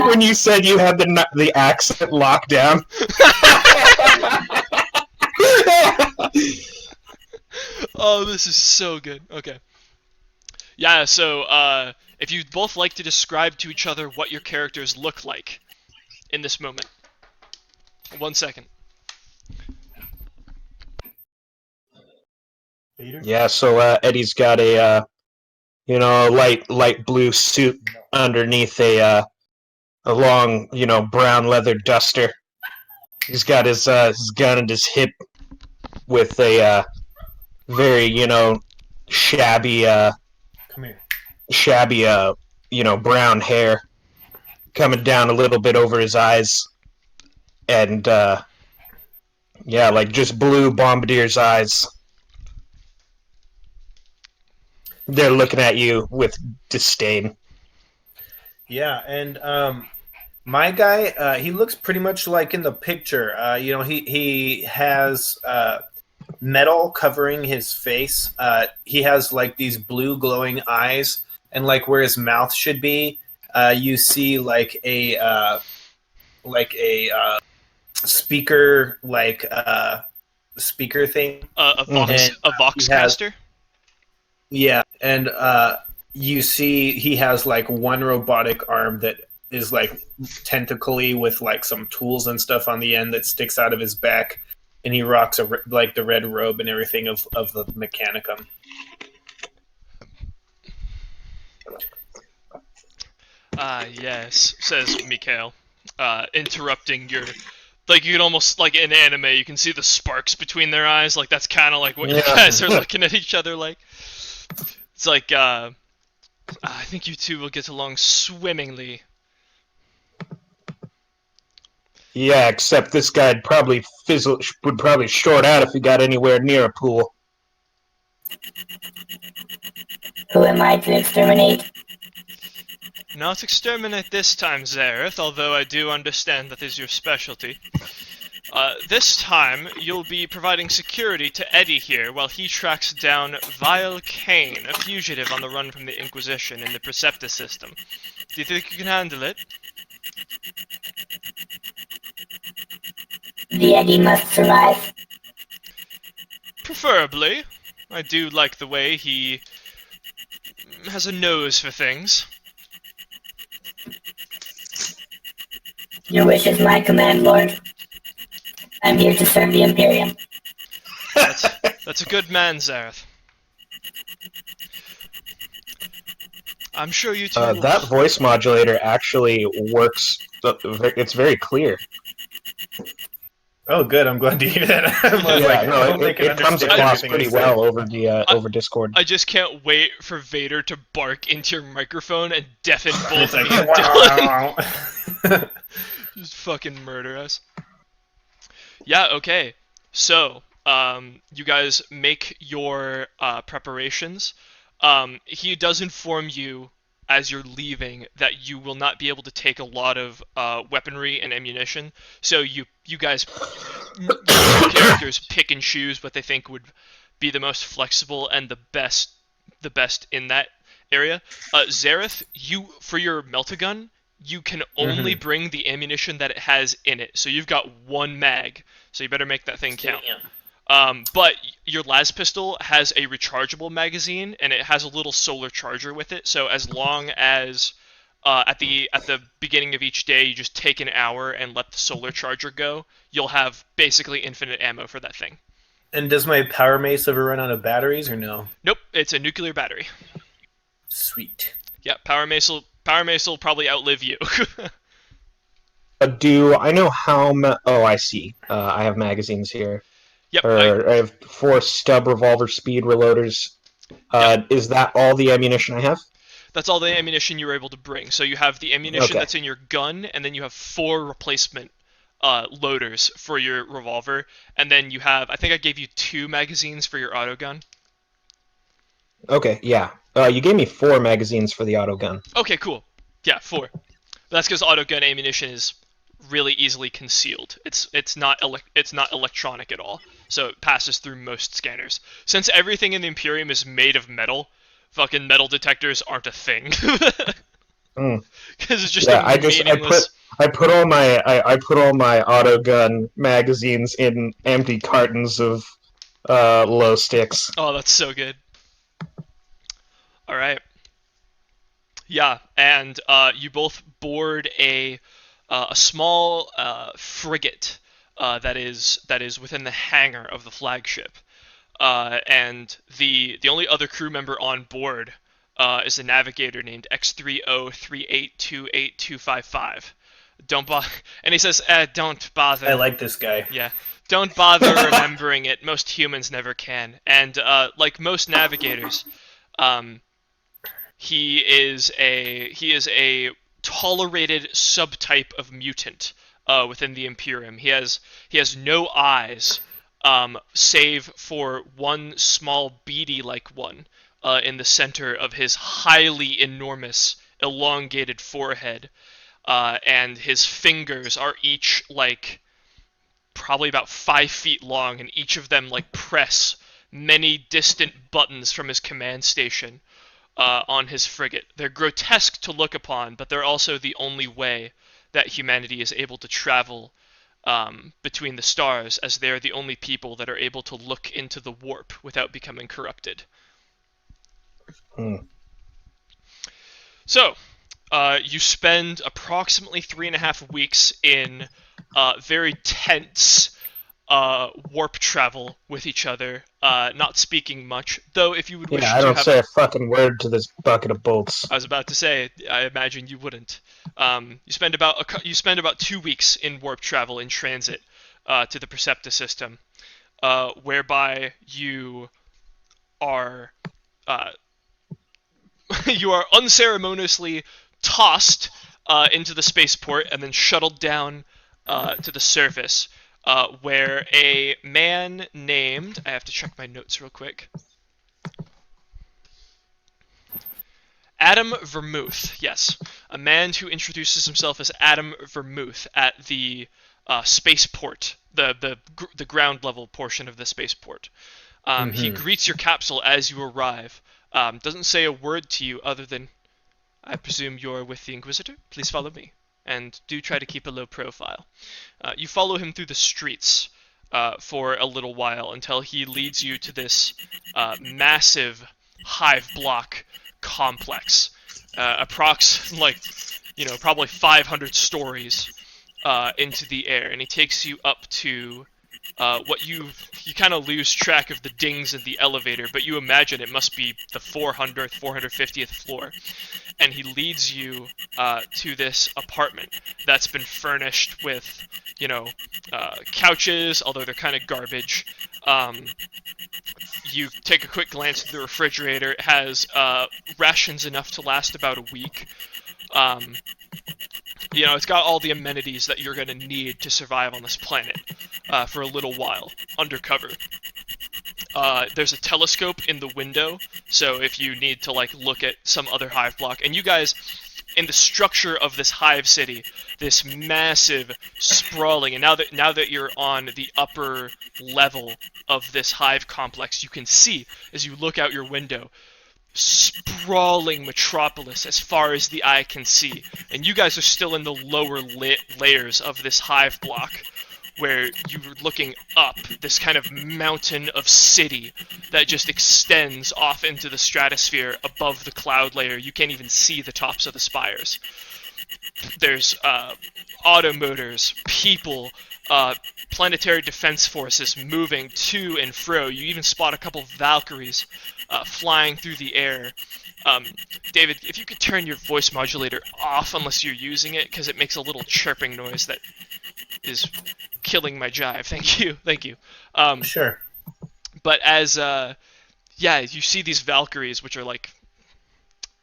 when you said you had the accent locked down. Oh, this is so good. Okay. Yeah, so, if you'd both like to describe to each other what your characters look like in this moment. 1 second. Yeah, so Eddie's got a light blue suit underneath a long brown leather duster. He's got his gun at his hip with a very shabby Come here. shabby brown hair coming down a little bit over his eyes, and yeah, like just blue bombardier's eyes. They're looking at you with disdain. Yeah, and my guy, he looks pretty much like in the picture. He has metal covering his face. He has like these blue glowing eyes, and like where his mouth should be, you see like a speaker speaker thing. A Voxcaster? Yeah, and you see he has like one robotic arm that is like tentacly with like some tools and stuff on the end that sticks out of his back, and he rocks like the red robe and everything of the Mechanicum. Yes, says Mikhail, interrupting your... Like, you can almost, like, in anime, you can see the sparks between their eyes, like, that's kind of like what you guys are looking at each other like. It's like, I think you two will get along swimmingly. Yeah, except this guy'd probably would probably short out if he got anywhere near a pool. Who am I to exterminate? Not exterminate this time, Zareth, although I do understand that is your specialty. This time, you'll be providing security to Eddie here while he tracks down Vile Kane, a fugitive on the run from the Inquisition in the Perceptus system. Do you think you can handle it? The Eddie must survive. Preferably. I do like the way he has a nose for things. Your wish is my command, Lord. I'm here to serve the Imperium. That's a good man, Zareth. I'm sure you two will... That voice modulator actually works. It's very clear. Oh, good. I'm glad to hear that. It comes across pretty well over the over Discord. I just can't wait for Vader to bark into your microphone and deafen both It's me like, and Dylan. Just fucking murder us. Yeah, okay. So, you guys make your preparations. He does inform you as you're leaving that you will not be able to take a lot of weaponry and ammunition. So you guys, your characters pick and choose what they think would be the most flexible and the best in that area. Zareth, for your meltagun, you can only bring the ammunition that it has in it. So you've got one mag, so you better make that thing count. But your las pistol has a rechargeable magazine, and it has a little solar charger with it. So as long as at the beginning of each day you just take an hour and let the solar charger go, you'll have basically infinite ammo for that thing. And does my power mace ever run out of batteries or no? Nope, it's a nuclear battery. Sweet. Yeah, power mace will probably outlive you. Do I know how? Oh, I see. I have magazines here. Yep. I have 4 stub revolver speed reloaders. Is that all the ammunition I have? That's all the ammunition you were able to bring. So you have the ammunition that's in your gun, and then you have 4 replacement loaders for your revolver, and then you have, I think I gave you 2 magazines for your autogun. Okay, yeah. You gave me 4 magazines for the autogun. Okay, cool. Yeah, 4. That's because autogun ammunition is really easily concealed. It's not electronic at all, so it passes through most scanners. Since everything in the Imperium is made of metal, fucking metal detectors aren't a thing. Mm. Because it's just Yeah, a meaningless. I put all my I put all my autogun magazines in empty cartons of low sticks. Oh, that's so good. All right. Yeah, and you both board a small frigate that is within the hangar of the flagship. And the only other crew member on board is a navigator named X3038282255. Don't bother, and he says, "Don't bother." I like this guy. Yeah, don't bother remembering it. Most humans never can. And like most navigators, um, he is a tolerated subtype of mutant within the Imperium. He has no eyes, save for one small beady-like one in the center of his highly enormous, elongated forehead, and his fingers are each like probably about 5 feet long, and each of them like press many distant buttons from his command station on his frigate. They're grotesque to look upon, but they're also the only way that humanity is able to travel between the stars, as they're the only people that are able to look into the warp without becoming corrupted. Hmm. So, you spend approximately 3.5 weeks in very tense warp travel with each other, not speaking much. Though, if you would wish Yeah, I to don't have, say a fucking word to this bucket of bolts. I was about to say, I imagine you wouldn't. You spend about 2 weeks in warp travel in transit to the Percepta system, whereby you are you are unceremoniously tossed into the spaceport and then shuttled down to the surface, where a man named, I have to check my notes real quick, Adam Vermouth, yes, a man who introduces himself as Adam Vermouth at the spaceport, the ground level portion of the spaceport. He greets your capsule as you arrive. Doesn't say a word to you other than, "I presume you're with the Inquisitor? Please follow me. And do try to keep a low profile." You follow him through the streets for a little while until he leads you to this massive hive block complex, probably 500 stories into the air, and he takes you up to what you kind of lose track of the dings in the elevator, but you imagine it must be the 400th, 450th floor. And he leads you to this apartment that's been furnished with, couches, although they're kind of garbage. You take a quick glance at the refrigerator. It has rations enough to last about a week. It's got all the amenities that you're going to need to survive on this planet for a little while, undercover. There's a telescope in the window, so if you need to look at some other hive block, and you guys, in the structure of this hive city, this massive, sprawling, and now that you're on the upper level of this hive complex, you can see, as you look out your window, sprawling metropolis as far as the eye can see. And you guys are still in the lower layers of this hive block, where you're looking up this kind of mountain of city that just extends off into the stratosphere above the cloud layer. You can't even see the tops of the spires. There's automotors, people, planetary defense forces moving to and fro. You even spot a couple of Valkyries flying through the air. David, if you could turn your voice modulator off unless you're using it, because it makes a little chirping noise that is killing my jive. Thank you. Sure. But as you see these Valkyries, which are like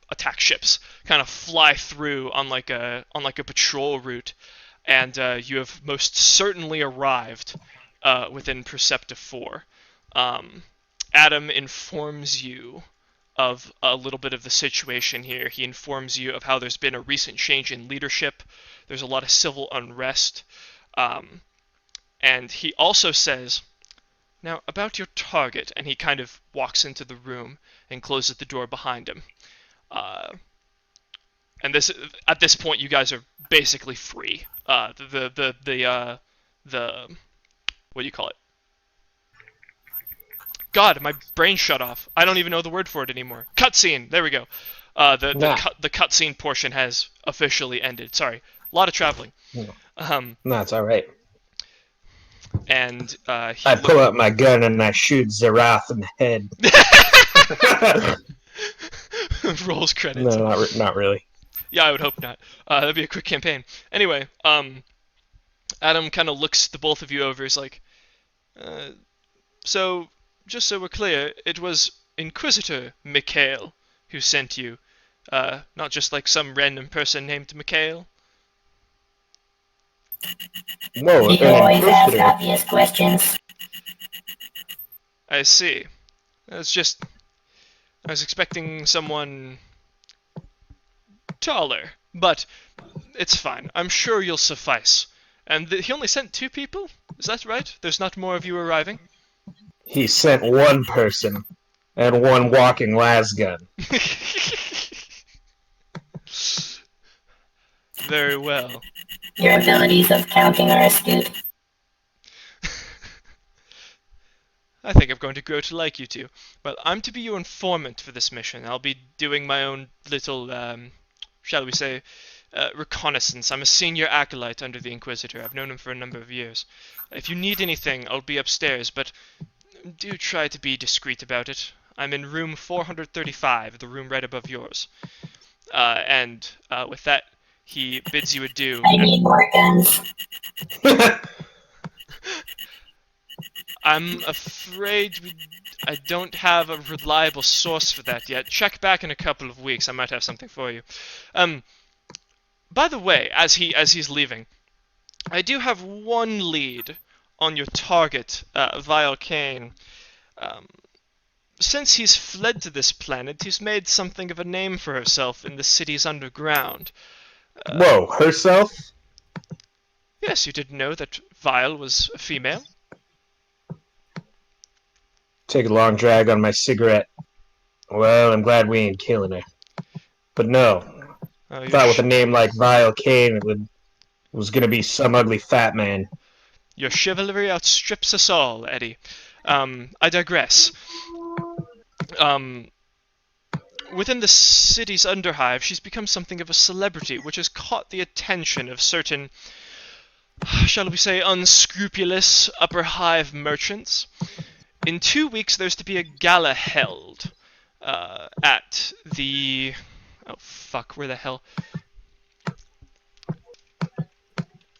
attack ships, kind of fly through on like a patrol route, and you have most certainly arrived within Percepta 4. Adam informs you of a little bit of the situation here. He informs you of how there's been a recent change in leadership. There's a lot of civil unrest. And he also says, "Now, about your target," and he kind of walks into the room and closes the door behind him. And this at this point, you guys are basically free. The what do you call it? God, my brain shut off. I don't even know the word for it anymore. Cutscene. There we go. The cutscene portion has officially ended. Sorry, a lot of traveling. No, it's all right. And I pull out my gun and I shoot Zerath in the head. rolls credits. No, not really. Yeah, I would hope not. That'd be a quick campaign. Anyway, Adam kind of looks the both of you over. He's like, so, just so we're clear, it was Inquisitor Mikhail who sent you, not just like some random person named Mikhail. Whoa, You an always ask Inquisitor. obvious questions. I see. It's just, I was expecting someone taller, but it's fine. I'm sure you'll suffice. And he only sent 2 people? Is that right? There's not more of you arriving? He sent one person and one walking lasgun. Very well. Your abilities of counting are astute. I think I'm going to grow to like you two. Well, I'm to be your informant for this mission. I'll be doing my own little, shall we say, reconnaissance. I'm a senior acolyte under the Inquisitor. I've known him for a number of years. If you need anything, I'll be upstairs, but do try to be discreet about it. I'm in room 435, the room right above yours. And with that, he bids you adieu. I need more guns. I'm afraid I don't have a reliable source for that yet. Check back in a couple of weeks. I might have something for you. By the way, as he's leaving, I do have one lead on your target, Vile Kane. Since he's fled to this planet, he's made something of a name for herself in the city's underground. Whoa, herself? Yes, you didn't know that Vile was a female? Take a long drag on my cigarette. Well, I'm glad we ain't killing her. But no, Oh, thought with a name like Vile Kane, it was gonna be some ugly fat man. Your chivalry outstrips us all, Eddie. I digress. Within the city's underhive, she's become something of a celebrity, which has caught the attention of certain, shall we say, unscrupulous upper hive merchants. In 2 weeks, there's to be a gala held at the... Oh, fuck, where the hell?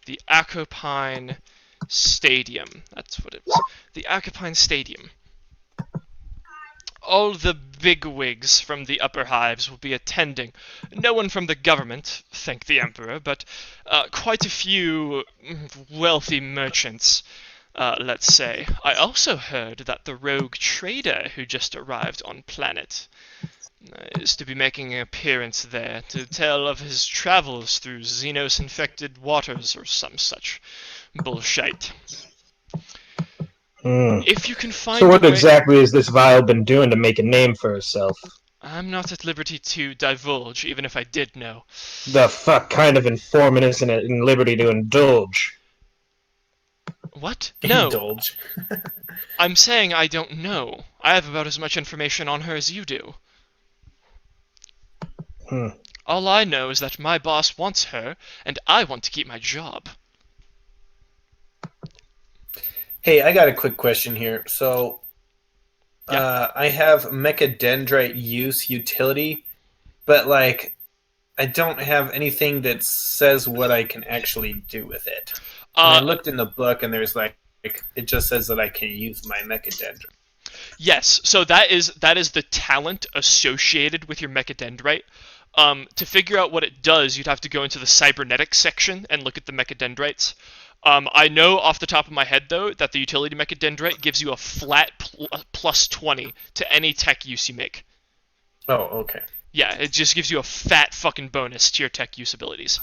The Acopine Stadium. That's what it was. The Acopine Stadium. All the bigwigs from the upper hives will be attending. No one from the government, thank the Emperor, but quite a few wealthy merchants, let's say. I also heard that the rogue trader who just arrived on planet is to be making an appearance there to tell of his travels through Xenos-infected waters or some such bullshit. If you can find So what a way... exactly has this Vile been doing to make a name for herself? I'm not at liberty to divulge, even if I did know. The fuck kind of informant isn't it in liberty to indulge? What? No, Indulge. I'm saying I don't know. I have about as much information on her as you do. All I know is that my boss wants her, and I want to keep my job. Hey, I got a quick question here. So, Yeah. I have mechadendrite use utility, but like, I don't have anything that says what I can actually do with it. And I looked in the book, and there's like it just says that I can use my mechadendrite. Yes, so that is the talent associated with your mechadendrite. To figure out what it does, you'd have to go into the cybernetics section and look at the mechadendrites. I know off the top of my head, though, that the utility mechadendrite gives you a flat plus 20 to any tech use you make. Oh, okay. Yeah, it just gives you a fat fucking bonus to your tech use abilities.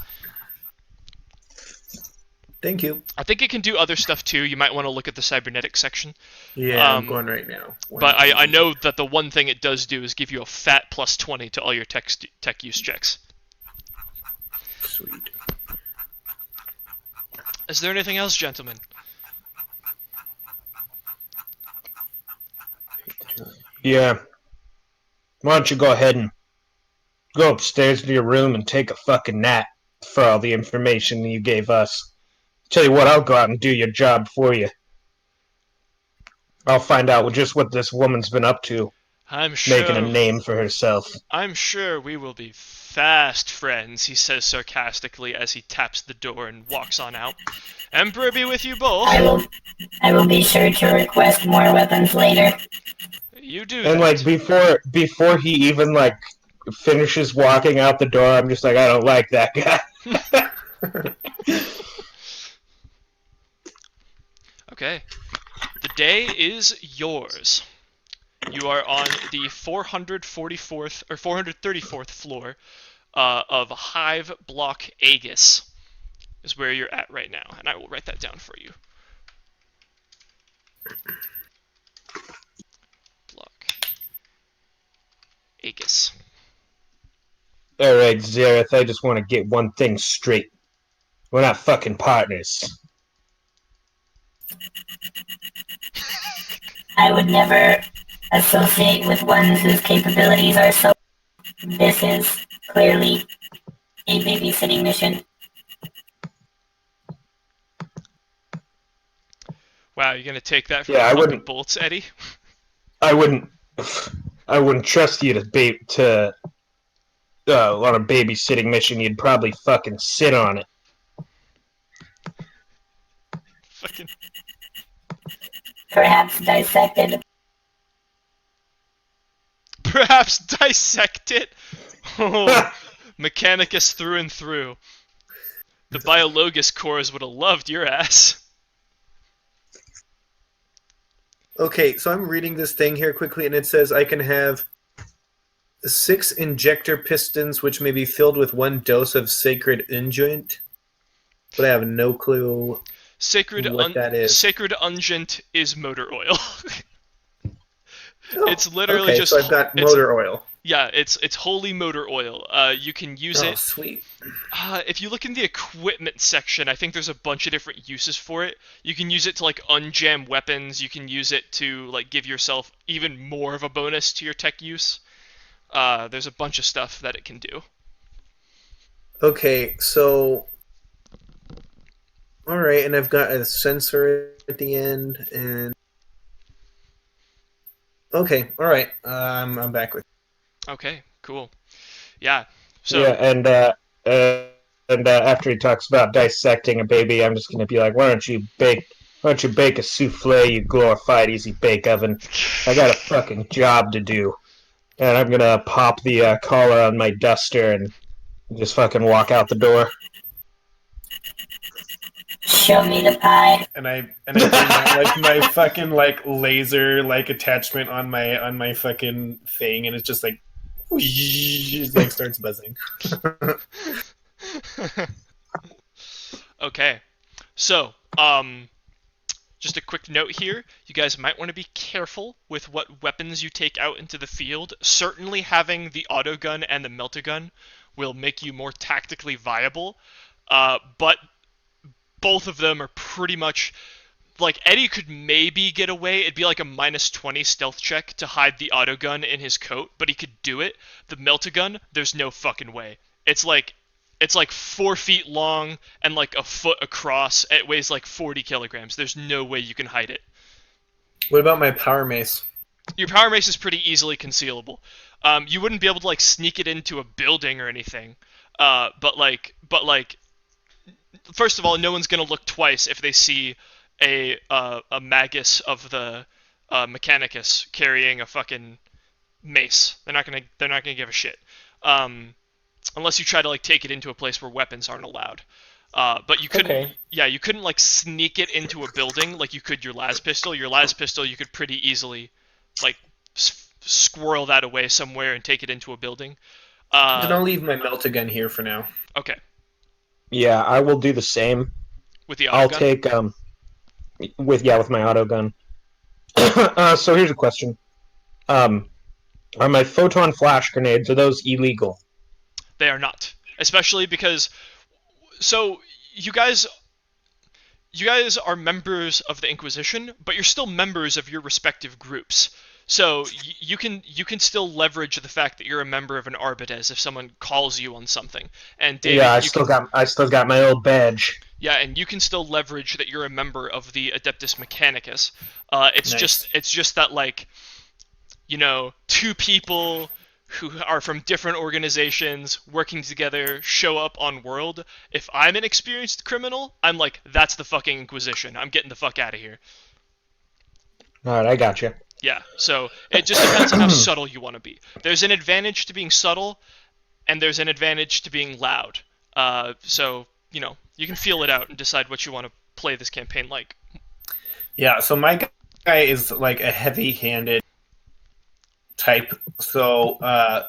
Thank you. I think it can do other stuff too. You might want to look at the cybernetics section. Yeah, I'm going right now. But I know that the one thing it does do is give you a fat plus 20 to all your tech use checks. Sweet. Is there anything else, gentlemen? Yeah. Why don't you go ahead and go upstairs to your room and take a fucking nap for all the information you gave us. Tell you what, I'll go out and do your job for you. I'll find out just what this woman's been up to, I'm sure. making a name for herself. I'm sure we will be fast friends, he says sarcastically as he taps the door and walks on out. Emperor be with you both. I will be sure to request more weapons later. You do And that. like before he even like finishes walking out the door, I'm just like, I don't like that guy. Okay. The day is yours. You are on the 444th or 434th floor of Hive Block Aegis, is where you're at right now, and I will write that down for you. Block Aegis. Alright, Zareth, I just want to get one thing straight. We're not fucking partners. I would never associate with one whose capabilities are so... This is clearly a babysitting mission. Wow, you're gonna take that for Yeah, I fucking wouldn't- bolts, Eddie? I wouldn't trust you to on a babysitting mission. You'd probably fucking sit on it. Fucking Perhaps dissected. perhaps dissect it. Oh, Mechanicus through and through. The Biologus cores would have loved your ass. Okay, so I'm reading this thing here quickly, and it says I can have 6 injector pistons, which may be filled with 1 dose of sacred unguent. But I have no clue. Sacred What that is. Sacred Ungent is motor oil. Oh, It's literally okay, just so I've got it's- motor oil. Yeah, it's holy motor oil. You can use Oh, it. sweet. If you look in the equipment section, I think there's a bunch of different uses for it. You can use it to like unjam weapons. You can use it to like give yourself even more of a bonus to your tech use. There's a bunch of stuff that it can do. Okay, so... Alright, and I've got a sensor at the end, and... Okay, alright, I'm back with... Okay, cool. Yeah. So Yeah, and after he talks about dissecting a baby, I'm just gonna be like, why don't you bake a souffle, you glorified easy bake oven? I got a fucking job to do, and I'm gonna pop the collar on my duster and just fucking walk out the door. Show me the pie. And I bring my fucking like laser like attachment on my fucking thing, and it's just like it like starts buzzing. Okay. So, just a quick note here. You guys might want to be careful with what weapons you take out into the field. Certainly having the autogun and the meltagun will make you more tactically viable. But both of them are pretty much... Like, Eddie could maybe get away. It'd be like a -20 stealth check to hide the autogun in his coat, but he could do it. The meltagun, there's no fucking way. It's like 4 feet long and like a foot across. It weighs like 40 kilograms. There's no way you can hide it. What about my power mace? Your power mace is pretty easily concealable. You wouldn't be able to like sneak it into a building or anything. But first of all, no one's gonna look twice if they see a magus of the Mechanicus carrying a fucking mace. They're not gonna give a shit. Unless you try to like take it into a place where weapons aren't allowed. But you couldn't. Okay. Yeah, you couldn't like sneak it into a building like you could your las pistol. Your las pistol, you could pretty easily like squirrel that away somewhere and take it into a building. Then I'll leave my meltagun here for now. Okay. Yeah, I will do the same. With the I'll autogun? take with my autogun. So here's a question: are my photon flash grenades, are those illegal? They are not. Especially because So you guys are members of the Inquisition, but you're still members of your respective groups. So you can still leverage the fact that you're a member of an Arbites if someone calls you on something. And David, Yeah, I still got my old badge. yeah, and you can still leverage that you're a member of the Adeptus Mechanicus. It's Nice. just that, like, you know, two people who are from different organizations working together show up on world. If I'm an experienced criminal, I'm like, that's the fucking Inquisition. I'm getting the fuck out of here. All right, I got you. Yeah, so it just depends on how subtle you want to be. There's an advantage to being subtle, and there's an advantage to being loud. So, you know, you can feel it out and decide what you want to play this campaign like. Yeah, so my guy is like a heavy-handed type, so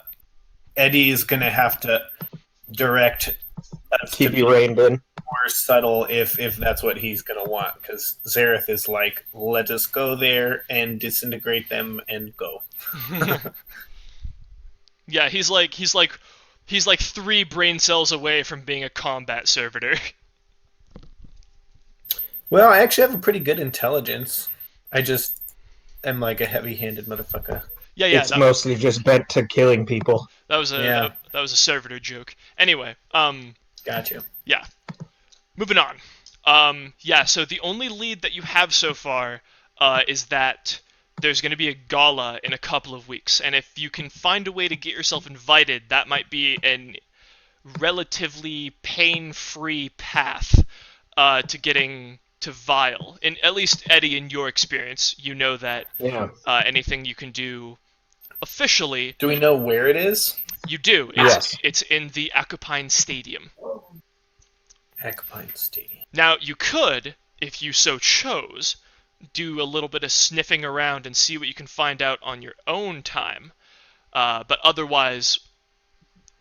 Eddie's gonna have to direct us to Keep be you reined in. more subtle if that's what he's gonna want, because Zareth is like, let us go there and disintegrate them and go. Yeah, he's like 3 brain cells away from being a combat servitor. Well, I actually have a pretty good intelligence. I just am like a heavy-handed motherfucker. Yeah, It's mostly just bent to killing people. that was Yeah. that was a servitor joke. Anyway, Gotcha. yeah. Moving on. Yeah, so the only lead that you have so far is that there's going to be a gala in a couple of weeks, and if you can find a way to get yourself invited, that might be an relatively pain-free path to getting to Vile. In at least Eddie, in your experience, you know that Yeah. anything you can do officially, Do we know where it is? you do. Yes. It's in the Acopine Stadium. Acopine Stadium. Now, you could, if you so chose, do a little bit of sniffing around and see what you can find out on your own time. But otherwise,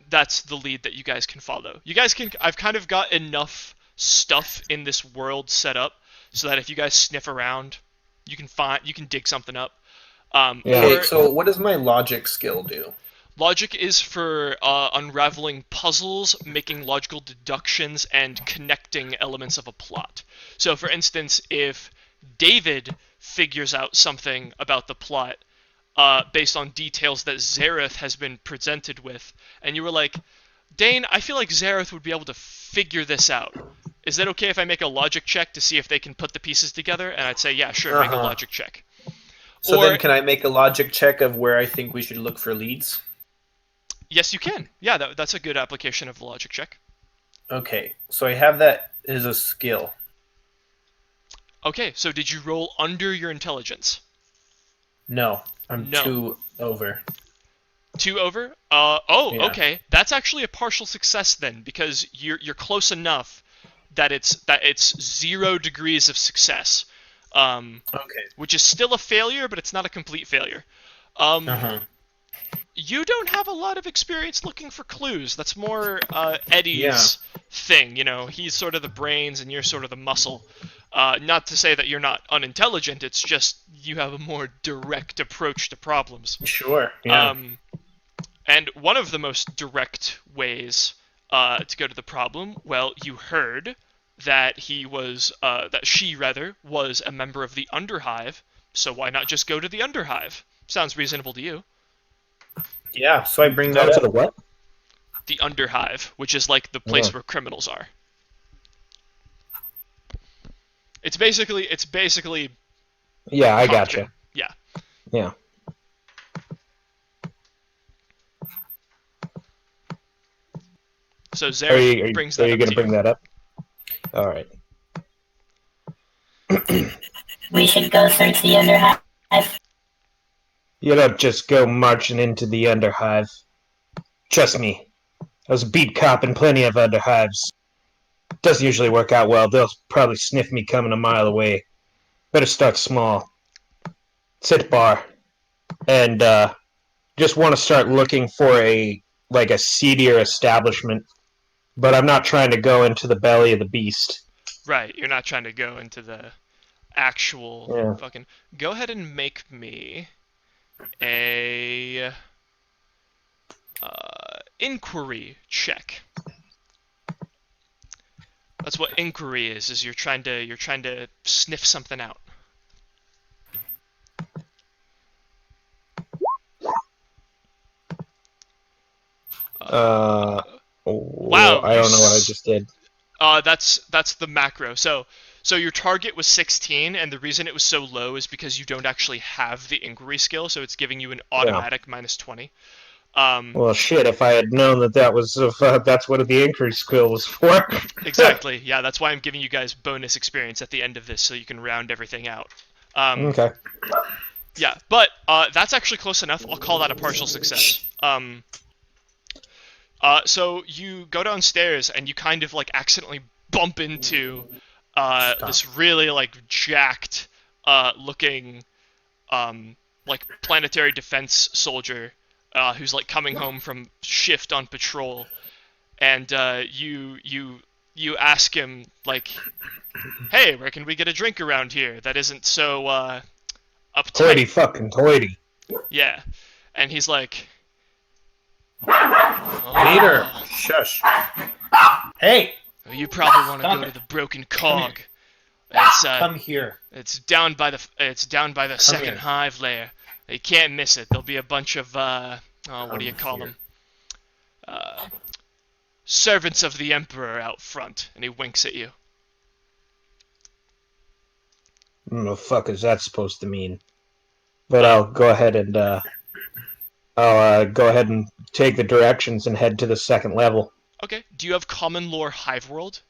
that's the lead that you guys can follow. You guys can. I've kind of got enough stuff in this world set up so that if you guys sniff around, you can dig something up. Yeah. Okay, so what does my logic skill do? Logic is for unraveling puzzles, making logical deductions, and connecting elements of a plot. So, for instance, if David figures out something about the plot based on details that Zareth has been presented with, and you were like, Dane, I feel like Zareth would be able to figure this out. Is that okay if I make a logic check to see if they can put the pieces together? And I'd say, yeah, sure, make a logic check. So Or- then can I make a logic check of where I think we should look for leads? Yes, you can. Yeah, that's a good application of the logic check. Okay, so I have that as a skill. Okay, so did you roll under your intelligence? No, I'm No. 2 over. 2 over? Yeah. Okay. That's actually a partial success then, because you're close enough that it's 0 degrees of success. Okay. Which is still a failure, but it's not a complete failure. Uh-huh. You don't have a lot of experience looking for clues. That's more Eddie's Yeah. thing. You know, he's sort of the brains and you're sort of the muscle. Not to say that you're not unintelligent. It's just you have a more direct approach to problems. Sure. Yeah. And one of the most direct ways to go to the problem, well, you heard that she was a member of the Underhive. So why not just go to the Underhive? Sounds reasonable to you. Yeah, so I bring Go that to up. the what? The Underhive, which is like the place Yeah. where criminals are. It's basically Yeah, I got Compton. you. Yeah. Yeah. So Are Zareth you, brings are that you up going to to bring you. that up? All right. We should go search the Underhive. You don't just go marching into the Underhive. Trust me. I was a beat cop in plenty of Underhives. Doesn't usually work out well. They'll probably sniff me coming a mile away. Better start small. Sit bar. And just want to start looking for a seedier establishment. But I'm not trying to go into the belly of the beast. Right, you're not trying to go into the actual Yeah. fucking... Go ahead and make me a inquiry check. That's what inquiry is. Is you're trying to sniff something out. Wow. Wow, I don't know what I just did. That's the macro. So your target was 16, and the reason it was so low is because you don't actually have the inquiry skill, so it's giving you an automatic minus 20. Well, shit, if I had known that was that's what the inquiry skill was for. Exactly. Yeah, that's why I'm giving you guys bonus experience at the end of this, so you can round everything out. Okay. Yeah, but that's actually close enough. I'll call that a partial success. So you go downstairs and you kind of like accidentally bump into this really like jacked looking like planetary defense soldier who's like coming home from shift on patrol, and you ask him like, "Hey, where can we get a drink around here that isn't so uptight?" Toity fucking toity. Yeah, and he's like, Peter, shush. Hey, "Oh, you probably want to Stop go it. to the Broken Cog. It's come here. it's down by the second here. hive layer. You can't miss it. There'll be a bunch of what do you call here. them? Servants of the Emperor out front." And he winks at you. What the fuck is that supposed to mean? But I'll go ahead and take the directions and head to the second level. Okay. Do you have common lore Hive World?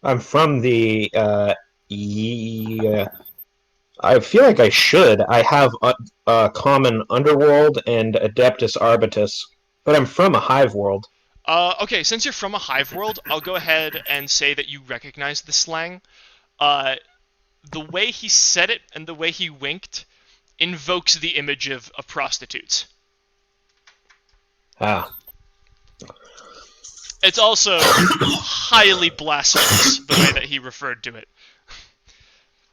I'm from the I feel like I should. I have common underworld and Adeptus Arbitus, but I'm from a hive world. Okay, since you're from a hive world, I'll go ahead and say that you recognize the slang. The way he said it and the way he winked invokes the image of prostitutes. Ah. It's also highly blasphemous the way that he referred to it.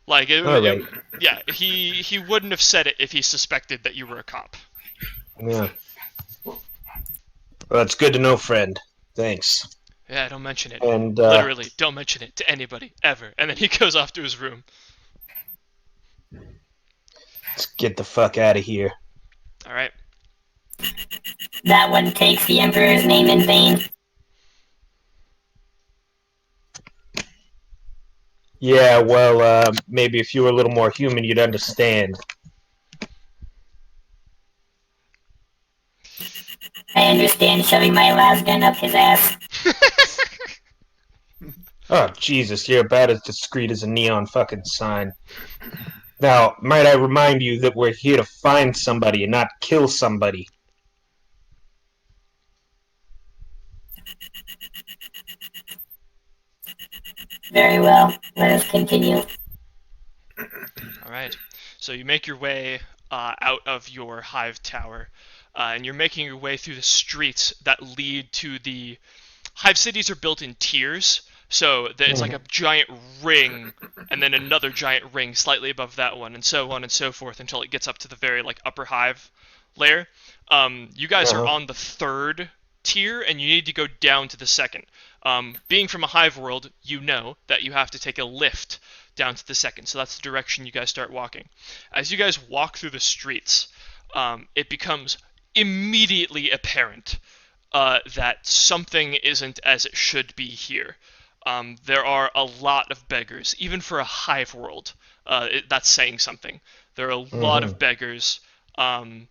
Like, Alright. yeah, he wouldn't have said it if he suspected that you were a cop. Yeah. Well, that's good to know, friend. Thanks. Yeah, don't mention it. And Literally, don't mention it to anybody, ever. And then he goes off to his room. let's get the fuck out of here. Alright. That one takes the Emperor's name in vain. Yeah, well, maybe if you were a little more human, you'd understand. I understand shoving my lasgun up his ass. Oh, Jesus, you're about as discreet as a neon fucking sign. Now, might I remind you that we're here to find somebody and not kill somebody. Very well, let us continue. Alright. So you make your way out of your hive tower, and you're making your way through the streets that lead to the... Hive cities are built in tiers, so it's like a giant ring, and then another giant ring slightly above that one, and so on and so forth until it gets up to the very like upper hive layer. You guys are on the third tier, and you need to go down to the second. Being from a hive world, you know that you have to take a lift down to the second, so that's the direction you guys start walking. As you guys walk through the streets, it becomes immediately apparent that something isn't as it should be here. There are a lot of beggars, even for a hive world. That's saying something. There are a lot of beggars. Everyone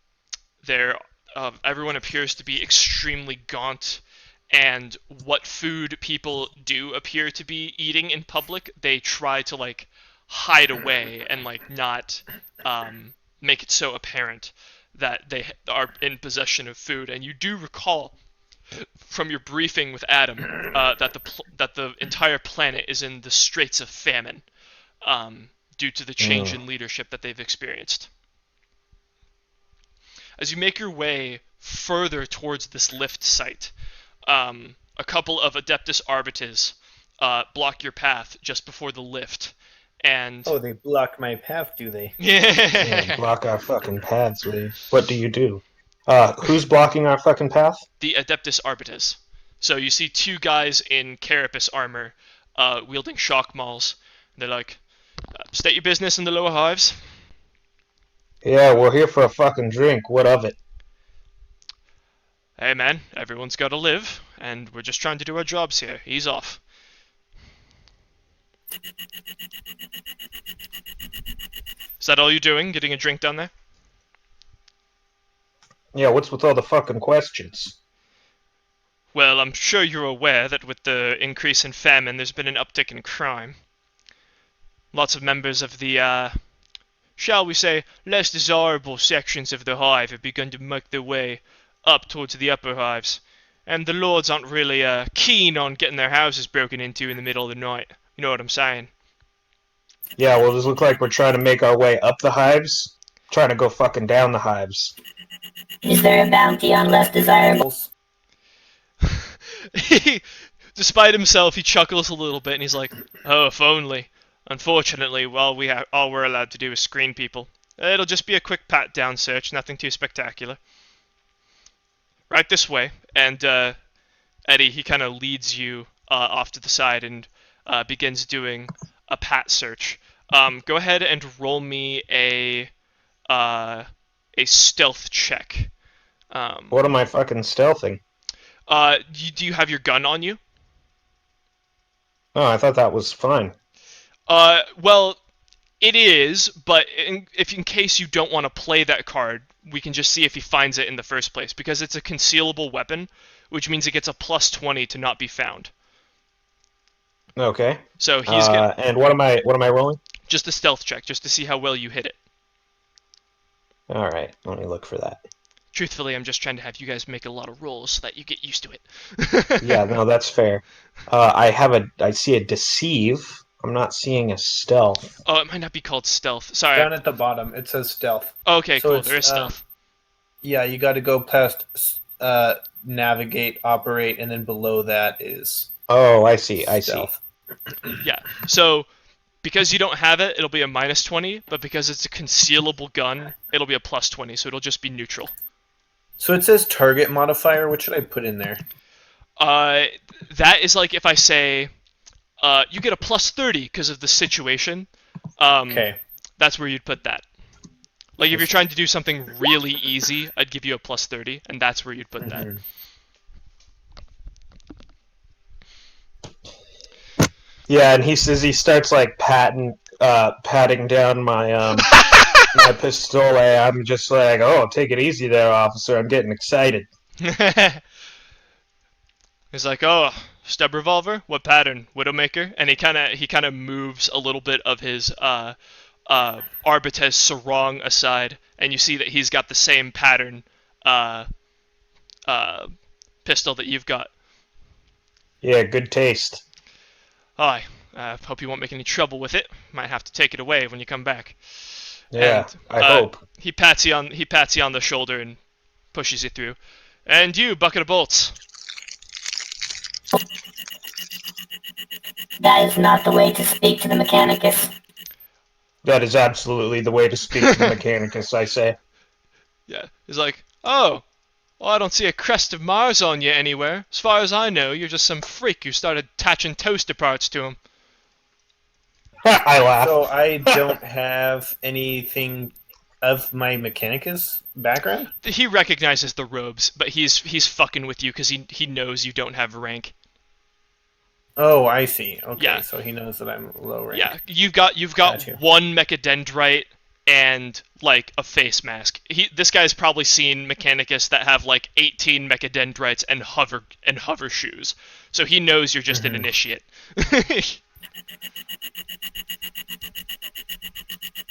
appears to be extremely gaunt, and what food people do appear to be eating in public, they try to like hide away and like not make it so apparent that they are in possession of food. And you do recall from your briefing with Adam that the entire planet is in the straits of famine due to the change in leadership that they've experienced. As you make your way further towards this lift site, a couple of Adeptus Arbites block your path just before the lift, and... Oh, they block my path, do they? Yeah, block our fucking paths, Lee. What do you do? Who's blocking our fucking path? The Adeptus Arbites. So you see two guys in carapace armor, wielding shock mauls. They're like, "State your business in the lower hives." Yeah, we're here for a fucking drink. What of it? Hey man, everyone's got to live, and we're just trying to do our jobs here. Ease off. Is that all you're doing? Getting a drink down there? Yeah, what's with all the fucking questions? Well, I'm sure you're aware that with the increase in famine, there's been an uptick in crime. Lots of members of the, shall we say, less desirable sections of the hive have begun to make their way up towards the upper hives. And the lords aren't really, keen on getting their houses broken into in the middle of the night. You know what I'm saying? Yeah, well, does it look like we're trying to make our way up the hives? Trying to go fucking down the hives. Is there a bounty on less desirables? Despite himself, he chuckles a little bit and he's like, "Oh, if only. Unfortunately, all we're allowed to do is screen people. It'll just be a quick pat-down search, nothing too spectacular. Right this way." And Eddie, he kind of leads you off to the side and begins doing a pat search. Go ahead and roll me a stealth check. What am I fucking stealthing? Do you have your gun on you? Oh, I thought that was fine. Well, it is, but in case you don't want to play that card, we can just see if he finds it in the first place, because it's a concealable weapon, which means it gets a +20 to not be found. Okay. So he's getting and what am I rolling? just a stealth check, just to see how well you hit it. All right, let me look for that. Truthfully, I'm just trying to have you guys make a lot of rolls so that you get used to it. Yeah, no, that's fair. I see a deceive. I'm not seeing a stealth. Oh, it might not be called stealth. Sorry. Down at the bottom, it says stealth. Okay, So cool. it's, There is stealth. Yeah, you got to go past navigate, operate, and then below that is Oh, I see. stealth. Yeah. So because you don't have it, it'll be a -20, but because it's a concealable gun, it'll be a +20, so it'll just be neutral. So it says target modifier. What should I put in there? That is like if I say, you get a +30 because of the situation. Okay. That's where you'd put that. Like if you're trying to do something really easy, I'd give you a +30, and that's where you'd put that. Yeah, and he says he starts like patting down my my pistol. I'm just like, oh, take it easy there, officer. I'm getting excited. He's like, "Oh, stub revolver? What pattern? Widowmaker?" And he kind of moves a little bit of his Arbites sarong aside, and you see that he's got the same pattern pistol that you've got. Yeah, good taste. Oh, I hope you won't make any trouble with it. Might have to take it away when you come back. Yeah, And, I hope. He pats you on the shoulder and pushes you through. And you, bucket of bolts. That is not the way to speak to the Mechanicus. That is absolutely the way to speak to the Mechanicus, I say. Yeah, he's like, "Oh, well, I don't see a crest of Mars on you anywhere. As far as I know, you're just some freak who started attaching toaster parts to him." I laugh. So I don't have anything of my Mechanicus background? He recognizes the robes, but he's fucking with you because he knows you don't have rank. Oh, I see. Okay, Yeah. so he knows that I'm low rank. Yeah, you've got Gotcha. one mechadendrite and like a face mask. This guy's probably seen Mechanicus that have like 18 mechadendrites and hover shoes, so he knows you're just an initiate.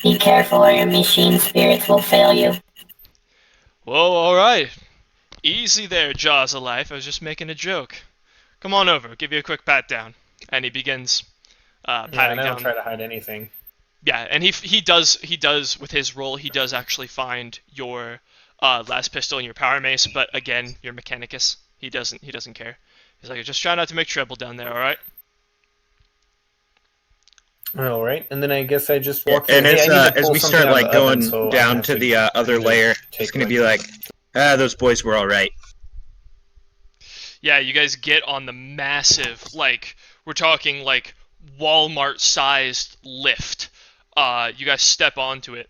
Be careful or your machine spirits will fail you. Whoa, alright. Easy there, Jaws of Life. I was just making a joke. Come on over, I'll give you a quick pat down. And he begins patting and I down. don't try to hide anything. Yeah, and he does with his roll, he does actually find your last pistol and your power mace, but again, your Mechanicus. He doesn't care. He's like, "Just try not to make trouble down there, alright?" All right, and then I guess I just walk. And through. Hey, I need to as pull we something start out of like the going oven, so I'm down gonna to have the other layer, take it's gonna like- be like, those boys were all right. Yeah, you guys get on the massive, like, we're talking like Walmart-sized lift. You guys step onto it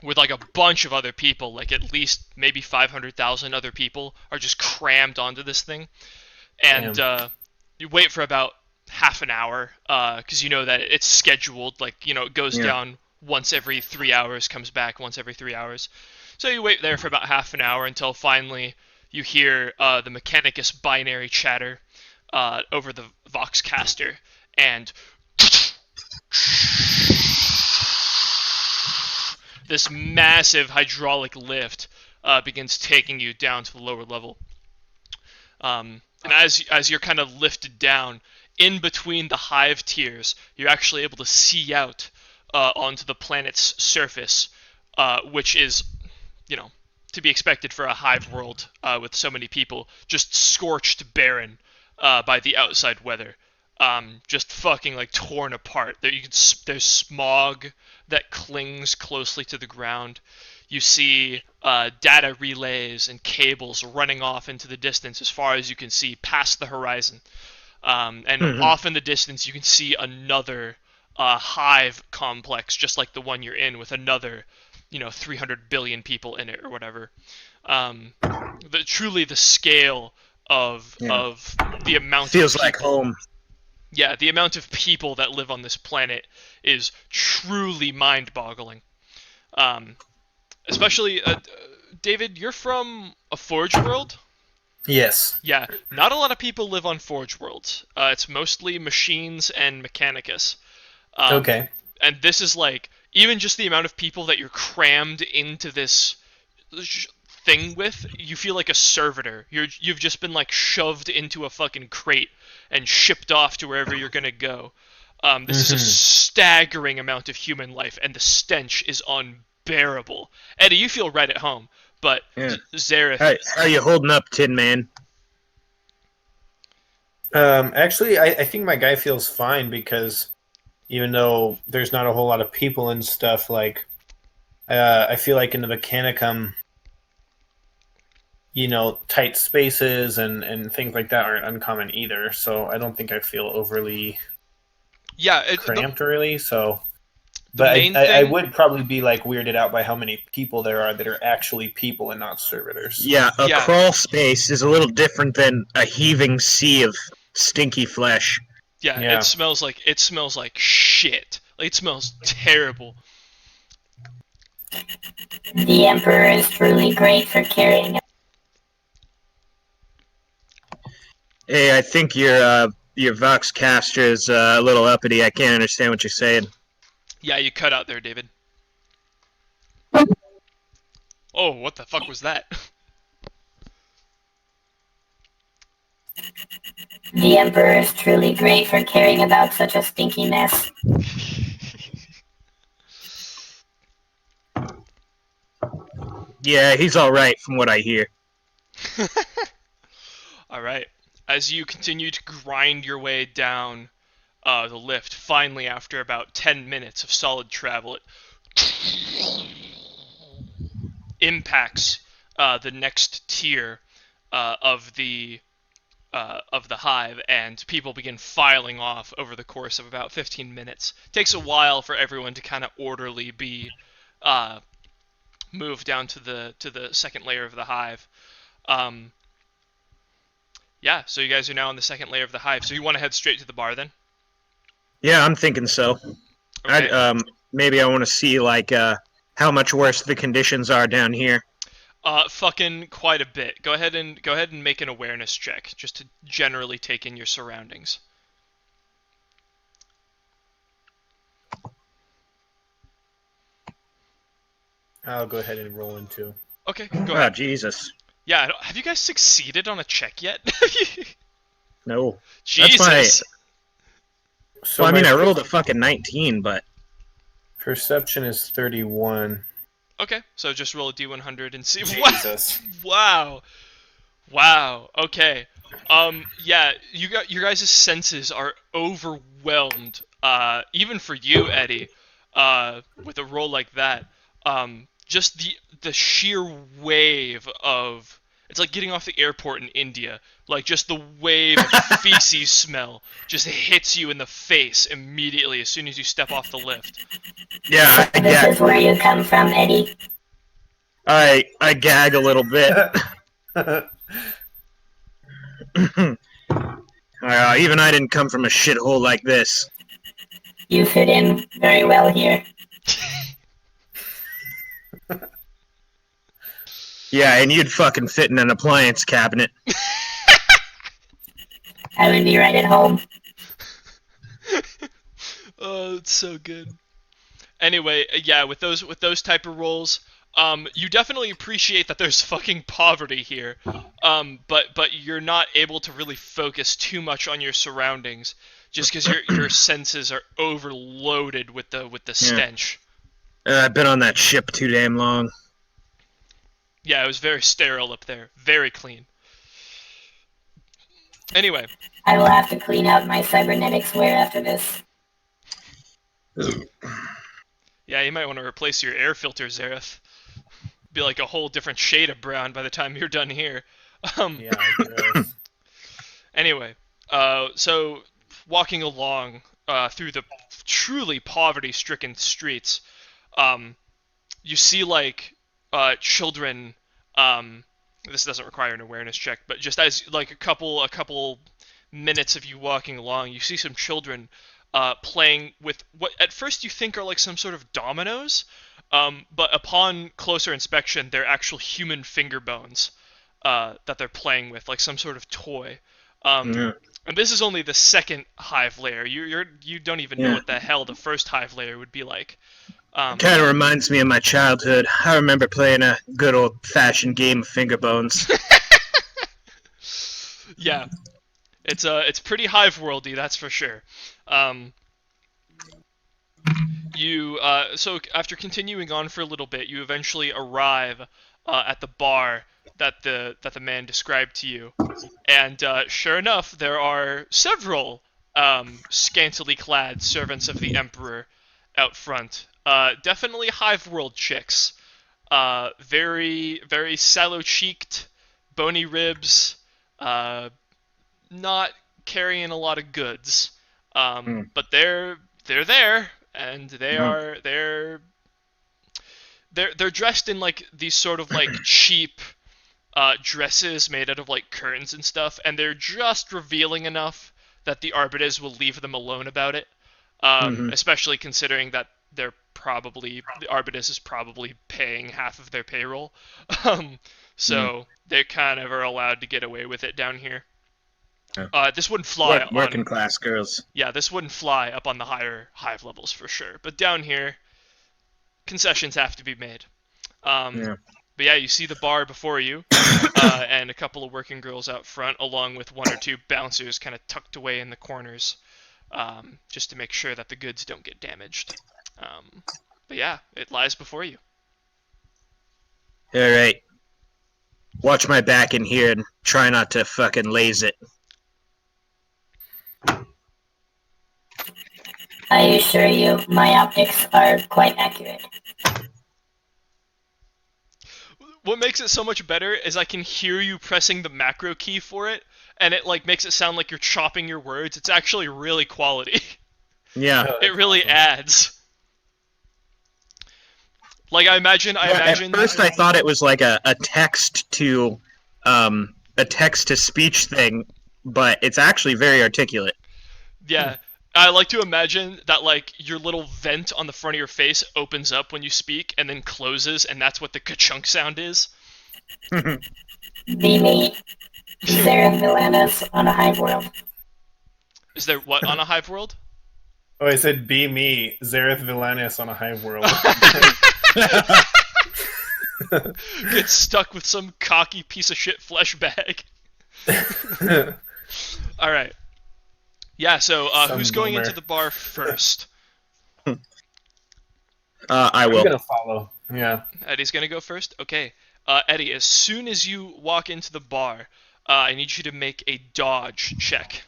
with like a bunch of other people, like at least maybe 500,000 other people are just crammed onto this thing. And you wait for about half an hour, because you know that it's scheduled, like, you know, it goes down once every 3 hours, comes back once every 3 hours. So you wait there for about half an hour until finally you hear the Mechanicus binary chatter over the Voxcaster, and this massive hydraulic lift begins taking you down to the lower level. And as you're kind of lifted down, in between the hive tiers, you're actually able to see out onto the planet's surface, which is, you know, to be expected for a hive world with so many people, just scorched barren by the outside weather. Just fucking like torn apart. There's smog that clings closely to the ground. You see data relays and cables running off into the distance as far as you can see past the horizon. And off in the distance you can see another hive complex just like the one you're in, with another, 300 billion people in it or whatever. Truly the scale of the amount feels of like home. Yeah, the amount of people that live on this planet is truly mind-boggling. Especially, David, you're from a Forge world? Yes. Yeah, not a lot of people live on Forge worlds. It's mostly machines and Mechanicus. Okay. And this is like, even just the amount of people that you're crammed into this thing with, you feel like a servitor. You've just been like shoved into a fucking crate and shipped off to wherever you're gonna go. This is a staggering amount of human life, and the stench is unbearable. Eddie, you feel right at home, but Zareth... How you holding up, Tin Man? Actually, I think my guy feels fine, because even though there's not a whole lot of people and stuff, like, I feel like in the Mechanicum, tight spaces and things like that aren't uncommon either. So I don't think I feel overly cramped, really. So, but I would probably be like weirded out by how many people there are that are actually people and not servitors. Yeah, crawl space is a little different than a heaving sea of stinky flesh. Yeah, it smells like shit. Like, it smells terrible. The Emperor is truly great for carrying. Hey, I think your Voxcaster is a little uppity. I can't understand what you're saying. Yeah, you cut out there, David. Oh, what the fuck was that? The Emperor is truly great for caring about such a stinky mess. Yeah, he's alright from what I hear. Alright. As you continue to grind your way down the lift, finally after about 10 minutes of solid travel, it impacts the next tier of the hive, and people begin filing off over the course of about 15 minutes. It takes a while for everyone to kind of orderly be moved down to the second layer of the hive. Yeah, so you guys are now on the second layer of the hive. So you want to head straight to the bar then? Yeah, I'm thinking so. Okay. Maybe I want to see like how much worse the conditions are down here. Fucking quite a bit. Go ahead and make an awareness check, just to generally take in your surroundings. I'll go ahead and roll in too. Okay, go Oh, ahead. Jesus. Yeah, have you guys succeeded on a check yet? No. Jesus. So Well, I mean, my I rolled a fucking 19, but... perception is 31. Okay, so just roll a d100 and see. Jesus. Wow. Wow. Okay. Yeah, your guys' senses are overwhelmed. Even for you, Eddie, with a roll like that. Just the sheer wave of, It's like getting off the airport in India. Like, just the wave of feces smell just hits you in the face immediately as soon as you step off the lift. Yeah, This is where you come from, Eddie. I gag a little bit. Even I didn't come from a shithole like this. You fit in very well here. Yeah, and you'd fucking fit in an appliance cabinet. I would be right at home. Oh, it's so good. Anyway, yeah, with those type of roles, you definitely appreciate that there's fucking poverty here, but you're not able to really focus too much on your surroundings, just because your senses are overloaded with the stench. I've been on that ship too damn long. Yeah, it was very sterile up there, very clean. Anyway. I will have to clean out my cybernetics wear after this. Yeah, you might want to replace your air filter, Zareth. Be like a whole different shade of brown by the time you're done here. Yeah, I guess. Anyway, so walking along through the truly poverty-stricken streets, you see like children. This doesn't require an awareness check, but just as like a couple minutes of you walking along, you see some children playing with what at first you think are like some sort of dominoes, but upon closer inspection, they're actual human finger bones that they're playing with, like some sort of toy. And this is only the second hive layer. You don't even know what the hell the first hive layer would be like. Kind of reminds me of my childhood. I remember playing a good old-fashioned game of finger bones. Yeah, it's pretty hive worldy, that's for sure. So after continuing on for a little bit, you eventually arrive at the bar that the man described to you, and sure enough, there are several scantily clad servants of the Emperor out front. Definitely hive world chicks. Very very sallow cheeked, bony ribs. Not carrying a lot of goods. But they're there, and they're dressed in like these sort of like cheap dresses made out of like curtains and stuff, and they're just revealing enough that the Arbites will leave them alone about it. Especially considering that the Arbites is probably paying half of their payroll. So they kind of are allowed to get away with it down here. This wouldn't fly working class girls. Yeah, this wouldn't fly up on the higher hive levels for sure. But down here, concessions have to be made. But yeah, you see the bar before you, and a couple of working girls out front, along with one or two bouncers kind of tucked away in the corners, just to make sure that the goods don't get damaged. But yeah, it lies before you. Alright. Watch my back in here and try not to fucking laze it. I assure you, my optics are quite accurate. What makes it so much better is I can hear you pressing the macro key for it, and it like makes it sound like you're chopping your words. It's actually really quality. Yeah. It really adds. Like I imagine. At first, I thought it was like a text to speech thing, but it's actually very articulate. Yeah, I like to imagine that like your little vent on the front of your face opens up when you speak and then closes, and that's what the ka-chunk sound is. Be me, Zareth Villanis on a hive world. Is there what on a hive world? Oh, I said be me, Zareth Villanis on a hive world. Get stuck with some cocky piece of shit flesh bag. Alright. Yeah, so who's going into the bar first? I will. I'm gonna follow. Yeah. Eddie's gonna go first? Okay. Eddie, as soon as you walk into the bar, I need you to make a dodge check.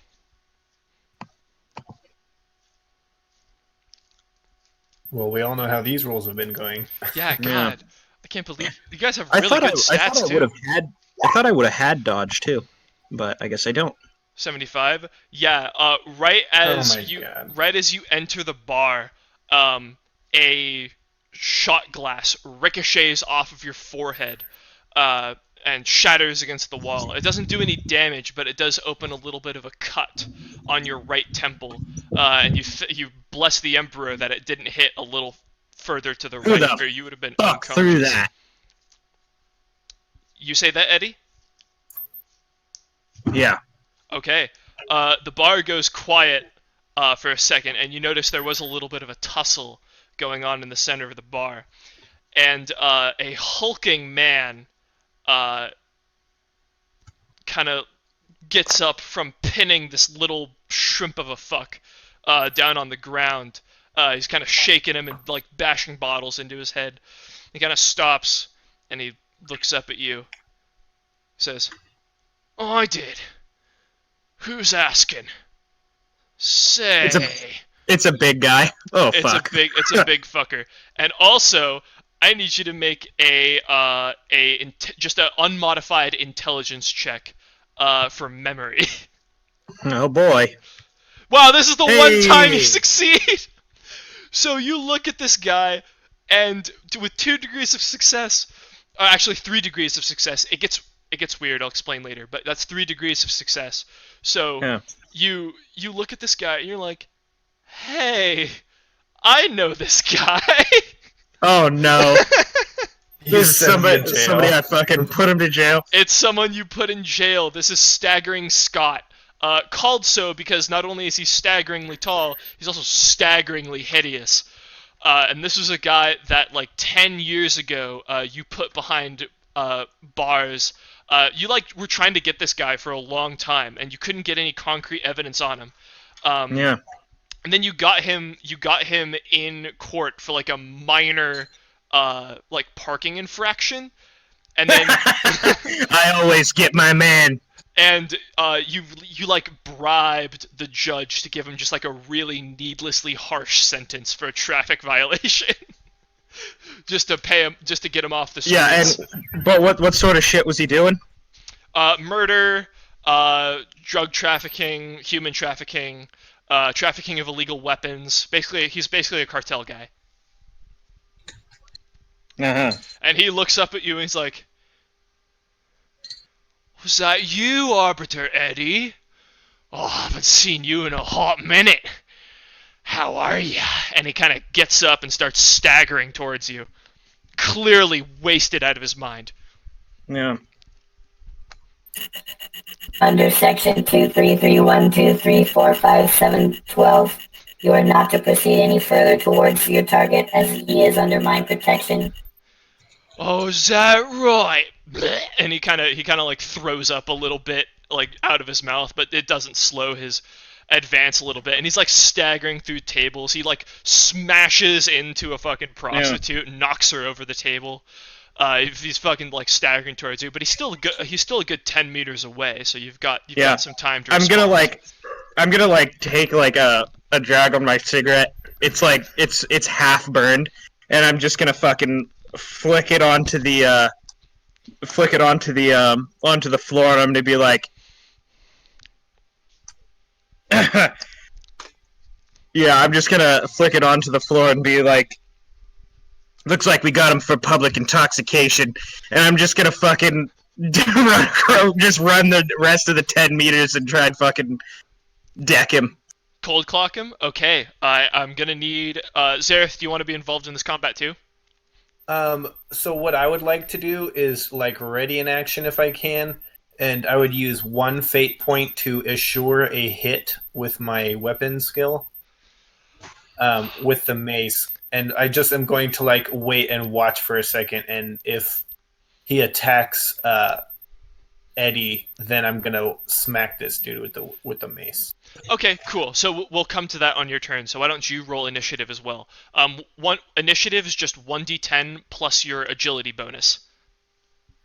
Well, we all know how these rolls have been going. Yeah, God. I can't believe you guys have really good stats, I too. would have had. I thought I would have had dodge too, but I guess I don't. 75. Yeah. Right Oh as my you God. right as you enter the bar, a shot glass ricochets off of your forehead, and shatters against the wall. It doesn't do any damage, but it does open a little bit of a cut on your right temple, and you bless the Emperor that it didn't hit a little further to the Who right, the or you would have been Fuck through unconscious. that. You say that, Eddie? Yeah. Okay. The bar goes quiet for a second, and you notice there was a little bit of a tussle going on in the center of the bar. And a hulking man kind of gets up from pinning this little shrimp of a fuck down on the ground. He's kind of shaking him and like bashing bottles into his head. He kind of stops and he looks up at you. Says, "I did. Who's asking? Say." It's a big guy. Oh It's fuck. it's a big fucker. And also, I need you to make just an unmodified intelligence check for memory. Oh boy. Wow, this is the one time you Hey. succeed. So you look at this guy, and with 2 degrees of success, actually 3 degrees of success, it gets weird. I'll explain later, but that's 3 degrees of success. So Yeah. you look at this guy, and you're like, "Hey, I know this guy." Oh no. You This is sent me to jail. somebody I fucking put him to jail. It's someone you put in jail. This is Staggering Scott. Called so because not only is he staggeringly tall, he's also staggeringly hideous. And this was a guy that, like, 10 years ago, you put behind bars. You, like, were trying to get this guy for a long time, and you couldn't get any concrete evidence on him. Yeah. And then you got him in court for, like, a minor, like, parking infraction. And then... I always get my man. And you like bribed the judge to give him just like a really needlessly harsh sentence for a traffic violation, just to pay him, just to get him off the streets. Yeah, but what sort of shit was he doing? Murder, drug trafficking, human trafficking, trafficking of illegal weapons. Basically, he's basically a cartel guy. Uh-huh. And he looks up at you and he's like, "Was that you, Arbiter Eddie? Oh, I haven't seen you in a hot minute. How are ya?" And he kind of gets up and starts staggering towards you, clearly wasted out of his mind. Yeah. Under section 23312345712, you are not to proceed any further towards your target as he is under my protection. "Oh, is that right?" Blech. And he kind of like throws up a little bit, like out of his mouth, but it doesn't slow his advance a little bit. And he's like staggering through tables. He like smashes into a fucking prostitute and knocks her over the table. He's fucking like staggering towards you, but he's still a good 10 meters away. So you've got some time to I'm respond. gonna take like a drag on my cigarette. It's like it's half burned, and I'm just gonna fucking flick it onto the floor, and I'm gonna be like, yeah, I'm just gonna flick it onto the floor and be like, "Looks like we got him for public intoxication," and I'm just gonna fucking just run the rest of the 10 meters and try and fucking deck him. Cold clock him. Okay, I'm gonna need Zareth. Do you want to be involved in this combat too? So what I would like to do is like ready in action if I can, and I would use 1 fate point to assure a hit with my weapon skill, with the mace. And I just am going to like wait and watch for a second, and if he attacks Eddie, then I'm gonna smack this dude with the mace. Okay, cool. So we'll come to that on your turn. So why don't you roll initiative as well? One initiative is just 1d10 plus your agility bonus.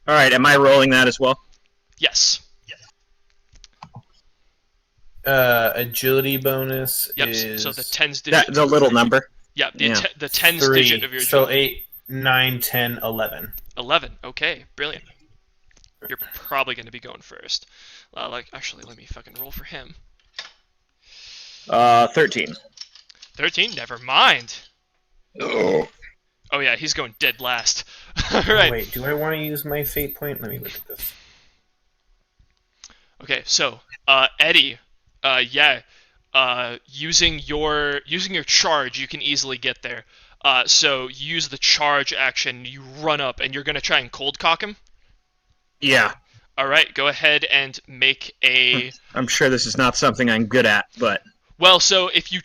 All right, am I rolling that as well? Yes. Agility bonus Yep. is So the tens digit. The little number. Yeah. Yeah. The tens 3. digit of your So agility. 8, 9, 10, 11. 11. Okay. Brilliant. you're probably going to be going first. Actually, let me fucking roll for him. 13. 13? Never mind. Oh. Oh yeah, he's going dead last. Alright. Wait, do I want to use my fate point? Let me look at this. Okay, so, Eddie, using your charge, you can easily get there. So you use the charge action, you run up, and you're gonna try and cold cock him? Yeah. Alright, go ahead and make a... I'm sure this is not something I'm good at, but... Well, so if you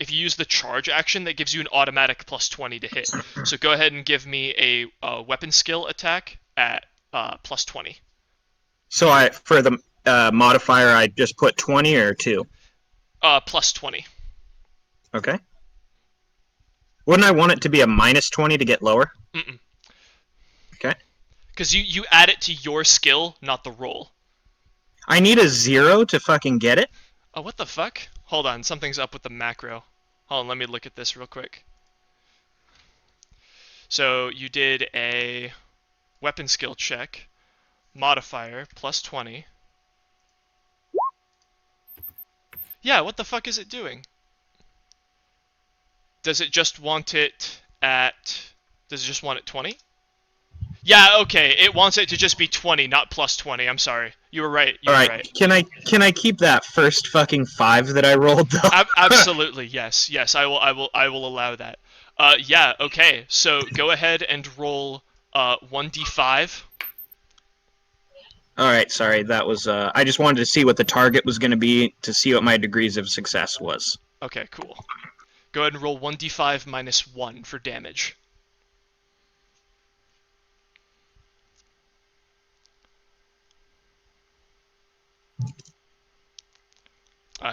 use the charge action, that gives you an automatic plus 20 to hit. So go ahead and give me a weapon skill attack at plus 20. So for the modifier, I just put 20 or 2? Plus 20. Okay. Wouldn't I want it to be a minus 20 to get lower? Mm-mm. Okay. Because you add it to your skill, not the roll. I need a 0 to fucking get it? Oh, what the fuck? Hold on, something's up with the macro. Hold on, let me look at this real quick. So you did a weapon skill check, modifier, plus 20. Yeah, what the fuck is it doing? Does it just want it at... Does it just want it 20? Yeah, okay, it wants it to just be 20, not plus 20. I'm sorry. You were right. You were right. Can I keep that first fucking 5 that I rolled though? Absolutely, yes. Yes, I will allow that. Yeah, okay. So go ahead and roll 1d5. Alright, sorry, that was I just wanted to see what the target was gonna be to see what my degrees of success was. Okay, cool. Go ahead and roll 1d5 minus 1 for damage.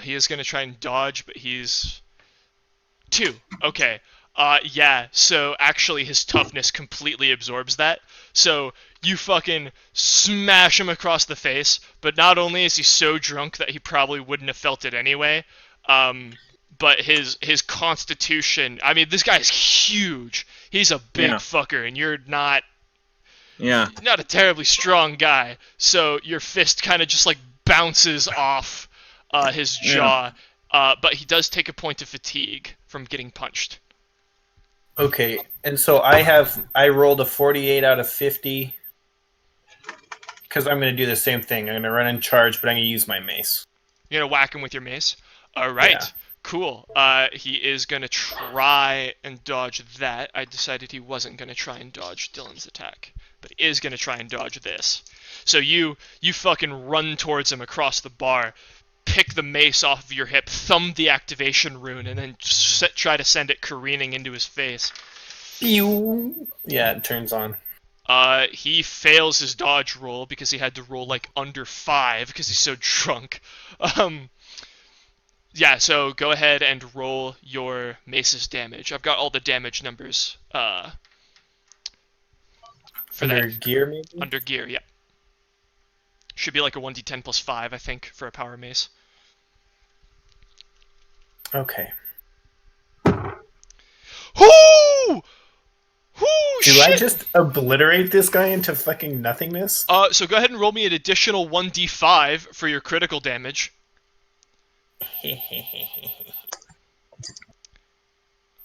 He is going to try and dodge, but he's... 2. Okay. Yeah, so actually his toughness completely absorbs that. So you fucking smash him across the face, but not only is he so drunk that he probably wouldn't have felt it anyway, but his constitution... I mean, this guy is huge. He's a big fucker, and you're not... Yeah. Not a terribly strong guy. So your fist kind of just, like, bounces off his jaw, but he does take a point of fatigue from getting punched. Okay, and so I rolled a 48 out of 50 because I'm going to do the same thing. I'm going to run in charge, but I'm going to use my mace. You're going to whack him with your mace? Alright, Yeah. Cool. He is going to try and dodge that. I decided he wasn't going to try and dodge Dylan's attack, but he is going to try and dodge this. So you fucking run towards him across the bar, pick the mace off of your hip, thumb the activation rune, and then try to send it careening into his face. Pew! Yeah, it turns on. He fails his dodge roll because he had to roll like under 5 because he's so drunk. Yeah, so go ahead and roll your mace's damage. I've got all the damage numbers for Under that. gear, maybe? Under gear, yeah. Should be like a 1d10 plus 5, I think, for a power mace. Okay. Whoo! Whoo! Do Shit! I just obliterate this guy into fucking nothingness? So go ahead and roll me an additional 1d5 for your critical damage.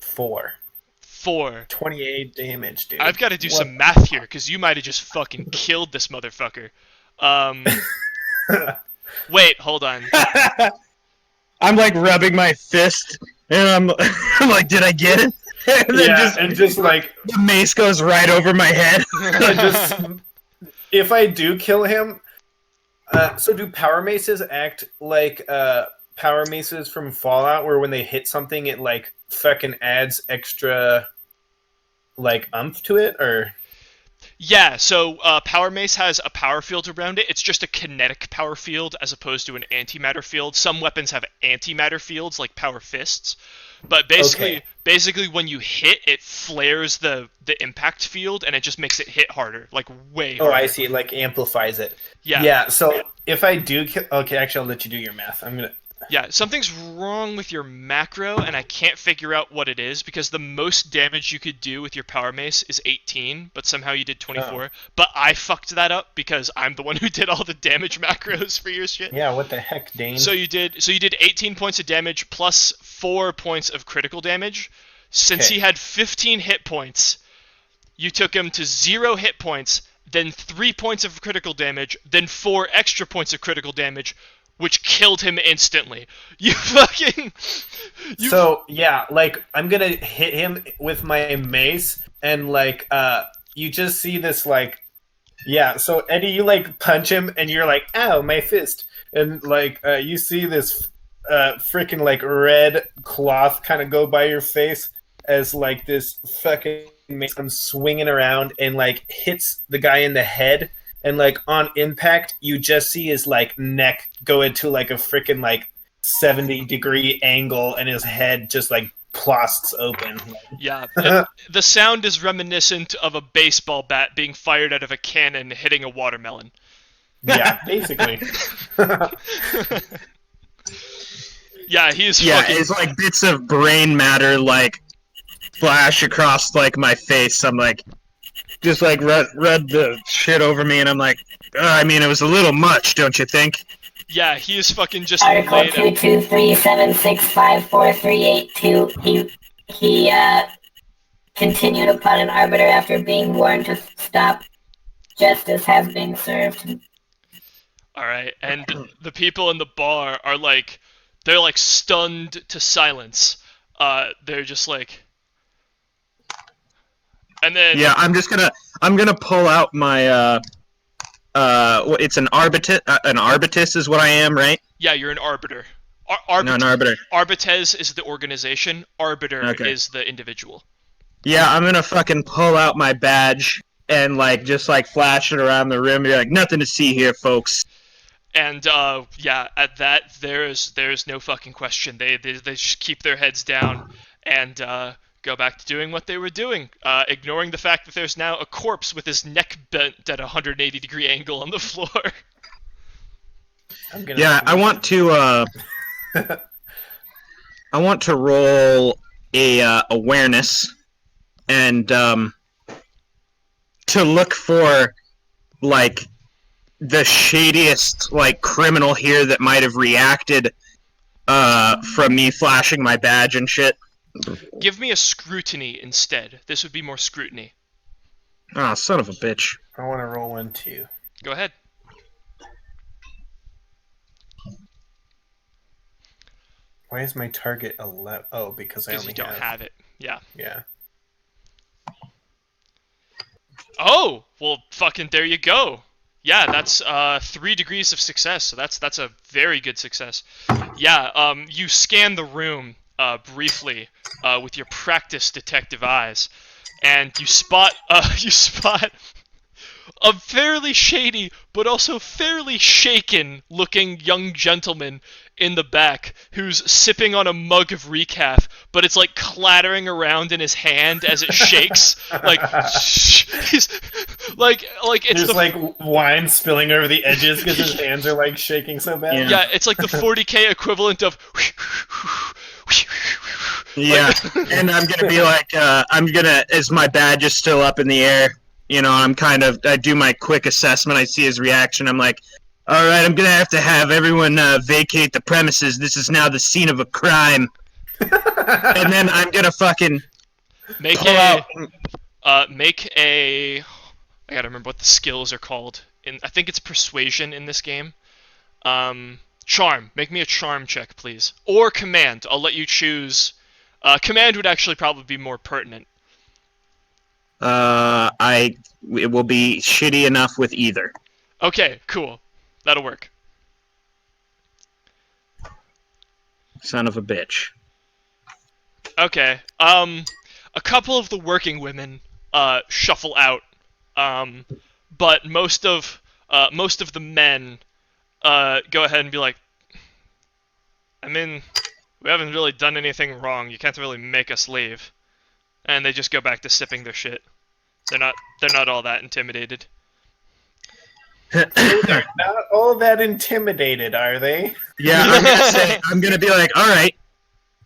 4. 4. 28 damage, dude. I've got to do What? some math here, because you might have just fucking killed this motherfucker. Wait, hold on. I'm like rubbing my fist, and I'm like, did I get it? And then just like the mace goes right over my head. if I do kill him, so do power maces act like power maces from Fallout, where when they hit something, it like fucking adds extra like umph to it, or? Yeah, so Power Mace has a power field around it. It's just a kinetic power field as opposed to an antimatter field. Some weapons have antimatter fields, like Power Fists. But basically when you hit, it flares the impact field, and it just makes it hit harder, like way harder. Oh, I see. It like amplifies it. Yeah. Yeah. So if I do, okay, actually, I'll let you do your math. I'm gonna. Yeah, something's wrong with your macro, and I can't figure out what it is, because the most damage you could do with your power mace is 18, but somehow you did 24. But I fucked that up because I'm the one who did all the damage macros for your shit. Yeah, what the heck, Dane? So you did 18 points of damage plus 4 points of critical damage. Since Okay. he had 15 hit points, you took him to 0 hit points, then 3 points of critical damage, then 4 extra points of critical damage, which killed him instantly. You fucking... So yeah, like I'm gonna hit him with my mace, and like you just see this like, yeah. So Eddie, you like punch him, and you're like, ow, my fist, and like you see this freaking like red cloth kind of go by your face as like this fucking mace comes swinging around and like hits the guy in the head. And like on impact, you just see his like neck go into like a freaking like 70-degree angle, and his head just like plosts open. Yeah, the sound is reminiscent of a baseball bat being fired out of a cannon hitting a watermelon. Yeah, basically. Yeah, he's Yeah, fucking... it's like bits of brain matter like flash across like my face. I'm like, just like read the shit over me, and I'm like, I mean, it was a little much, don't you think? Yeah, he is fucking just Article laid out. 223765438. He continued upon an arbiter after being warned to stop. Justice has been served. Alright, and the people in the bar are like, they're like stunned to silence. They're just like... And then... Yeah, I'm gonna pull out my it's an arbitus is what I am, right? Yeah, you're an arbiter. No, an arbiter. Arbites is the organization. Arbiter Okay. is the individual. Yeah, I'm gonna fucking pull out my badge and like just like flash it around the room and be like, nothing to see here, folks. And yeah, at that there's no fucking question. They just keep their heads down and go back to doing what they were doing, ignoring the fact that there's now a corpse with his neck bent at a 180-degree angle on the floor. I'm gonna Yeah, I want to roll a awareness and to look for like the shadiest like criminal here that might have reacted from me flashing my badge and shit. Give me a scrutiny instead. This would be more scrutiny. Oh, son of a bitch. I want to roll one too. Go ahead. Why is my target 11? Oh, because I Because only you don't have it. Yeah. Yeah. Oh, well, fucking there you go. Yeah, that's 3 degrees of success. So that's a very good success. Yeah. You scan the room briefly with your practiced detective eyes, and you spot a fairly shady but also fairly shaken looking young gentleman in the back who's sipping on a mug of recaf, but it's like clattering around in his hand as it shakes. Like he's like it's There's the like wine spilling over the edges because his hands are like shaking so bad. yeah, it's like the 40K equivalent of Yeah, and I'm gonna be like, is my badge is still up in the air? You know, I do my quick assessment. I see his reaction. I'm like, all right, I'm gonna have everyone vacate the premises. This is now the scene of a crime. And then I'm gonna fucking make pull out. I gotta remember what the skills are called. I think it's persuasion in this game. Charm. Make me a charm check, please. Or command. I'll let you choose. Command would actually probably be more pertinent. It will be shitty enough with either. Okay, cool. That'll work. Son of a bitch. Okay. A couple of the working women shuffle out. But most of the men go ahead and be like, I mean, we haven't really done anything wrong. You can't really make us leave. And they just go back to sipping their shit. They're not all that intimidated. They're not all that intimidated, are they? Yeah, I'm gonna be like, all right,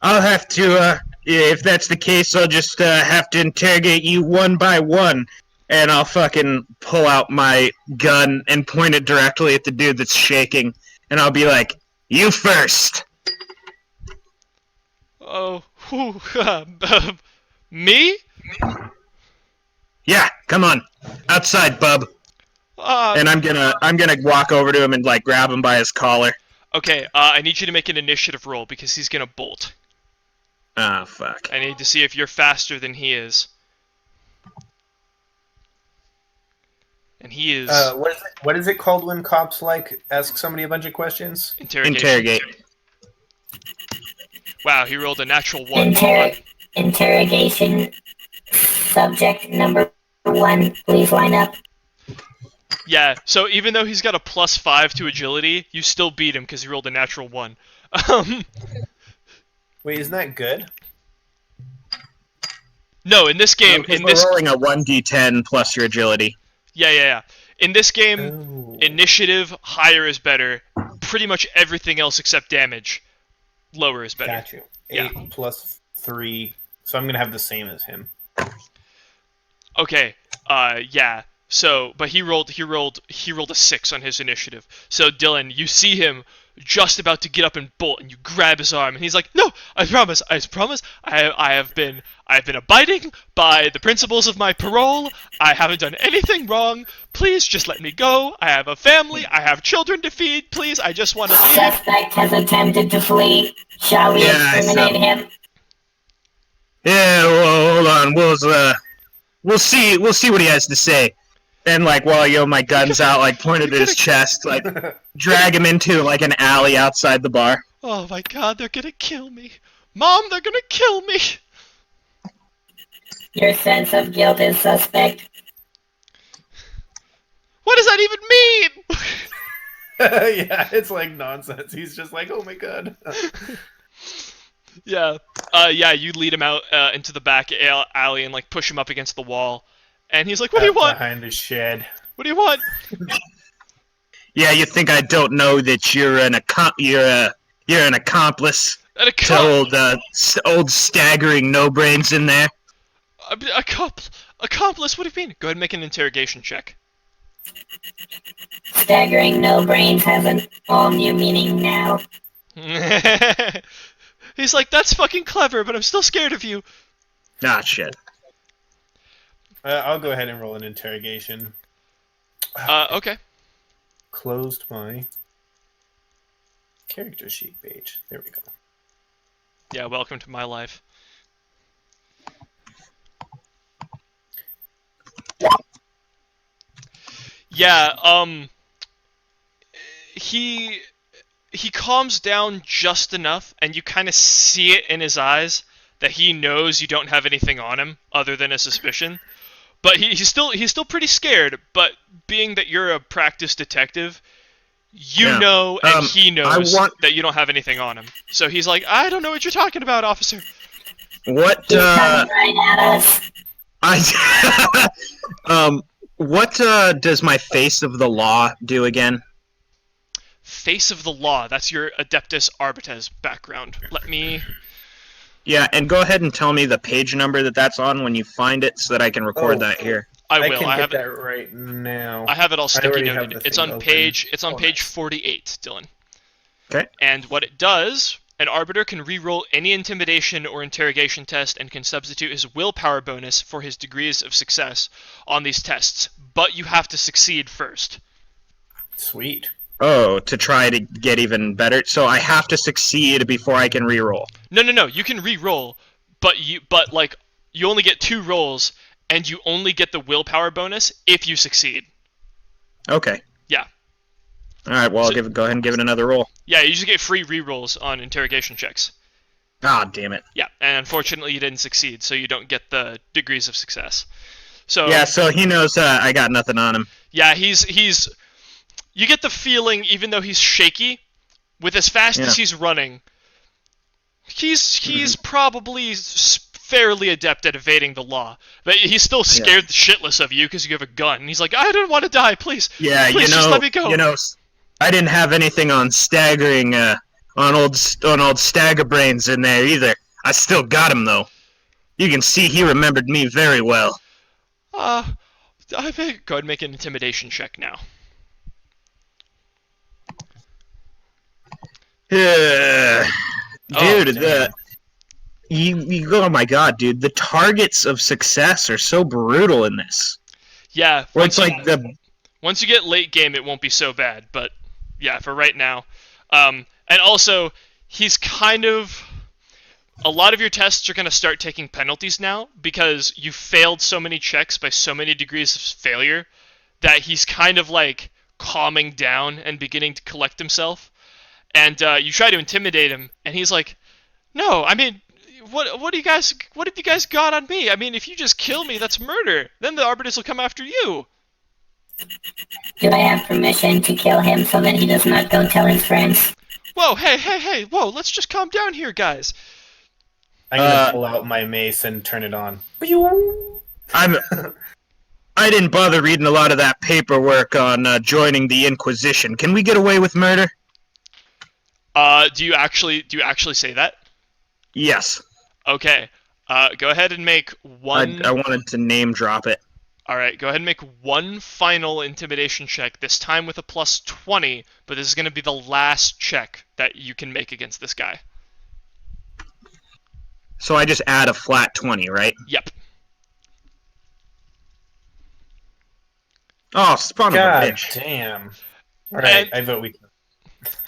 I'll have to. If that's the case, I'll just have to interrogate you one by one, and I'll fucking pull out my gun and point it directly at the dude that's shaking, and I'll be like, "You first." Oh, whew, me? Yeah, come on, outside, bub. And I'm gonna walk over to him and like grab him by his collar. Okay, I need you to make an initiative roll because he's gonna bolt. Ah, fuck. I need to see if you're faster than he is. And he is What is it called when cops like ask somebody a bunch of questions? interrogate. Wow, he rolled a natural 1. Interrogation. Subject number 1, please line up. Yeah, so even though he's got a +5 to agility, you still beat him because he rolled a natural 1. Wait, isn't that good? No, in this game, we're rolling a 1d10 plus your agility. Yeah. In this game, Oh. initiative, higher is better. Pretty much everything else except damage, lower is better. Got you. Yeah. 8 plus 3. So I'm gonna have the same as him. Okay, yeah. So, but he rolled a 6 on his initiative. So Dylan, you see him just about to get up and bolt, and you grab his arm, and he's like, "No, I promise, I have been abiding by the principles of my parole. I haven't done anything wrong. Please, just let me go. I have a family. I have children to feed. Please, I just want to leave." Suspect has attempted to flee. Shall we exterminate him? Yeah, well, hold on. We'll see what he has to say. And like, while my gun's out, like pointed at his chest, like drag him into like an alley outside the bar. Oh my God, they're gonna kill me, Mom. They're gonna kill me. Your sense of guilt is suspect. What does that even mean? Yeah, it's like nonsense. He's just like, oh my god. Yeah. You lead him out into the back alley and like push him up against the wall. And he's like, "What do you want? Behind the shed. What do you want?" Yeah, you think I don't know that you're an accomplice And to old staggering no brains in there? Accomplice? What do you mean? Go ahead and make an interrogation check. Staggering no brains has an all new meaning now. He's like, "That's fucking clever, but I'm still scared of you." Ah, shit. I'll go ahead and roll an interrogation. Okay. Closed my character sheet page. There we go. Yeah, welcome to my life. Yeah, he calms down just enough, and you kind of see it in his eyes that he knows you don't have anything on him other than a suspicion. But he's still pretty scared. But being that you're a practiced detective, you know, and he knows that you don't have anything on him. So he's like, "I don't know what you're talking about, officer." What? He's coming right at us. What does my face of the law do again? Face of the law. That's your Adeptus Arbites background. Let me. Yeah, and go ahead and tell me the page number that's on when you find it, so that I can record that here. I will. can I get have that it. right now. I have it all sticky already have noted. the It's thing on open. page. It's on Oh, page nice. 48, Dylan. Okay. And what it does, an arbiter can re-roll any intimidation or interrogation test and can substitute his willpower bonus for his degrees of success on these tests. But you have to succeed first. Sweet. Oh, to try to get even better. So I have to succeed before I can reroll. No. You can re-roll, but you only get 2 rolls, and you only get the willpower bonus if you succeed. Okay. Yeah. All right. Well, I'll go ahead and give it another roll. Yeah, you just get free re-rolls on interrogation checks. Ah, damn it. Yeah, and unfortunately you didn't succeed, so you don't get the degrees of success. So Yeah. So he knows I got nothing on him. yeah, he's. You get the feeling, even though he's shaky, with as fast as he's running, he's probably fairly adept at evading the law, but he's still scared shitless of you because you have a gun. And he's like, I don't want to die, please. Yeah, Please, just let me go. I didn't have anything on staggering, on old Staggerbrains in there either. I still got him though. You can see he remembered me very well. Go ahead and make an intimidation check now. Dude, damn. oh my god, dude, the targets of success are so brutal in this. Yeah. Where it's like once you get late game, it won't be so bad, but yeah, for right now. And also, he's kind of... A lot of your tests are going to start taking penalties now, because you failed so many checks by so many degrees of failure, that he's kind of like calming down and beginning to collect himself. And you try to intimidate him, and he's like, no, I mean... What have you guys got on me? I mean, if you just kill me, that's murder. Then the Arbiters will come after you. Do I have permission to kill him so that he does not go tell his friends? Whoa, hey, whoa, let's just calm down here, guys. I'm gonna pull out my mace and turn it on. I didn't bother reading a lot of that paperwork on joining the Inquisition. Can we get away with murder? Do you actually say that? Yes. Okay. Go ahead and make one... I wanted to name drop it. Alright, go ahead and make one final intimidation check, this time with a plus 20, but this is going to be the last check that you can make against this guy. So I just add a flat 20, right? Yep. Oh, spawn of a God bitch. damn. Alright, And- I vote we can.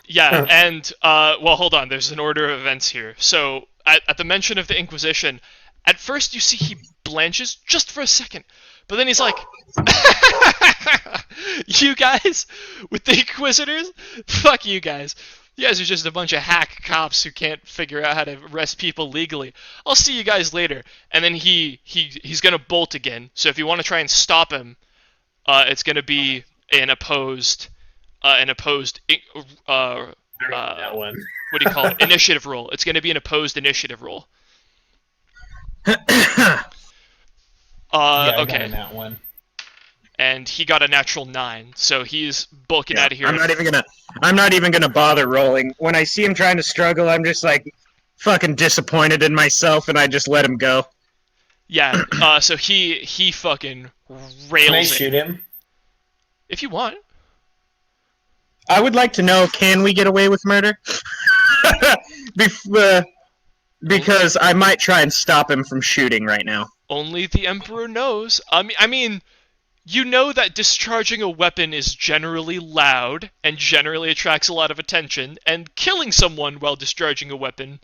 Yeah, and, well, hold on, there's an order of events here. So, at the mention of the Inquisition, at first you see he blanches just for a second, but then he's like, you guys, with the Inquisitors? Fuck you guys. You guys are just a bunch of hack cops who can't figure out how to arrest people legally. I'll see you guys later. And then he's gonna bolt again, so if you want to try and stop him, it's gonna be an opposed... That one. what do you call it? Initiative roll. It's going to be an opposed initiative roll. I got Okay. in that one. And he got a natural 9, so he's bulking Yeah, out of here. I'm not even gonna bother rolling. When I see him trying to struggle, I'm just like fucking disappointed in myself, and I just let him go. Yeah. So he fucking rails Can I it. shoot him? If you want. I would like to know, can we get away with murder? Because I might try and stop him from shooting right now. Only the Emperor knows. I mean, you know that discharging a weapon is generally loud and generally attracts a lot of attention, and killing someone while discharging a weapon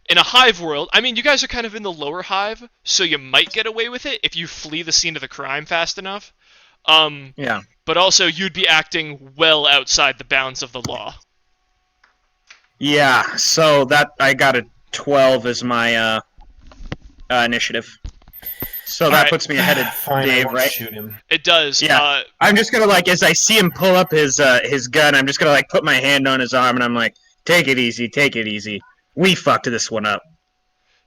in a hive world, I mean, you guys are kind of in the lower hive, so you might get away with it if you flee the scene of the crime fast enough. Yeah. But also, you'd be acting well outside the bounds of the law. Yeah, so that I got a 12 as my initiative. So that Alright. puts me ahead of Fine, I Dave, won't right? shoot him. It does. Yeah. I'm just gonna as I see him pull up his gun, I'm just gonna put my hand on his arm and I'm like, take it easy, take it easy. We fucked this one up.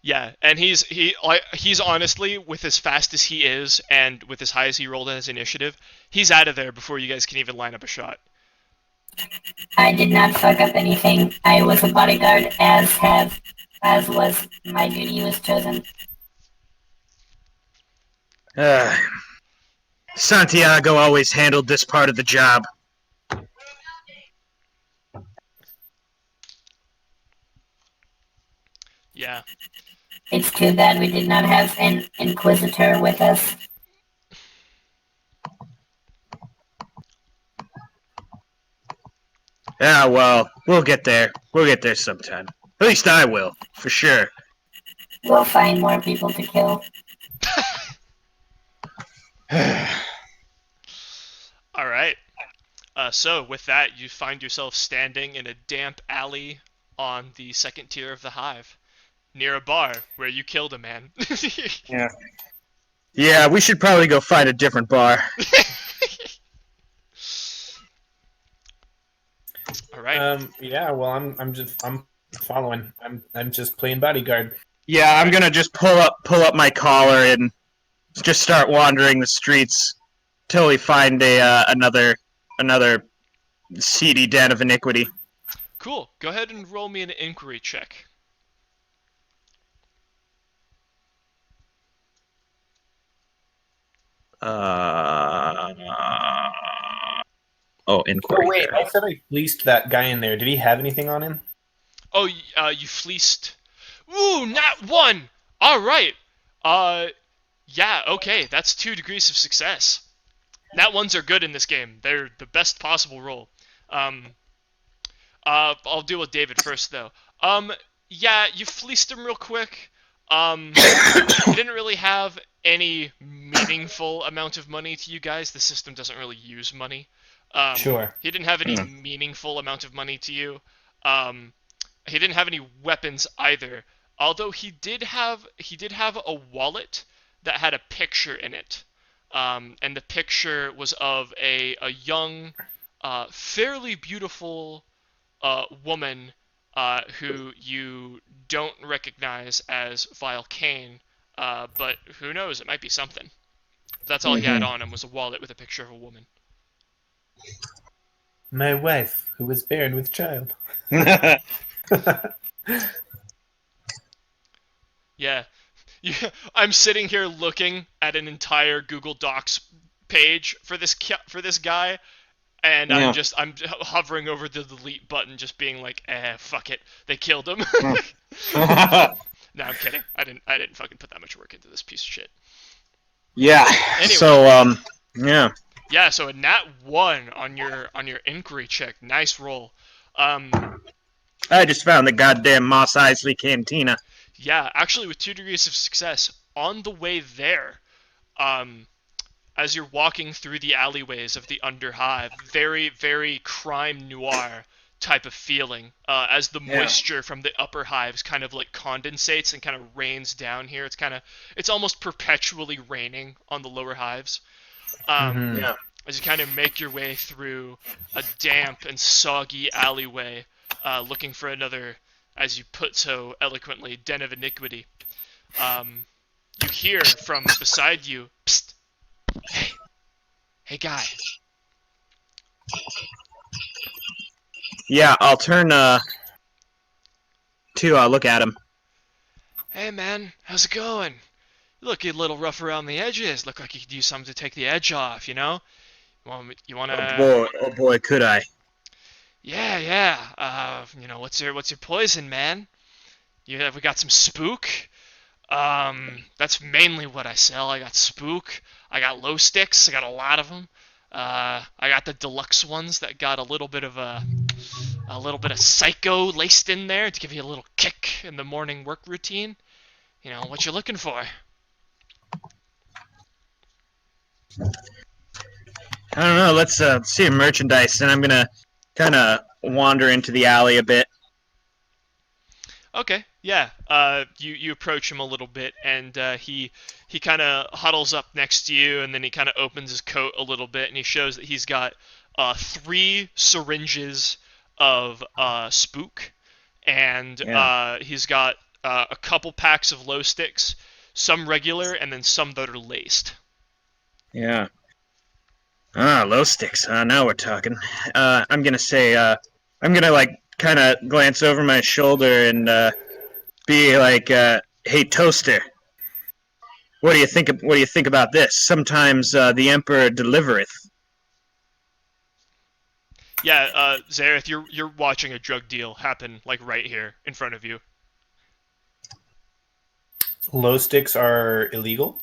Yeah, and he's honestly, with as fast as he is, and with as high as he rolled in his initiative, he's out of there before you guys can even line up a shot. I did not fuck up anything. I was a bodyguard, as was my duty was chosen. Santiago always handled this part of the job. Yeah. It's too bad we did not have an Inquisitor with us. Yeah, well, we'll get there. We'll get there sometime. At least I will, for sure. We'll find more people to kill. Alright. So, with that, you find yourself standing in a damp alley on the second tier of the hive, near a bar where you killed a man. Yeah. Yeah, we should probably go find a different bar. Alright. Yeah, well, I'm following. I'm just playing bodyguard. Yeah, I'm gonna just pull up my collar and just start wandering the streets till we find another seedy den of iniquity. Cool. Go ahead and roll me an inquiry check. Inquiry. Oh wait, I said I fleeced that guy in there. Did he have anything on him? Oh, you fleeced. Ooh, not one. All right. Yeah. Okay, that's 2 degrees of success. Nat ones are good in this game. They're the best possible roll. I'll deal with David first though. Yeah, you fleeced him real quick. He didn't really have any meaningful amount of money to you guys. The system doesn't really use money. Sure. He didn't have any meaningful amount of money to you. He didn't have any weapons either. Although he did have a wallet that had a picture in it. And the picture was of a young, fairly beautiful woman who you don't recognize as Vile Kane, but who knows, it might be something. That's all he had on him was a wallet with a picture of a woman. My wife, who was barren with child. Yeah. I'm sitting here looking at an entire Google Docs page for this guy, and I'm hovering over the delete button, just being like, fuck it, they killed him. No, I'm kidding. I didn't fucking put that much work into this piece of shit. Yeah. Anyway. So yeah. Yeah, so a nat 1 on your inquiry check. Nice roll. I just found the goddamn Moss Isley Cantina. Yeah, actually with 2 degrees of success, on the way there, as you're walking through the alleyways of the Underhive, very, very crime noir type of feeling, as the moisture from the upper hives kind of like condensates and kind of rains down here. It's almost perpetually raining on the lower hives. As you kind of make your way through a damp and soggy alleyway, looking for another, as you put so eloquently, den of iniquity. You hear from beside you, psst, hey guy. Yeah, I'll turn to look at him. Hey man, how's it going? You look a little rough around the edges. Look like you could use something to take the edge off, you know? You wanna... Oh boy, could I. Yeah. You know, what's your poison, man? We got some spook. That's mainly what I sell. I got spook. I got low sticks. I got a lot of them. I got the deluxe ones that got a little bit of psycho laced in there to give you a little kick in the morning work routine. You know, what you looking for? I don't know. Let's see your merchandise, and I'm gonna kind of wander into the alley a bit. Okay, yeah. You approach him a little bit, and he kind of huddles up next to you, and then he kind of opens his coat a little bit, and he shows that he's got 3 syringes of spook, and he's got a couple packs of low sticks, some regular, and then some that are laced. Yeah. Low sticks. Now we're talking. I'm gonna say, I'm gonna like kind of glance over my shoulder and be like, "Hey, Toaster, what do you think? What do you think about this? Sometimes the Emperor delivereth." Yeah, Zareth, you're watching a drug deal happen like right here in front of you. Low sticks are illegal?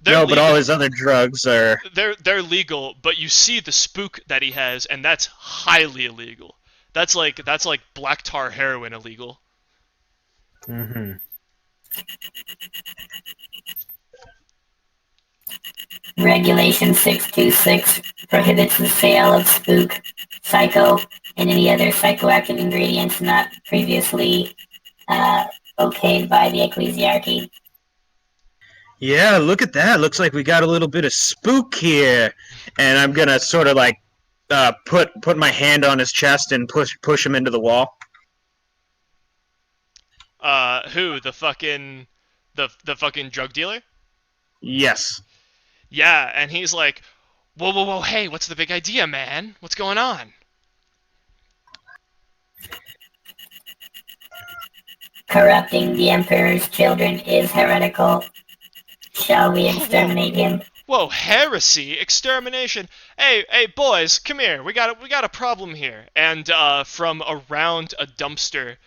They're no, but legal. all his other drugs are... They're legal, but you see the spook that he has, and that's highly illegal. That's like black tar heroin illegal. Mm-hmm. Regulation 626 prohibits the sale of spook, psycho, and any other psychoactive ingredients not previously okayed by the ecclesiarchy. Yeah, look at that. Looks like we got a little bit of spook here. And I'm gonna sort of like put my hand on his chest and push him into the wall. Who? The fucking drug dealer? Yes. Yeah, and he's like, whoa, hey, what's the big idea, man? What's going on? Corrupting the Emperor's children is heretical. Shall we exterminate him? Whoa, heresy, extermination. Hey, boys, come here. We got a problem here. And from around a dumpster,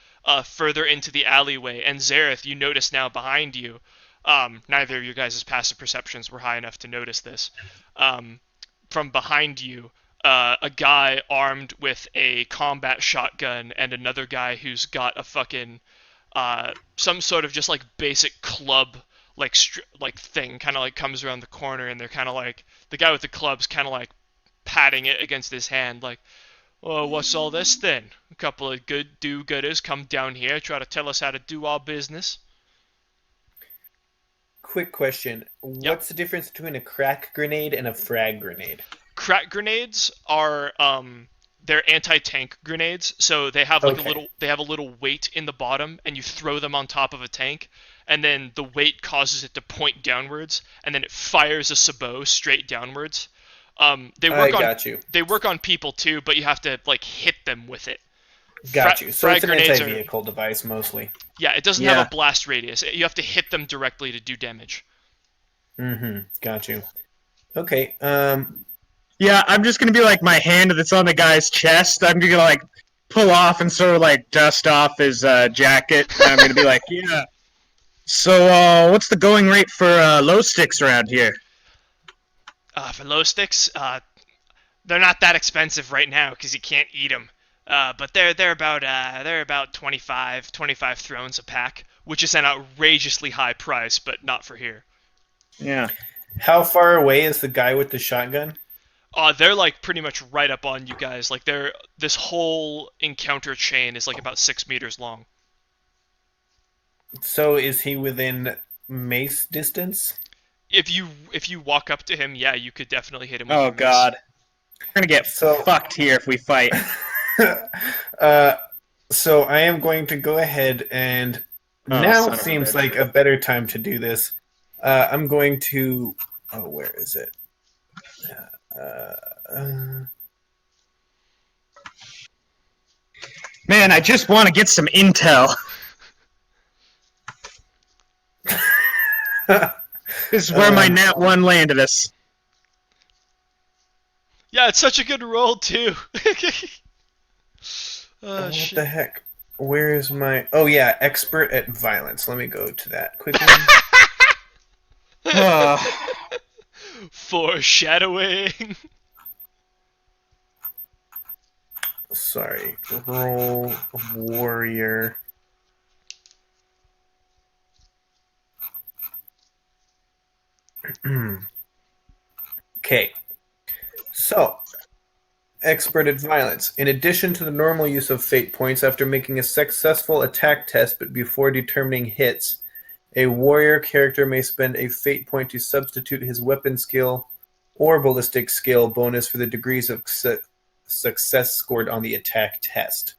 further into the alleyway, and Zareth, you notice now behind you. Neither of your guys' passive perceptions were high enough to notice this. From behind you, a guy armed with a combat shotgun, and another guy who's got a fucking some sort of just like basic club like thing kind of like comes around the corner, and they're kind of like, the guy with the club's kind of like patting it against his hand like, oh, what's all this then? A couple of good do-gooders come down here, try to tell us how to do our business. Quick question. What's the difference between a crack grenade and a frag grenade? Crack grenades are they're anti-tank grenades, so they have like a little weight in the bottom, and you throw them on top of a tank, and then the weight causes it to point downwards, and then it fires a sabot straight downwards. They work on people too, but you have to like hit them with it. Got you. So it's an anti-vehicle device mostly. Yeah, it doesn't have a blast radius. You have to hit them directly to do damage. Got you. Okay. Yeah, I'm just gonna be like my hand that's on the guy's chest. I'm gonna like pull off and sort of like dust off his jacket. And I'm gonna be like, yeah. So, what's the going rate for low sticks around here? For low sticks, they're not that expensive right now because you can't eat them. But they're about 25 thrones a pack, which is an outrageously high price, but not for here. Yeah. How far away is the guy with the shotgun? They're like pretty much right up on you guys. Like this whole encounter chain is like about 6 meters long. So is he within mace distance? If you walk up to him, yeah, you could definitely hit him with Oh your mace. God, we're gonna get fucked here if we fight. So I am going to go ahead and now seems like a better time to do this. I'm going to. Oh, where is it? Man, I just want to get some intel. This is where my Nat 1 landed us. Yeah, it's such a good roll too. What Shit. the heck? Where is my... Oh yeah, expert at violence. Let me go to that quickly. Foreshadowing. Sorry. Roll warrior. Okay. So, expert at violence. In addition to the normal use of fate points after making a successful attack test but before determining hits, a warrior character may spend a fate point to substitute his weapon skill or ballistic skill bonus for the degrees of success scored on the attack test.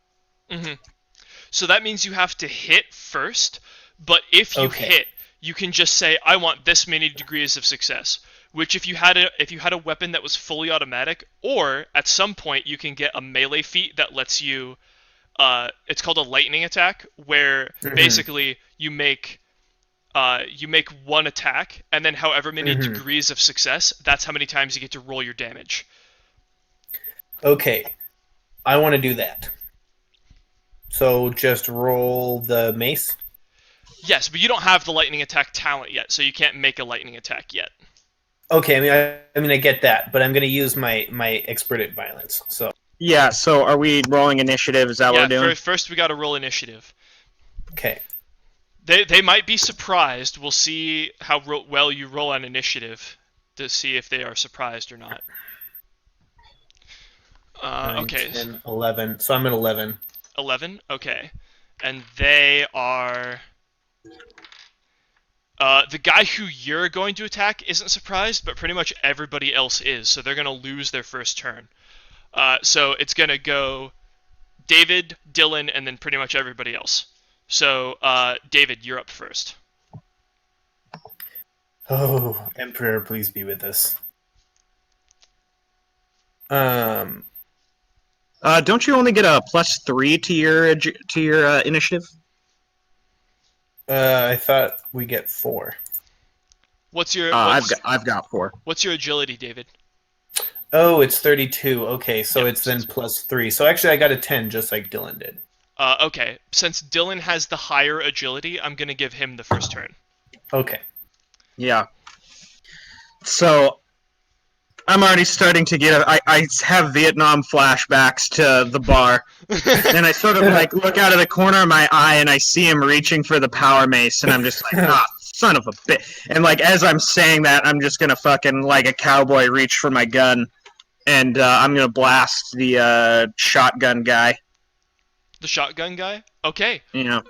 So that means you have to hit first, but if you hit, you can just say, I want this many degrees of success. Which if you had a weapon that was fully automatic, or at some point you can get a melee feat that lets you, it's called a lightning attack, where basically you make one attack, and then however many degrees of success, that's how many times you get to roll your damage. Okay, I want to do that. So just roll the mace? Yes, but you don't have the lightning attack talent yet, so you can't make a lightning attack yet. Okay, I mean, I get that, but I'm going to use my expert at violence. So yeah. So are we rolling initiative? Is that what we're doing? First we got to roll initiative. Okay. They might be surprised. We'll see how well you roll on initiative to see if they are surprised or not. 9, Okay. 10, 11. So I'm at 11. 11? Okay. And they are... the guy who you're going to attack isn't surprised, but pretty much everybody else is, so they're going to lose their first turn. So it's going to go David, Dylan, and then pretty much everybody else. So, David, you're up first. Oh, Emperor, please be with us. Don't you only get a +3 to your initiative? I thought we get 4. What's your I've got 4. what's your agility, David? Oh, it's 32. Okay, so Yep. it's then +3. So actually, I got a 10, just like Dylan did. Okay, since Dylan has the higher agility, I'm gonna give him the first turn. Okay. Yeah. So I'm already starting to get. I have Vietnam flashbacks to the bar, and I sort of like look out of the corner of my eye, and I see him reaching for the power mace, and I'm just like, ah, son of a bitch. And like as I'm saying that, I'm just gonna fucking like a cowboy reach for my gun, and I'm gonna blast the shotgun guy. The shotgun guy? Okay. You know.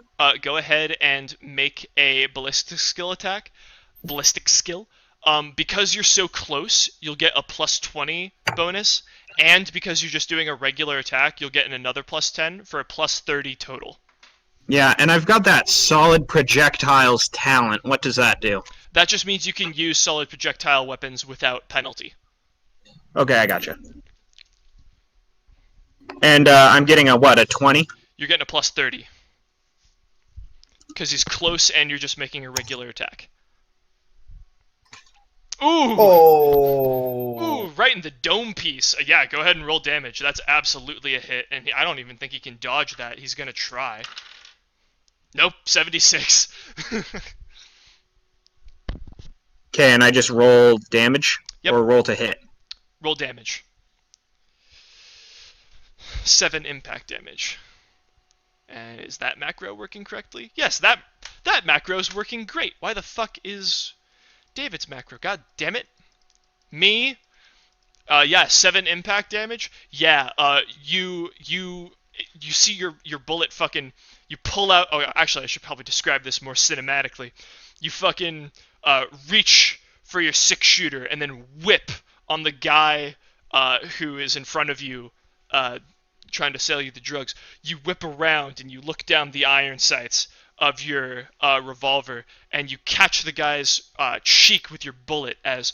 Go ahead and make a ballistic skill attack. Ballistic skill. Because you're so close, you'll get a +20 bonus, and because you're just doing a regular attack, you'll get another +10 for a +30 total. Yeah, and I've got that solid projectiles talent. What does that do? That just means you can use solid projectile weapons without penalty. Okay, I gotcha. And I'm getting a 20? You're getting a +30. Because he's close and you're just making a regular attack. Ooh! Oh. Ooh, right in the dome piece. Yeah, go ahead and roll damage. That's absolutely a hit, and I don't even think he can dodge that. He's gonna try. Nope, 76. Okay, and I just roll damage? Yep. Or roll to hit? Roll damage. 7 impact damage. And is that macro working correctly? Yes, that macro is working great. Why the fuck is David's macro? God damn it. Me? Yeah, 7 impact damage. Yeah, you see your bullet fucking, you pull out. Oh, actually, I should probably describe this more cinematically. You fucking reach for your 6-shooter and then whip on the guy who is in front of you, trying to sell you the drugs. You whip around and you look down the iron sights of your revolver and you catch the guy's cheek with your bullet as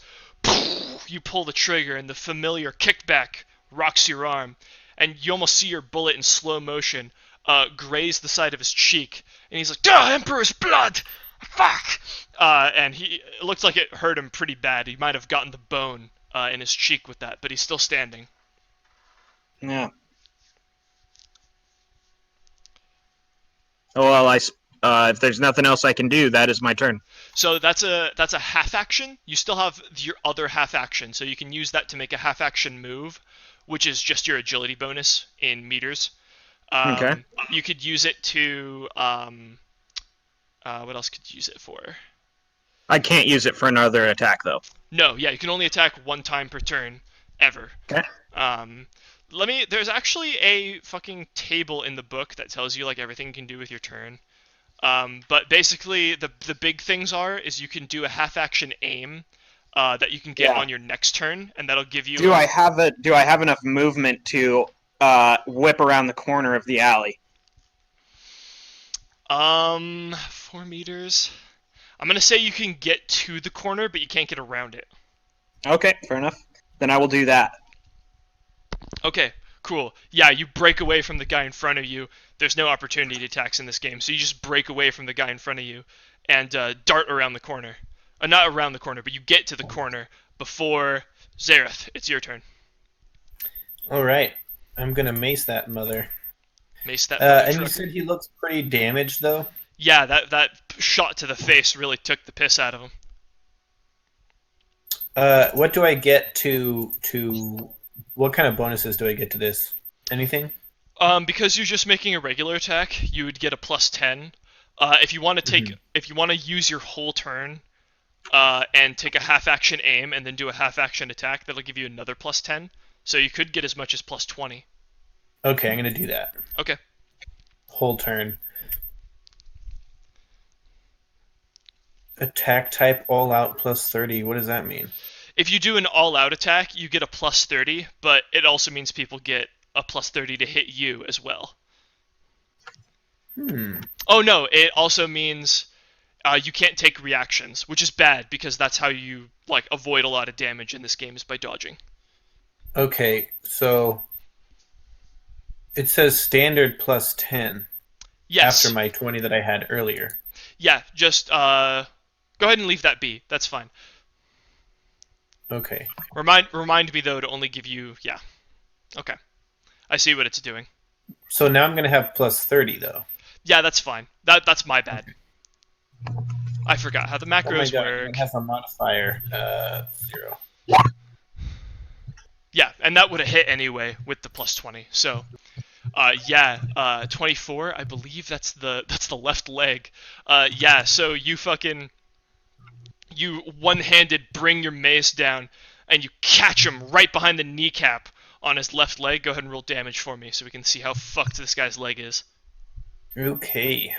you pull the trigger, and the familiar kickback rocks your arm, and you almost see your bullet in slow motion graze the side of his cheek, and he's like, "Ah, Emperor's blood! Fuck!" And it looks like it hurt him pretty bad. He might have gotten the bone in his cheek with that, but he's still standing. Yeah. Oh, well, if there's nothing else I can do, that is my turn. So that's a half action. You still have your other half action, so you can use that to make a half action move, which is just your agility bonus in meters. Okay. You could use it to what else could you use it for? I can't use it for another attack, though. No, yeah, you can only attack 1 time per turn, ever. Okay. There's actually a fucking table in the book that tells you like everything you can do with your turn. But basically, the big things is you can do a half action aim that you can get on your next turn, and that'll give you. Do I have enough movement to whip around the corner of the alley? 4 meters. I'm gonna say you can get to the corner, but you can't get around it. Okay, fair enough. Then I will do that. Okay, cool. Yeah, you break away from the guy in front of you. There's no opportunity attacks in this game, so you just break away from the guy in front of you and dart around the corner. Not around the corner, but you get to the corner before Zareth. It's your turn. All right. I'm going to mace that mother. Mace that. And you truck. said he looks pretty damaged, though? Yeah, that shot to the face really took the piss out of him. What do I get to... What kind of bonuses do I get to this? Anything? Because you're just making a regular attack, you would get a +10. If you want to take, if you want to use your whole turn, and take a half action aim and then do a half action attack, that'll give you another +10. So you could get as much as +20. Okay, I'm gonna do that. Okay. Whole turn. Attack type all out +30. What does that mean? If you do an all-out attack, you get a +30, but it also means people get a +30 to hit you as well. Oh no, it also means you can't take reactions, which is bad because that's how you like avoid a lot of damage in this game is by dodging. Okay, so it says standard plus 10 Yes. after my 20 that I had earlier. Yeah, just go ahead and leave that be. That's fine. Okay. Remind me though to only give you yeah. Okay. I see what it's doing. So now I'm going to have plus 30, though. Yeah, that's fine. That's my bad. I forgot how the Oh my macros god, work. it has a modifier, 0. Yeah, and that would have hit anyway with the plus 20. So, 24. I believe that's the left leg. Yeah. So you one-handed bring your mace down, and you catch him right behind the kneecap on his left leg. Go ahead and roll damage for me so we can see how fucked this guy's leg is. Okay.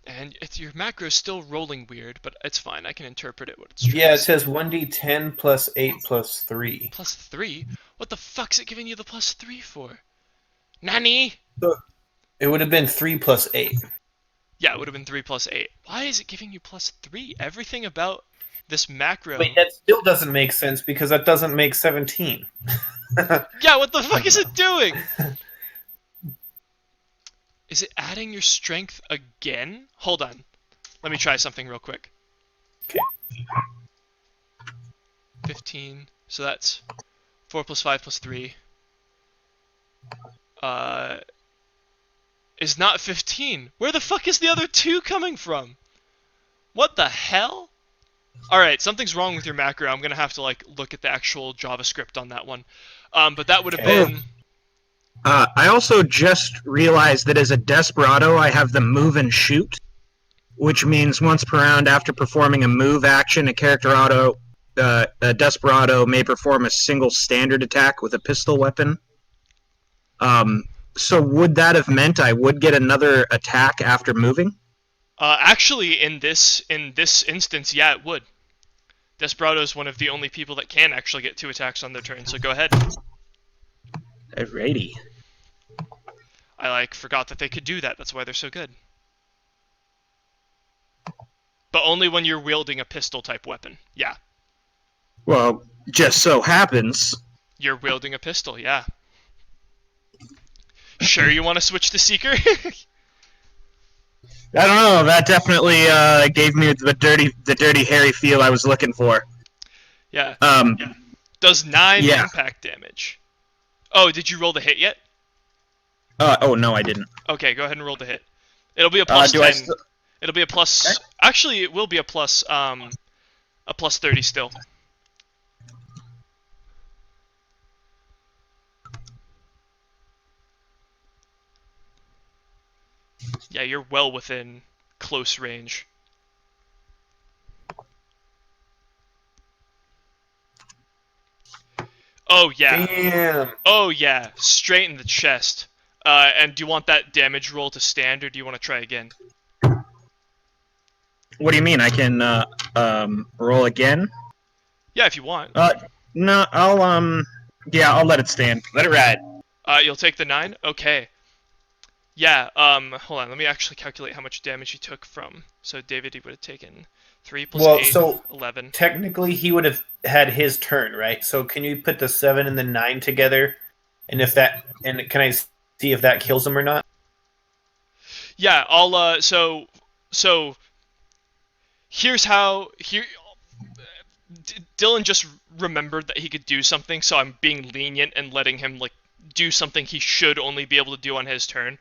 And your macro's still rolling weird, but it's fine. I can interpret it what it's Yeah, it says 1d10 plus 8 plus 3. Plus 3? What the fuck's it giving you the plus 3 for? Nani? So it would have been 3 plus 8. Yeah, it would have been 3 plus 8. Why is it giving you plus 3? Everything about this macro... Wait, that still doesn't make sense because that doesn't make 17. Yeah, what the fuck is it doing? Is it adding your strength again? Hold on. Let me try something real quick. Okay. 15. So that's 4 plus 5 plus 3. Is not 15. Where the fuck is the other 2 coming from? What the hell? Alright, something's wrong with your macro. I'm gonna have to like look at the actual JavaScript on that one. But that would have been... I also just realized that as a Desperado, I have the move and shoot, which means once per round after performing a move action, a Desperado may perform a single standard attack with a pistol weapon. So would that have meant I would get another attack after moving? Actually, in this instance, yeah, it would. Desperado is one of the only people that can actually get 2 attacks on their turn, so go ahead. Alrighty. I forgot that they could do that. That's why they're so good. But only when you're wielding a pistol type weapon. Yeah. Well, just so happens. You're wielding a pistol, yeah. Sure you want to switch to Seeker? I don't know. That definitely gave me the dirty hairy feel I was looking for. Yeah. Does 9 Yeah. impact damage. Oh, did you roll the hit yet? Oh no, I didn't. Okay, go ahead and roll the hit. It'll be a plus do I 10. It'll be a plus... Okay. Actually, it will be a plus 30 still. Yeah, you're well within close range. Oh, yeah. Damn. Oh, yeah. Straight in the chest. And do you want that damage roll to stand, or do you want to try again? What do you mean? I can roll again? Yeah, if you want. No, I'll let it stand. Let it ride. You'll take the 9? Okay. Yeah, hold on. Let me actually calculate how much damage he took from... So David, he would have taken 3 plus 8, so 11. technically he would have had his turn, right? So can you put the 7 and the 9 together? And can I see if that kills him or not? Yeah, I'll, so here's how... Dylan just remembered that he could do something, so I'm being lenient and letting him, do something he should only be able to do on his turn.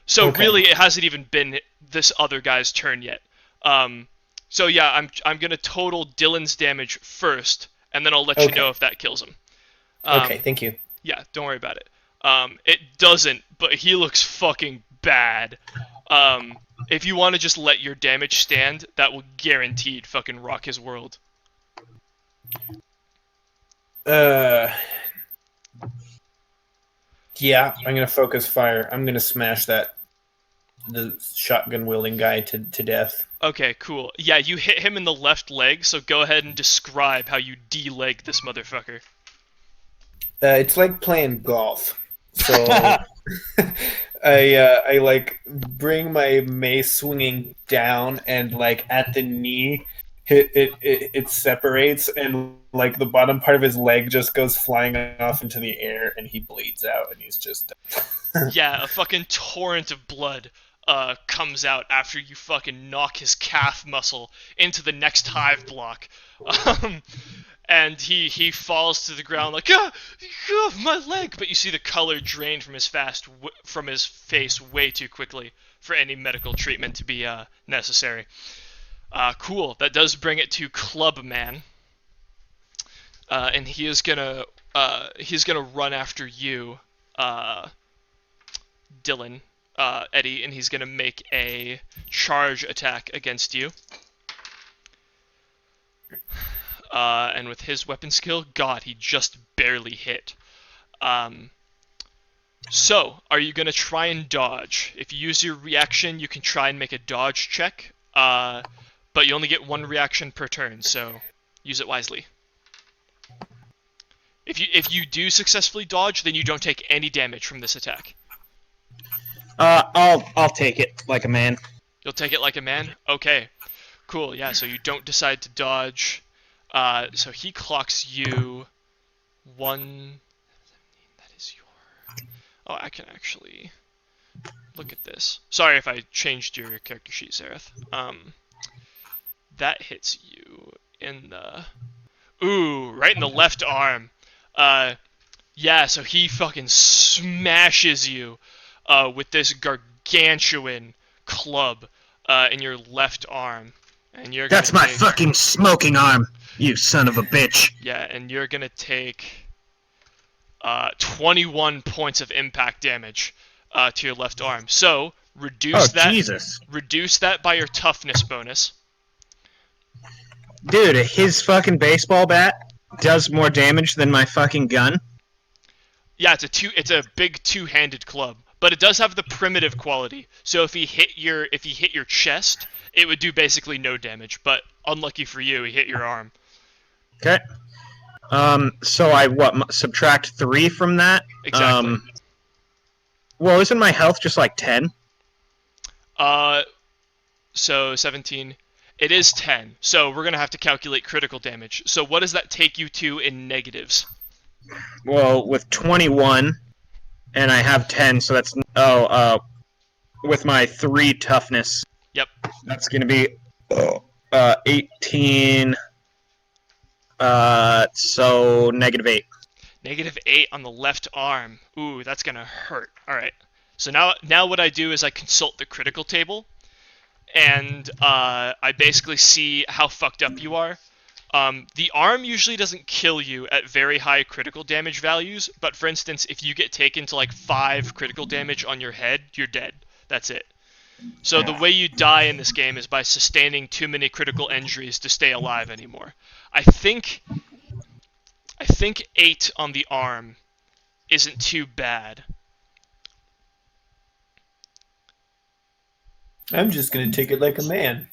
So Okay. really, it hasn't even been this other guy's turn yet. So yeah, I'm gonna total Dylan's damage first, and then I'll let you Okay. know if that kills him. Okay, thank you. Yeah, don't worry about it. It doesn't, but he looks fucking bad. If you want to just let your damage stand, that will guaranteed fucking rock his world. Yeah, I'm gonna focus fire. I'm gonna smash the shotgun wielding guy to death. Okay, cool. Yeah, you hit him in the left leg, so go ahead and describe how you de-leg this motherfucker. It's like playing golf. So I like bring my mace swinging down, and like at the knee, it separates, and like the bottom part of his leg just goes flying off into the air, and he bleeds out, and he's just Yeah, a fucking torrent of blood comes out after you fucking knock his calf muscle into the next hive block. And he falls to the ground like, my leg! But you see the color drain from his face way too quickly for any medical treatment to be necessary. Cool. That does bring it to Clubman, and he's gonna run after you, Dylan, Eddie, and he's gonna make a charge attack against you. And with his weapon skill, God, he just barely hit. So, are you going to try and dodge? If you use your reaction, you can try and make a dodge check, but you only get one reaction per turn, so use it wisely. If you do successfully dodge, then you don't take any damage from this attack. I'll take it like a man. You'll take it like a man? Okay. Cool, yeah, so you don't decide to dodge. So he clocks you 1... That is your... Oh, I can actually look at this. Sorry if I changed your character sheet, Zareth. That hits you in the... Ooh, right in the left arm. Yeah, so he fucking smashes you with this gargantuan club in your left arm. And you're That's my fucking smoking arm, you son of a bitch. Yeah, and you're gonna take 21 points of impact damage to your left arm. So reduce Jesus. Reduce that by your toughness bonus. Dude, his fucking baseball bat does more damage than my fucking gun. Yeah, it's a big two-handed club, but it does have the primitive quality. So if he hit your chest, it would do basically no damage. But unlucky for you, he hit your arm. Okay. So I subtract 3 from that? Exactly. Well, isn't my health just like 10? So 17. It is 10. So we're gonna have to calculate critical damage. So what does that take you to in negatives? Well, with 21, and I have 10, so that's with my 3 toughness. Yep. That's gonna be 18. So -8. -8 on the left arm. Ooh, that's gonna hurt. All right. So now what I do is I consult the critical table, and I basically see how fucked up you are. The arm usually doesn't kill you at very high critical damage values, but for instance, if you get taken to like 5 critical damage on your head, you're dead. That's it. So the way you die in this game is by sustaining too many critical injuries to stay alive anymore. I think 8 on the arm isn't too bad. I'm just gonna take it like a man.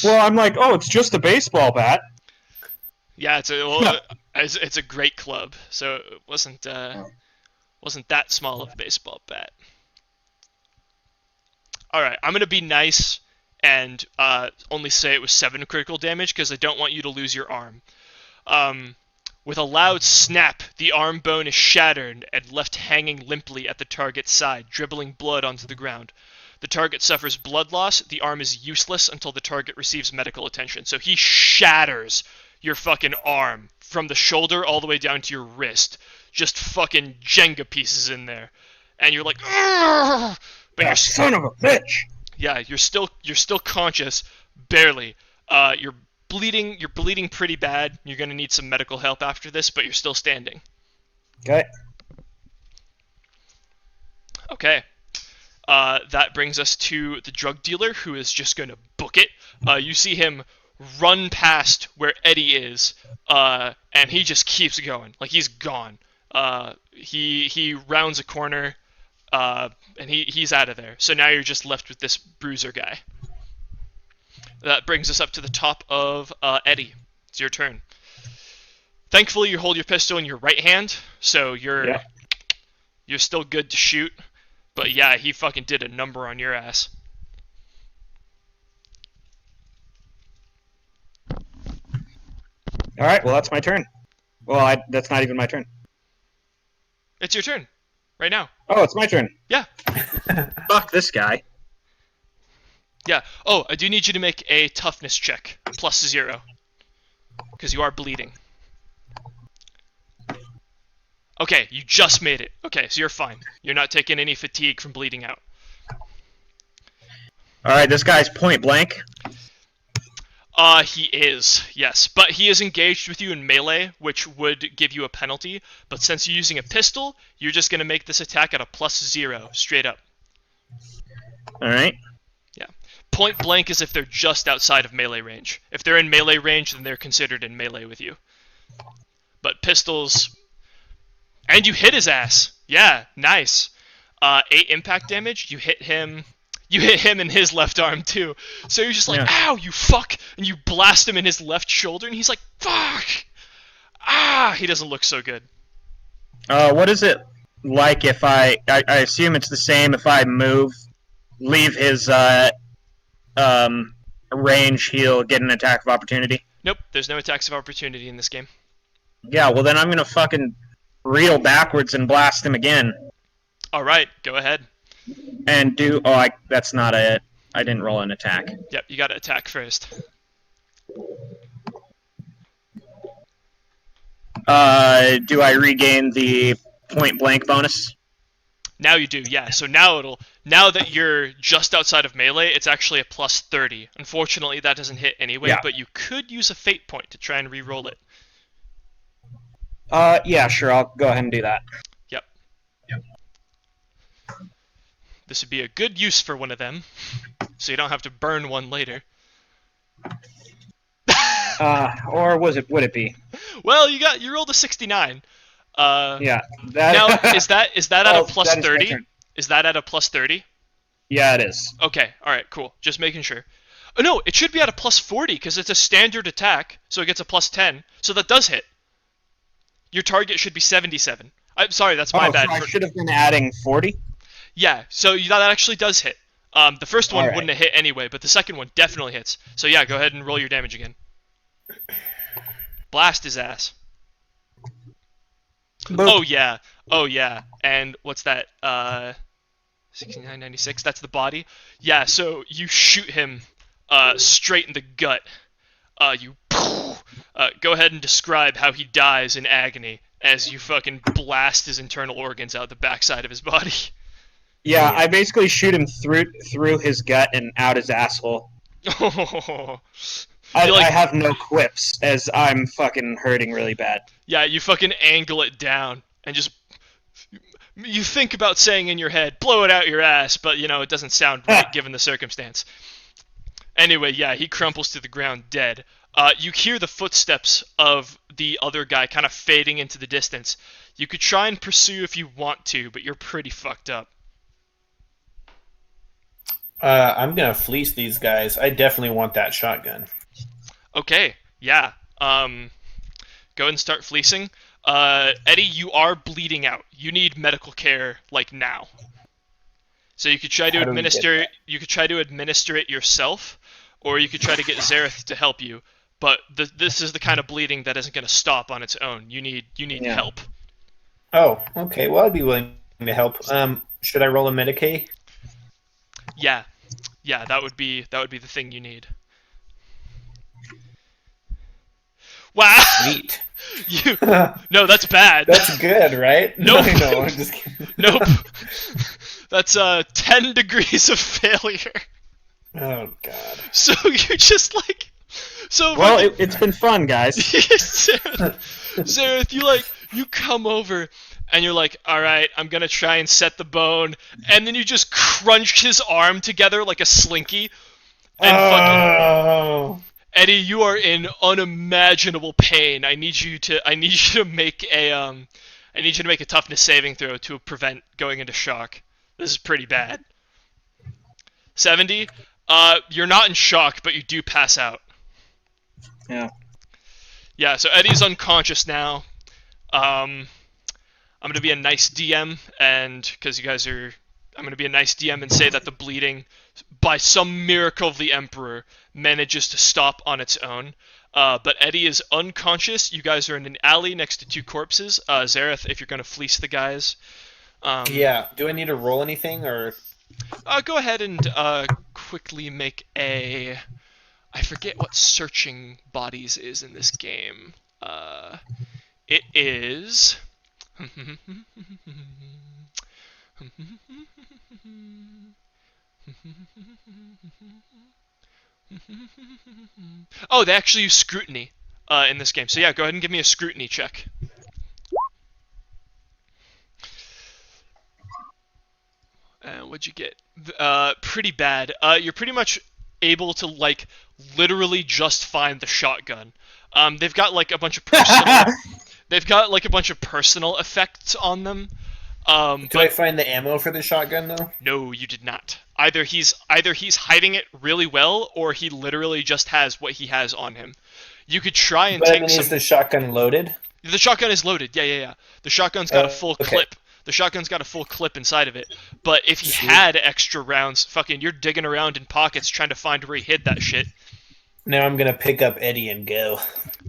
Well, I'm like, oh, it's just a baseball bat. Yeah, it's a great club. So it wasn't that small of a baseball bat. All right, I'm gonna be nice and only say it was 7 critical damage because I don't want you to lose your arm. With a loud snap, the arm bone is shattered and left hanging limply at the target's side, dribbling blood onto the ground. The target suffers blood loss. The arm is useless until the target receives medical attention. So he shatters your fucking arm from the shoulder all the way down to your wrist. Just fucking Jenga pieces in there. And you're like, ugh! But you're son of a bitch. Yeah, you're still conscious, barely. You're bleeding pretty bad. You're gonna need some medical help after this, but you're still standing. Okay. Okay. That brings us to the drug dealer, who is just gonna book it. You see him run past where Eddie is, and he just keeps going. Like, he's gone. He rounds a corner, and he's out of there. So now you're just left with this bruiser guy. That brings us up to the top of Eddie. It's your turn. Thankfully, you hold your pistol in your right hand, so you're still good to shoot. But yeah, he fucking did a number on your ass. All right, well, that's my turn. Well, that's not even my turn. It's your turn, right now. Oh, it's my turn. Yeah. Fuck this guy. Yeah. Oh, I do need you to make a toughness check, +0, because you are bleeding. Okay, you just made it. Okay, so you're fine. You're not taking any fatigue from bleeding out. All right, this guy's point blank. He is, yes. But he is engaged with you in melee, which would give you a penalty. But since you're using a pistol, you're just going to make this attack at a +0, straight up. All right. Yeah. Point blank is if they're just outside of melee range. If they're in melee range, then they're considered in melee with you. But pistols... And you hit his ass! Yeah, nice. 8 impact damage, you hit him... You hit him in his left arm, too. So you're just like, ow, you fuck! And you blast him in his left shoulder, and he's like, fuck! Ah! He doesn't look so good. What is it like if I assume it's the same if I leave his, range, he'll get an attack of opportunity? Nope, there's no attacks of opportunity in this game. Yeah, well then I'm gonna fucking reel backwards and blast him again. Alright, go ahead. And that's not it. I didn't roll an attack. Yep, you gotta attack first. Do I regain the point blank bonus? Now you do, yeah. So now that you're just outside of melee, it's actually a +30. Unfortunately, that doesn't hit anyway, but you could use a fate point to try and re-roll it. Yeah, sure, I'll go ahead and do that. Yep. This would be a good use for one of them, so you don't have to burn one later. Or would it be? Well, you rolled a 69. Yeah. Now is that at a +30? turn. Is that at a +30? Yeah, it is. Okay, alright, cool. Just making sure. Oh no, it should be at a +40 because it's a standard attack, so it gets a +10. So that does hit. Your target should be 77. I'm sorry, that's my bad. So I should have been adding 40? Yeah, so that actually does hit. The first one Alright. wouldn't have hit anyway, but the second one definitely hits. So yeah, go ahead and roll your damage again. Blast his ass. Boop. Oh yeah. And what's that? 6996. That's the body. Yeah. So you shoot him straight in the gut. Go ahead and describe how he dies in agony as you fucking blast his internal organs out the backside of his body. Yeah, I basically shoot him through his gut and out his asshole. I have no quips, as I'm fucking hurting really bad. Yeah, you fucking angle it down and just... You think about saying in your head, blow it out your ass, but, it doesn't sound right given the circumstance. Anyway, yeah, he crumples to the ground dead. You hear the footsteps of the other guy kind of fading into the distance. You could try and pursue if you want to, but you're pretty fucked up. I'm gonna fleece these guys. I definitely want that shotgun. Okay, yeah. Go ahead and start fleecing. Eddie, you are bleeding out. You need medical care, like, now. So you could try to administer it yourself, or you could try to get Zareth to help you. But this is the kind of bleeding that isn't going to stop on its own. You need help. Oh, okay. Well, I'd be willing to help. Should I roll a Medicaid? Yeah, that would be the thing you need. Wow. Sweet. No, that's bad. That's good, right? Nope. No, I'm just kidding. Nope. That's 10 degrees of failure. Oh God. So you're just like, Well, it's been fun, guys. Zareth, you come over and you're like, all right, I'm gonna try and set the bone, and then you just crunch his arm together like a slinky, and fucking Eddie, you are in unimaginable pain. I need you to make a toughness saving throw to prevent going into shock. This is pretty bad. 70. You're not in shock, but you do pass out. Yeah. Yeah, so Eddie's unconscious now. I'm gonna be a nice DM, and because you guys are, I'm gonna be a nice DM and say that the bleeding, by some miracle of the Emperor, manages to stop on its own. But Eddie is unconscious. You guys are in an alley next to two corpses. Zareth, if you're gonna fleece the guys. Yeah. Do I need to roll anything or? Go ahead and quickly make a. I forget what searching bodies is in this game. It is. Oh, they actually use scrutiny in this game. So yeah, go ahead and give me a scrutiny check. What'd you get? Pretty bad. You're pretty much able to like literally just find the shotgun. They've got like a bunch of personal. They've got like a bunch of personal effects on them. Do I find the ammo for the shotgun though? No, you did not. Either he's hiding it really well, or he literally just has what he has on him. You could try and But I take mean, some. is the shotgun loaded? The shotgun is loaded. Yeah. The shotgun's got a full okay. clip. The shotgun's got a full clip inside of it. But if he Sweet. had extra rounds, fucking, you're digging around in pockets trying to find where he hid that shit. Now I'm gonna pick up Eddie and go.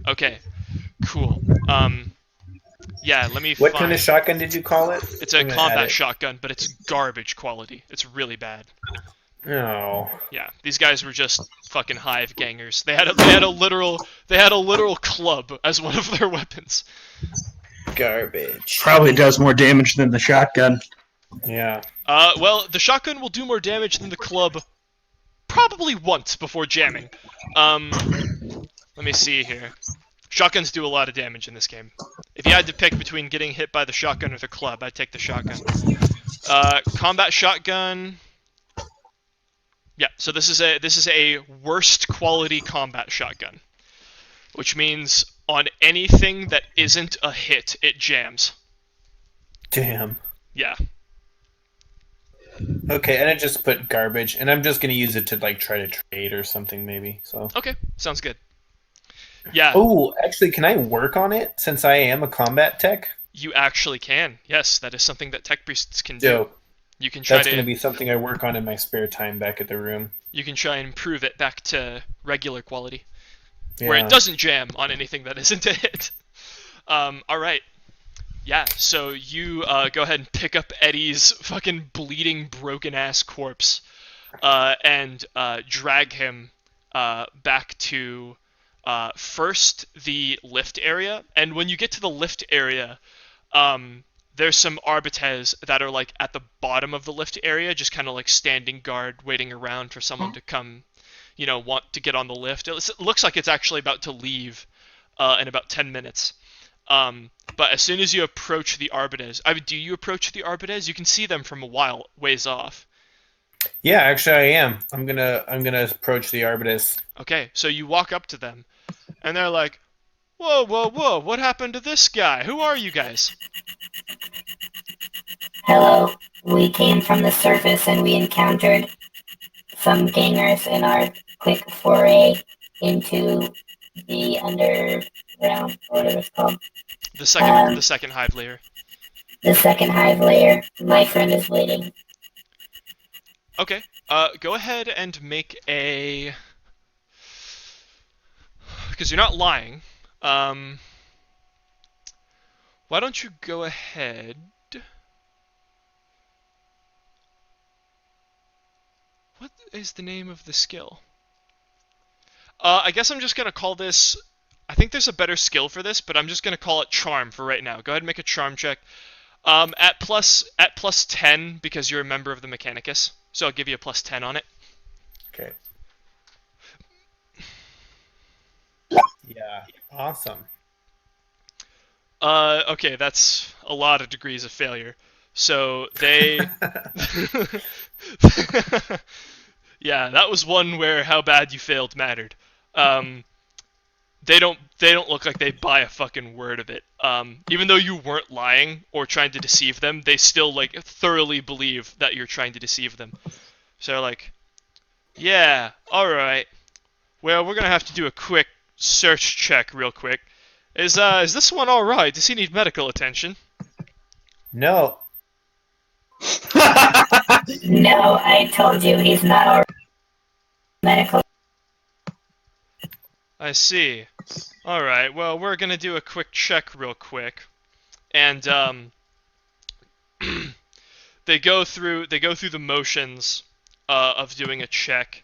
Okay, cool. Yeah, let me What find... kind of shotgun did you call it? It's a I'm gonna add combat it. shotgun, but it's garbage quality. It's really bad. Oh. Yeah, these guys were just fucking hive gangers. They had a literal club as one of their weapons. Garbage. Probably does more damage than the shotgun. Yeah. Well, the shotgun will do more damage than the club probably once before jamming. Let me see here. Shotguns do a lot of damage in this game. If you had to pick between getting hit by the shotgun or the club, I'd take the shotgun. Combat shotgun. Yeah, so this is a worst quality combat shotgun, which means on anything that isn't a hit, it jams. Damn. Yeah. Okay, and I just put garbage, and I'm just gonna use it to like try to trade or something maybe. So. Okay, sounds good. Yeah. Oh, actually, can I work on it since I am a combat tech? You actually can. Yes, that is something that tech priests can do. Dope. You can try That's to gonna be something I work on in my spare time back at the room. you can try and improve it back to regular quality, Yeah. where it doesn't jam on anything that isn't a hit. All right. Yeah. So you go ahead and pick up Eddie's fucking bleeding, broken ass corpse, and drag him back to first the lift area. And when you get to the lift area, there's some Arbites that are like at the bottom of the lift area, just kind of like standing guard, waiting around for someone to come, want to get on the lift. It looks like it's actually about to leave in about 10 minutes. But as soon as you approach the Arbites, do you approach the Arbites? You can see them from a ways off. Yeah, actually, I am. I'm gonna approach the Arbites. Okay, so you walk up to them, and they're like, "Whoa, whoa, whoa! What happened to this guy? Who are you guys?" Hello, we came from the surface and we encountered some gangers in our quick foray into the underground, whatever it's called. The second hive layer. The second hive layer. My friend is waiting. Okay. Go ahead and make a. Because you're not lying. Why don't you go ahead? What is the name of the skill? I guess I'm just gonna call this. I think there's a better skill for this, but I'm just gonna call it Charm for right now. Go ahead and make a Charm check. At plus 10 because you're a member of the Mechanicus, so I'll give you a plus 10 on it. Okay. Yeah. Awesome. Okay, that's a lot of degrees of failure. So they. Yeah, that was one where how bad you failed mattered. They don't look like they buy a fucking word of it. Even though you weren't lying or trying to deceive them, they still like thoroughly believe that you're trying to deceive them. So they're like, yeah, all right. Well, we're gonna have to do a quick search check real quick. Is this one all right? Does he need medical attention? No. No, I told you he's not our medical. I see. All right. Well, we're gonna do a quick check, real quick, and they go through the motions of doing a check.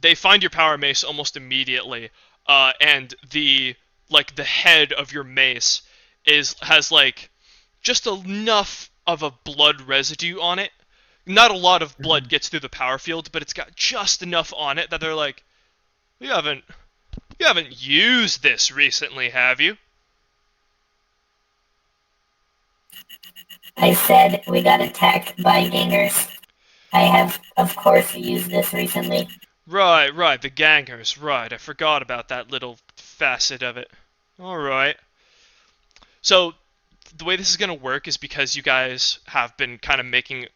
They find your power mace almost immediately, and the head of your mace has like just enough of a blood residue on it. Not a lot of blood gets through the power field, but it's got just enough on it that they're like, you haven't used this recently, have you? I said we got attacked by gangers. I have, of course, used this recently. Right, the gangers, right. I forgot about that little facet of it. Alright. So, the way this is going to work is because you guys have been kind of making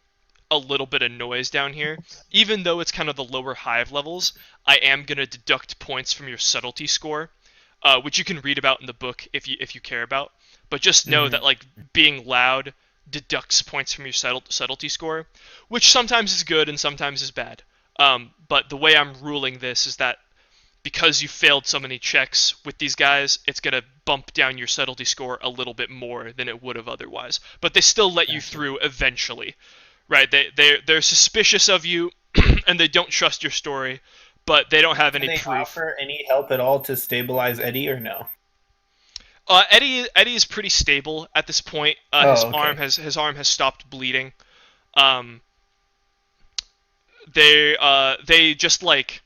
a little bit of noise down here. Even though it's kind of the lower hive levels, I am going to deduct points from your subtlety score, which you can read about in the book if you care about. But just know that like being loud deducts points from your subtlety score, which sometimes is good and sometimes is bad. But the way I'm ruling this is that because you failed so many checks with these guys, it's going to bump down your subtlety score a little bit more than it would have otherwise. But they still let you through eventually, right? They're suspicious of you, and they don't trust your story, but they don't have any Can they proof. offer any help at all to stabilize Eddie, or no? Eddie is pretty stable at this point. His arm has stopped bleeding. They just like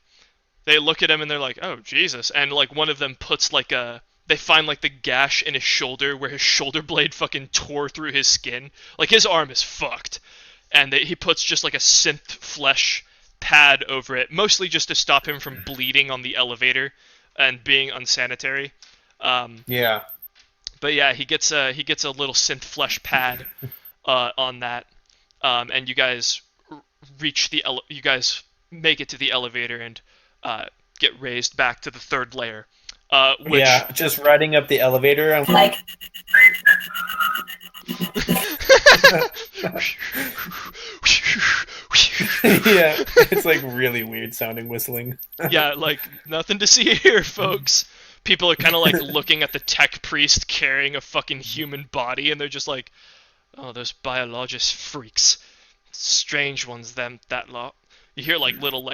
they look at him and they're like, oh Jesus, and like one of them puts they find like the gash in his shoulder where his shoulder blade fucking tore through his skin. Like his arm is fucked, and he puts just like a synth flesh pad over it, mostly just to stop him from bleeding on the elevator and being unsanitary. Yeah. But yeah, he gets a little synth flesh pad on that, and you guys you guys make it to the elevator and get raised back to the third layer. Yeah, just riding up the elevator. I'm Like, yeah, it's like really weird sounding whistling. Yeah, like nothing to see here, folks. People are kind of like looking at the tech priest carrying a fucking human body, and they're just like, "Oh, those biologist freaks, strange ones, that lot." You hear like little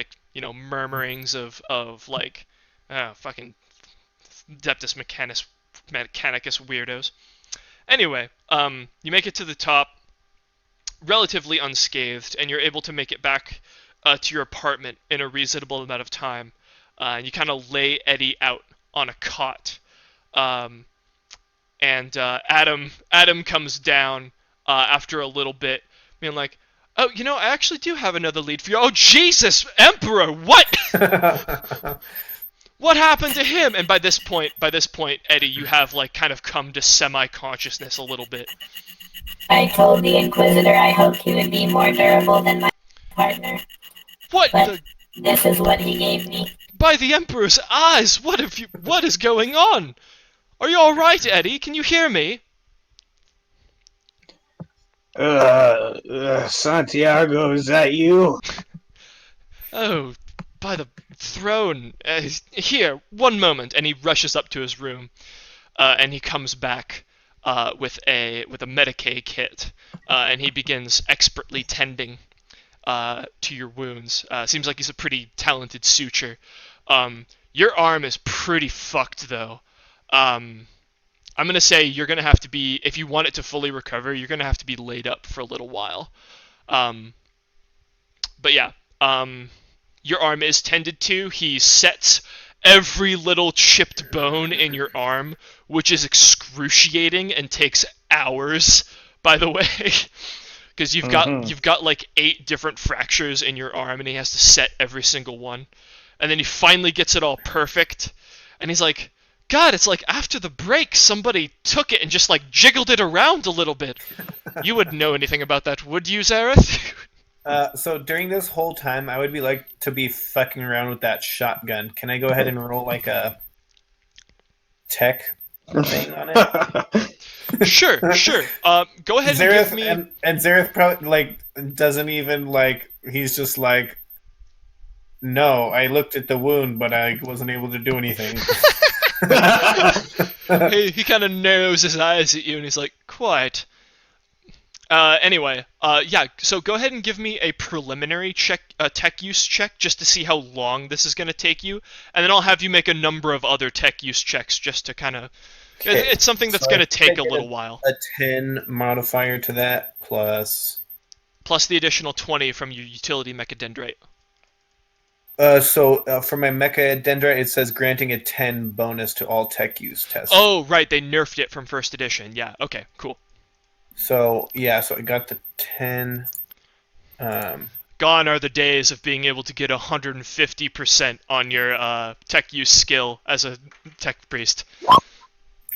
murmurings of like, "Oh, fucking Adeptus Mechanicus weirdos." Anyway, you make it to the top, relatively unscathed, and you're able to make it back to your apartment in a reasonable amount of time. And you kind of lay Eddie out on a cot, and Adam comes down after a little bit, being like, "Oh, I actually do have another lead for you." "Oh Jesus, Emperor, what? What happened to him?" And by this point, Eddie, you have like kind of come to semi-consciousness a little bit. I told the Inquisitor I hoped he would be more durable than my partner, What? but this is what he gave me. By the Emperor's eyes, what is going on? Are you all right, Eddie? Can you hear me? Santiago, is that you? Oh, by the throne. Here, one moment. And he rushes up to his room, and he comes back with a Medicaid kit, and he begins expertly tending to your wounds. Seems like he's a pretty talented suture. Your arm is pretty fucked, though. I'm gonna say you're gonna have to be, if you want it to fully recover, you're gonna have to be laid up for a little while. But yeah, your arm is tended to. He sets every little chipped bone in your arm, which is excruciating and takes hours, by the way. Because you've got like 8 different fractures in your arm, and he has to set every single one. And then he finally gets it all perfect, and he's like, "God, it's like after the break, somebody took it and just like jiggled it around a little bit." You wouldn't know anything about that, would you, Zareth? So during this whole time, I would be like to be fucking around with that shotgun. Can I go ahead and roll like a tech thing on it? Sure. Go ahead and Zareth give me. and Zareth probably like doesn't even like. He's just like, no, I looked at the wound, but I wasn't able to do anything. He kind of narrows his eyes at you and he's like, quite. Anyway, yeah, so go ahead and give me a preliminary check, tech use check, just to see how long this is going to take you, and then I'll have you make a number of other tech use checks just to kind of... It's something that's So going to I take a take little while. A 10 modifier to that, plus Plus the additional 20 from your utility mechadendrite. for my mecha dendrite, it says granting a 10 bonus to all tech use tests. Oh, right, they nerfed it from first edition. Yeah, okay, cool. So yeah, so I got the 10. Gone are the days of being able to get 150% on your tech use skill as a tech priest.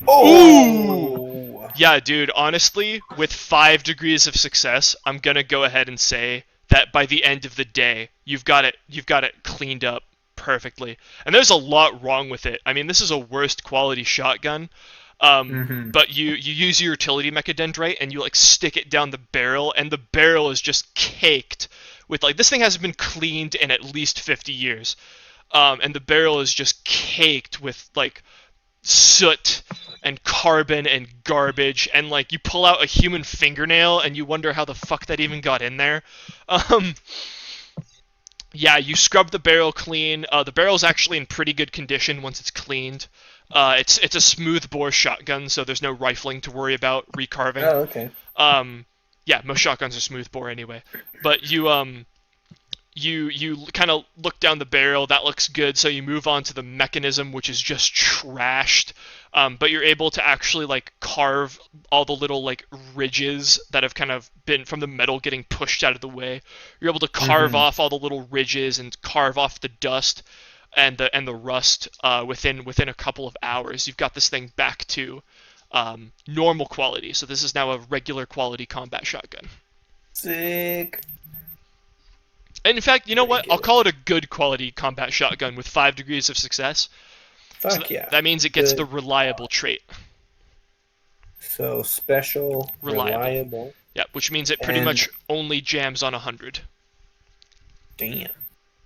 Oh! Yeah, dude, honestly, with 5 degrees of success, I'm gonna go ahead and say that by the end of the day, you've got it cleaned up perfectly. And there's a lot wrong with it. I mean, this is a worst quality shotgun. But you use your utility mechadendrite and you like stick it down the barrel, and the barrel is just caked with like, this thing hasn't been cleaned in at least 50 years. And the barrel is just caked with like soot and carbon and garbage, and like you pull out a human fingernail and you wonder how the fuck that even got in there. Yeah, you scrub the barrel clean. The barrel's actually in pretty good condition once it's cleaned. It's a smooth bore shotgun, so there's no rifling to worry about recarving. Oh, okay. Yeah, most shotguns are smooth bore anyway. But you kind of look down the barrel, that looks good, so you move on to the mechanism, which is just trashed. But you're able to actually like carve all the little like ridges that have kind of been from the metal getting pushed out of the way. You're able to carve off all the little ridges and carve off the dust and the rust within a couple of hours. You've got this thing back to normal quality. So this is now a regular quality combat shotgun. Sick. And in fact, you know what? I'll call it a good quality combat shotgun with 5 degrees of success. Fuck yeah. That means it gets Good. the reliable trait. So special, reliable. Yeah, which means it pretty And- much only jams on 100. Damn.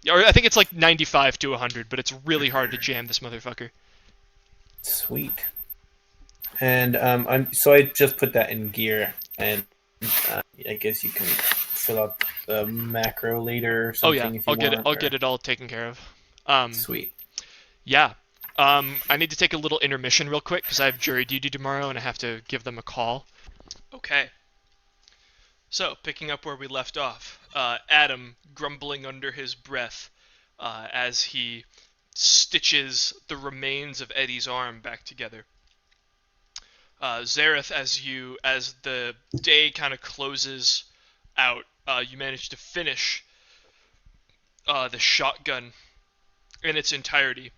Or I think it's like 95 to 100, but it's really hard to jam this motherfucker. Sweet. And so I just put that in gear, and I guess you can fill up the macro later or Oh something. yeah, if you I'll get it all taken care of. Sweet. Yeah. I need to take a little intermission real quick because I have jury duty tomorrow and I have to give them a call. Okay. So, picking up where we left off, Adam grumbling under his breath as he stitches the remains of Eddie's arm back together. Zareth, as the day kind of closes out, you manage to finish the shotgun in its entirety.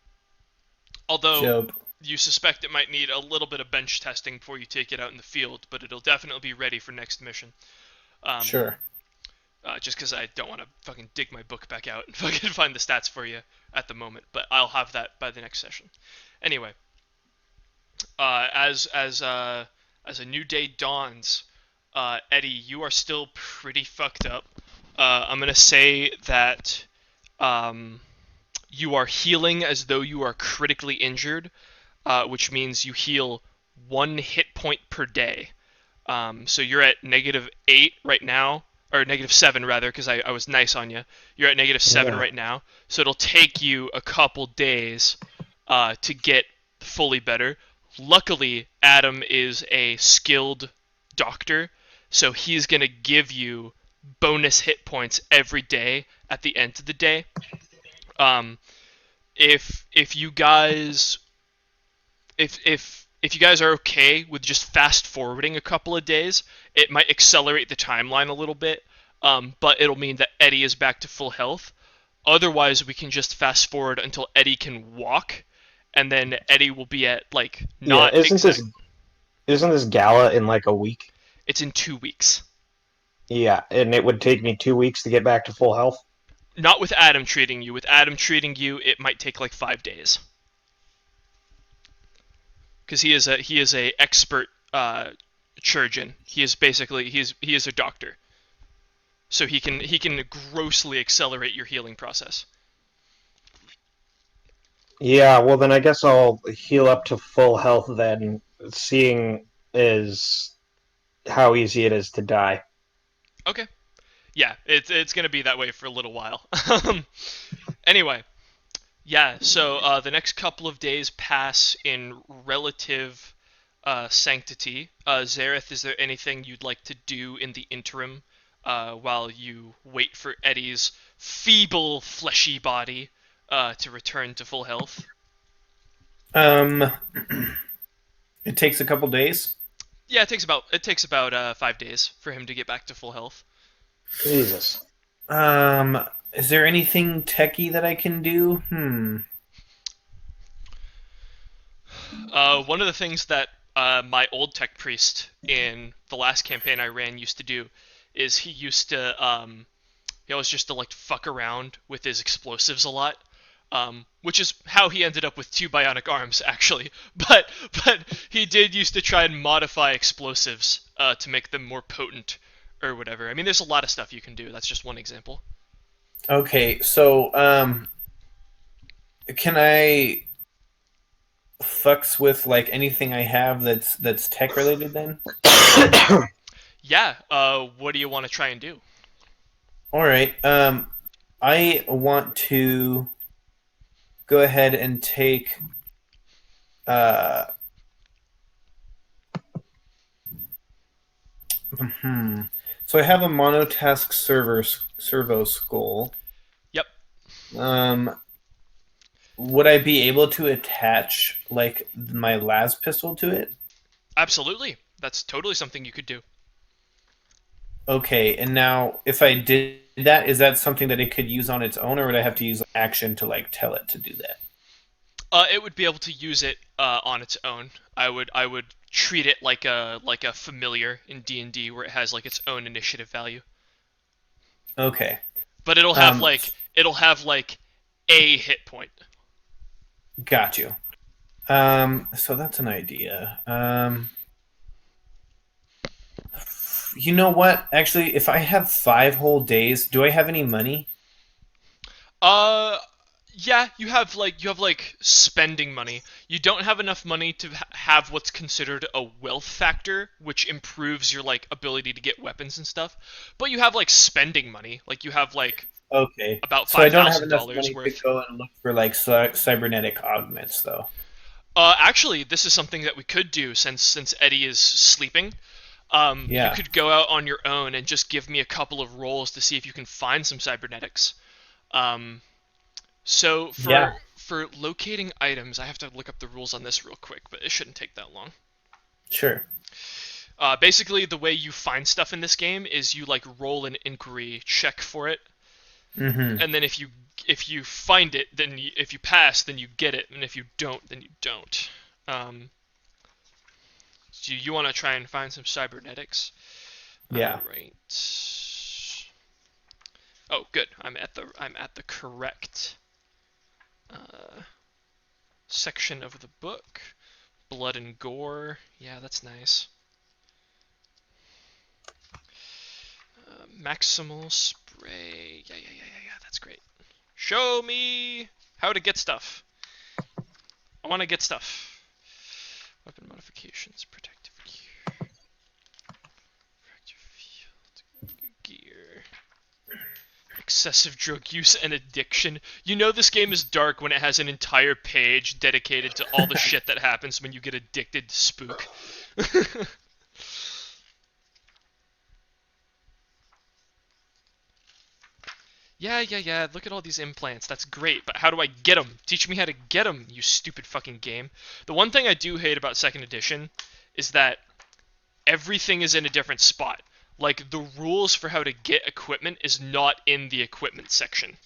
Although Job. you suspect it might need a little bit of bench testing before you take it out in the field, but it'll definitely be ready for next mission. Sure. Just because I don't want to fucking dig my book back out and fucking find the stats for you at the moment, but I'll have that by the next session. Anyway, as a new day dawns, Eddie, you are still pretty fucked up. I'm gonna say that you are healing as though you are critically injured, which means you heal 1 hit point per day. So you're at -8 right now, or -7 rather, because I was nice on you. You're at -7 right now, so it'll take you a couple days to get fully better. Luckily, Adam is a skilled doctor, so he's gonna give you bonus hit points every day at the end of the day. If you guys are okay with just fast forwarding a couple of days, it might accelerate the timeline a little bit, but it'll mean that Eddie is back to full health. Otherwise, we can just fast forward until Eddie can walk, and then Eddie will be at like not. Yeah, isn't this gala in like a week? It's in 2 weeks. Yeah, and it would take me 2 weeks to get back to full health. Not with Adam treating you. With Adam treating you, it might take like 5 days. because he is a expert chirurgeon. He is basically he is a doctor. So he can grossly accelerate your healing process. Yeah, well then I guess I'll heal up to full health then, seeing is how easy it is to die. Okay. Yeah, it's gonna be that way for a little while. Anyway, yeah. So the next couple of days pass in relative sanctity. Zareth, is there anything you'd like to do in the interim while you wait for Eddie's feeble, fleshy body to return to full health? It takes a couple days. Yeah, it takes about 5 days for him to get back to full health. Jesus. Is there anything techie that I can do? One of the things that my old tech priest in the last campaign I ran used to do is he used to he always just to like fuck around with his explosives a lot, which is how he ended up with 2 bionic arms actually. But he did used to try and modify explosives to make them more potent or whatever. I mean, there's a lot of stuff you can do. That's just one example. Okay, so can I fucks with like anything I have that's tech related then? Yeah. What do you want to try and do? All right. I want to go ahead and take So I have a monotask servo skull. Yep. Would I be able to attach like my las pistol to it? Absolutely. That's totally something you could do. Okay, and now if I did that, is that something that it could use on its own, or would I have to use action to like tell it to do that? It would be able to use it on its own. I would treat it like a familiar in D&D where it has like its own initiative value. Okay. But it'll have like a hit point. Got you. So that's an idea. You know what? Actually, if I have 5 whole days, do I have any money? Yeah, you have like spending money. You don't have enough money to have what's considered a wealth factor, which improves your like ability to get weapons and stuff. But you have like spending money. Like you have like Okay. about So I don't have enough $5,000 money worth. to go and look for like cybernetic augments, though. Actually, this is something that we could do since Eddie is sleeping. Yeah. You could go out on your own and just give me a couple of rolls to see if you can find some cybernetics. So for locating items, I have to look up the rules on this real quick, but it shouldn't take that long. Sure. Basically, the way you find stuff in this game is you like roll an inquiry check for it, and then if you find it, then if you pass, then you get it, and if you don't, then you don't. So you want to try and find some cybernetics? Yeah. Right. Oh, good. I'm at the correct section of the book. Blood and gore. Yeah, that's nice. Maximal spray. Yeah. That's great. Show me how to get stuff. I want to get stuff. Weapon modifications, protective gear. Gear. Excessive drug use and addiction. You know this game is dark when it has an entire page dedicated to all the shit that happens when you get addicted to spook. Yeah. Look at all these implants. That's great, but how do I get them? Teach me how to get them, you stupid fucking game. The one thing I do hate about 2nd edition is that everything is in a different spot. Like, the rules for how to get equipment is not in the equipment section.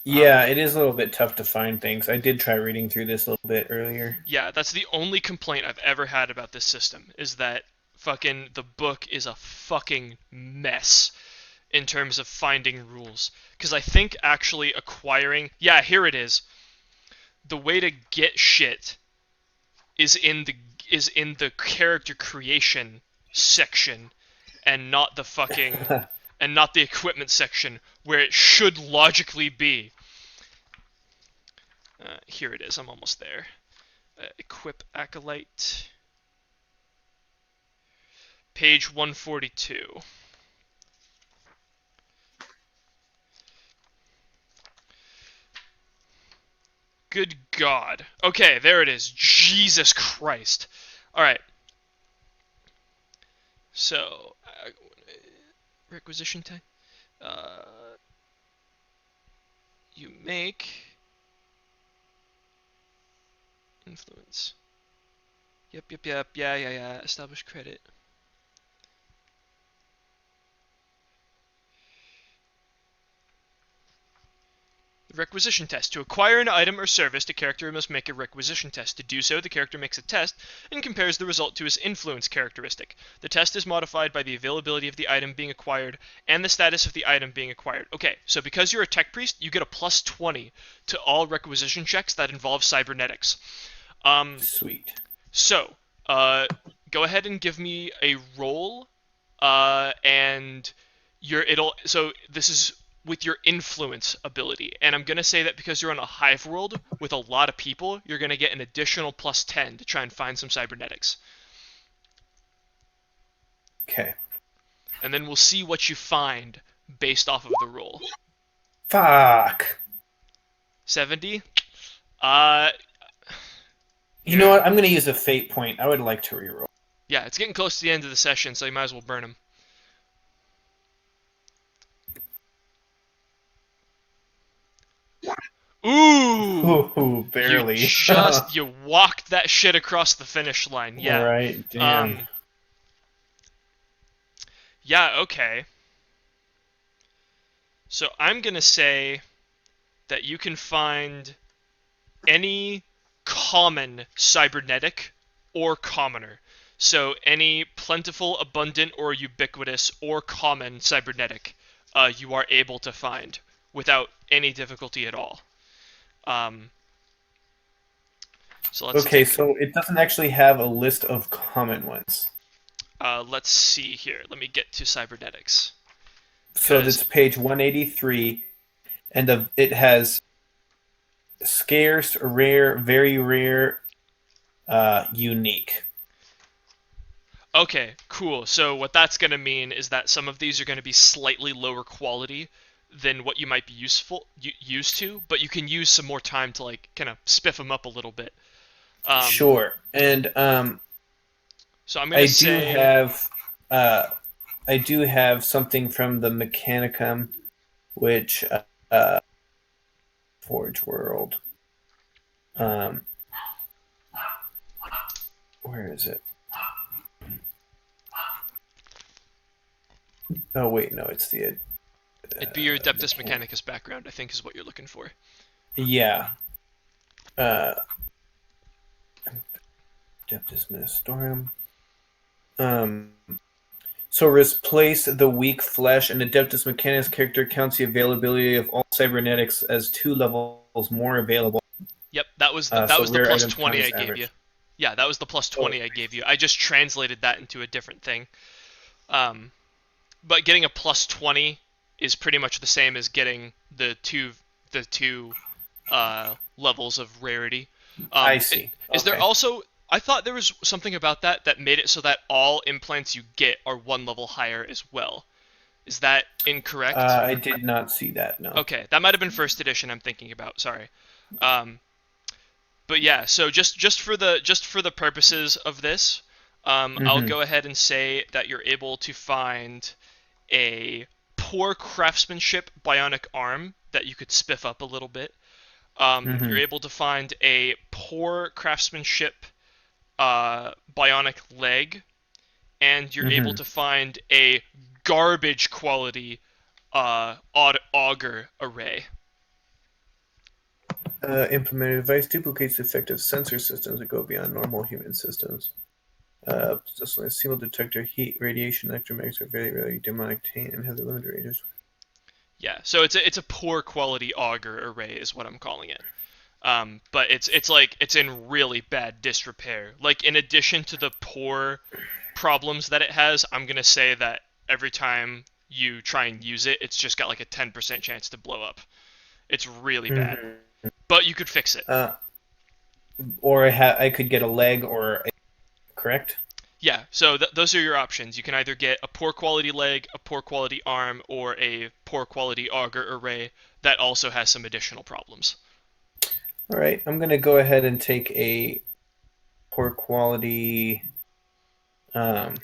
Yeah, it is a little bit tough to find things. I did try reading through this a little bit earlier. Yeah, that's the only complaint I've ever had about this system, is that fucking the book is a fucking mess in terms of finding rules. Because I think actually acquiring... Yeah, here it is. The way to get shit is in is in the character creation section, and not the fucking and not the equipment section where it should logically be. Here it is. I'm almost there. Equip Acolyte. Page 142. Good God. Okay, there it is. Jesus Christ. Alright. So, requisition time. You make influence. Yep. Yeah. Establish credit. The requisition test. To acquire an item or service, the character must make a requisition test. To do so, the character makes a test and compares the result to his influence characteristic. The test is modified by the availability of the item being acquired and the status of the item being acquired. Okay, so because you're a tech priest, you get a plus 20 to all requisition checks that involve cybernetics. Sweet. So, go ahead and give me a roll, and so this is with your influence ability, and I'm gonna say that because you're on a hive world with a lot of people, you're gonna get an additional plus 10 to try and find some cybernetics. Okay. And then we'll see what you find based off of the roll. Fuck. 70? You know what? I'm gonna use a fate point. I would like to reroll. Yeah, it's getting close to the end of the session, so you might as well burn them. Ooh! Ooh, barely. You walked that shit across the finish line. Yeah. Right. Damn. Yeah, okay. So I'm gonna say that you can find any common cybernetic or commoner. So any plentiful, abundant, or ubiquitous or common cybernetic you are able to find without any difficulty at all. So let's so it doesn't actually have a list of common ones. Let's see here. Let me get to cybernetics. So this page 183, and it has scarce, rare, very rare, unique. Okay, cool. So what that's going to mean is that some of these are going to be slightly lower quality than what you might be used to, but you can use some more time to like kind of spiff them up a little bit. Sure. And so I'm going to say I do have something from the Mechanicum, which Forge World. Where is it? Oh wait, no, it's the. It'd be your Adeptus Mechanicus background, I think, is what you're looking for. Yeah. Adeptus Ministorum. So replace the weak flesh, and Adeptus Mechanicus character counts the availability of all cybernetics as 2 levels more available. Yep, that was the plus 20 I gave average. you. Yeah, that was the plus 20 I gave you. I just translated that into a different thing. But getting a plus 20 is pretty much the same as getting the two levels of rarity. I see. Is there also... I thought there was something about that made it so that all implants you get are 1 level higher as well. Is that incorrect? I did not see that, no. Okay, that might have been first edition I'm thinking about, sorry. But yeah, so just for the purposes of this, I'll go ahead and say that you're able to find a poor craftsmanship bionic arm that you could spiff up a little bit. You're able to find a poor craftsmanship bionic leg, and you're able to find a garbage quality auger array. Implemented device duplicates effective sensor systems that go beyond normal human systems. Just a single detector, heat, radiation, electromagnetics are very rarely demonic taint and have the limited ranges. Yeah, so it's a poor quality auger array is what I'm calling it. But it's in really bad disrepair. Like, in addition to the poor problems that it has, I'm gonna say that every time you try and use it, it's just got like a 10% chance to blow up. It's really bad, but you could fix it. Or I could get a leg correct? Yeah, so those are your options. You can either get a poor quality leg, a poor quality arm, or a poor quality auger array that also has some additional problems. All right, I'm going to go ahead and take a poor quality. So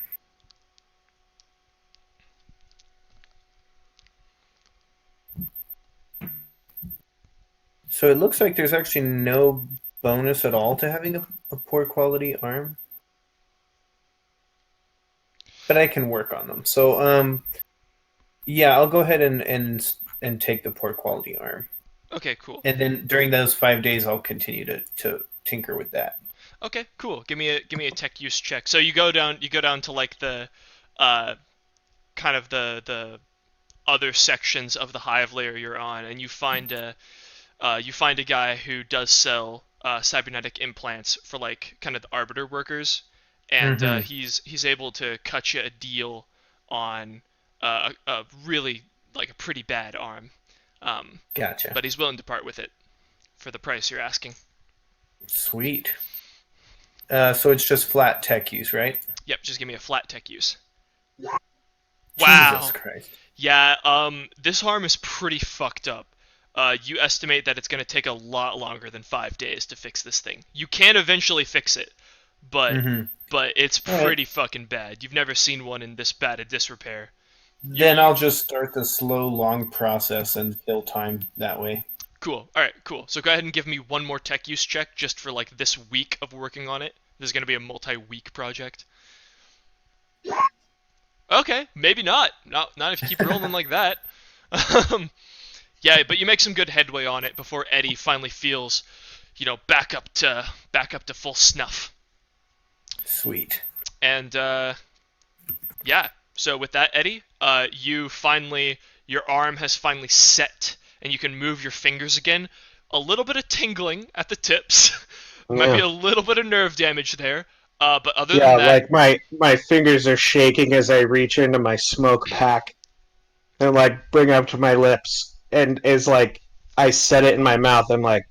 it looks like there's actually no bonus at all to having a poor quality arm. But I can work on them. So, yeah, I'll go ahead and take the poor quality arm. Okay, cool. And then during those 5 days, I'll continue to tinker with that. Okay, cool. Give me a tech use check. So you go down to like the kind of the other sections of the hive layer you're on, and you find a guy who does sell cybernetic implants for like kind of the arbiter workers, and he's able to cut you a deal on a really like a pretty bad arm. Gotcha. But he's willing to part with it for the price you're asking. Sweet. So it's just flat tech use, right? Yep, just give me a flat tech use. Wow. Wow. Jesus Christ. Yeah, this arm is pretty fucked up. You estimate that it's going to take a lot longer than 5 days to fix this thing. You can eventually fix it, but it's pretty fucking bad. You've never seen one in this bad a disrepair. Then I'll just start the slow, long process and kill time that way. Cool. All right, cool. So go ahead and give me one more tech use check just for like this week of working on it. This is going to be a multi-week project. Okay, maybe not. Not if you keep rolling like that. Yeah, but you make some good headway on it before Eddie finally feels, back up to full snuff. Sweet. And yeah. So with that, Eddie, your arm has finally set, and you can move your fingers again. A little bit of tingling at the tips. Might be a little bit of nerve damage there. But other than that, like my fingers are shaking as I reach into my smoke pack and like bring up to my lips, and is like I set it in my mouth. I'm like,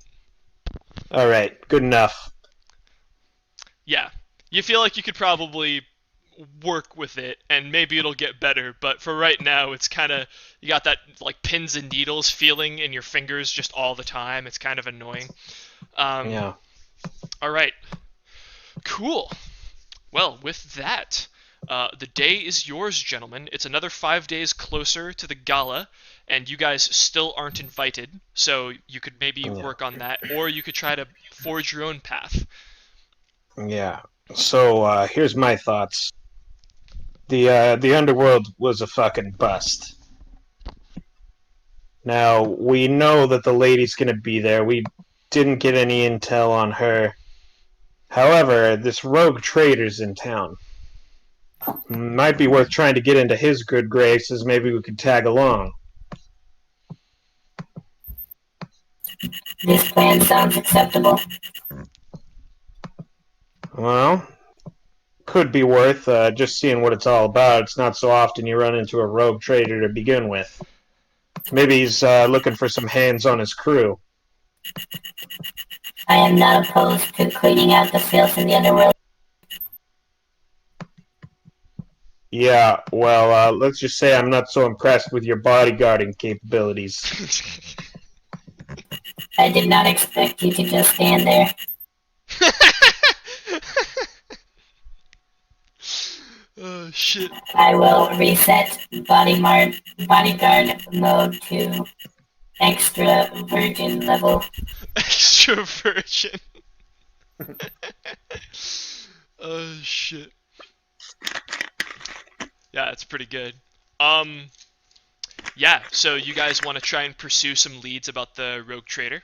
all right, good enough. Yeah, you feel like you could probably work with it, and maybe it'll get better. But for right now, it's kind of you got that like pins and needles feeling in your fingers just all the time. It's kind of annoying. Yeah. All right. Cool. Well, with that, the day is yours, gentlemen. It's another 5 days closer to the gala, and you guys still aren't invited, so you could maybe work on that, or you could try to forge your own path. Yeah. So here's my thoughts. The underworld was a fucking bust. Now we know that the lady's gonna be there. We didn't get any intel on her. However, this rogue trader's in town. Might be worth trying to get into his good graces. Maybe we could tag along. This plan sounds acceptable. Well, could be worth just seeing what it's all about. It's not so often you run into a rogue trader to begin with. Maybe he's looking for some hands on his crew. I am not opposed to cleaning out the filth in the underworld. Yeah, well, let's just say I'm not so impressed with your bodyguarding capabilities. I did not expect you to just stand there. Oh, shit. I will reset bodyguard mode to extra virgin level. Extra virgin. Oh, shit. Yeah, that's pretty good. Yeah, so you guys want to try and pursue some leads about the rogue trader?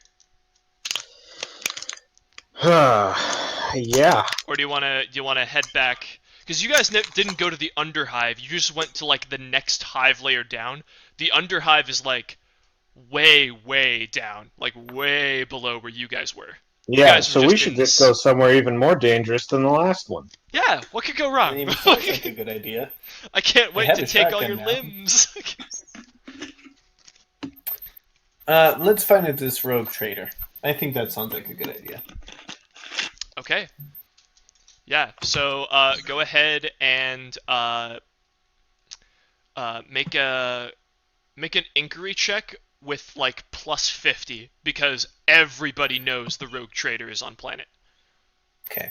Yeah. Or do you want to head back? Because you guys didn't go to the underhive. You just went to like the next hive layer down. The underhive is like way down, like way below where you guys were. You Yeah, guys were so we just should in just this- go somewhere even more dangerous than the last one. Yeah, what could go It wrong? even sounds like a good idea. I can't wait have to a take all shotgun your now. limbs. Let's find this rogue trader. I think that sounds like a good idea. Okay. Yeah. So go ahead and make an inquiry check with like +50 because everybody knows the rogue trader is on planet. Okay.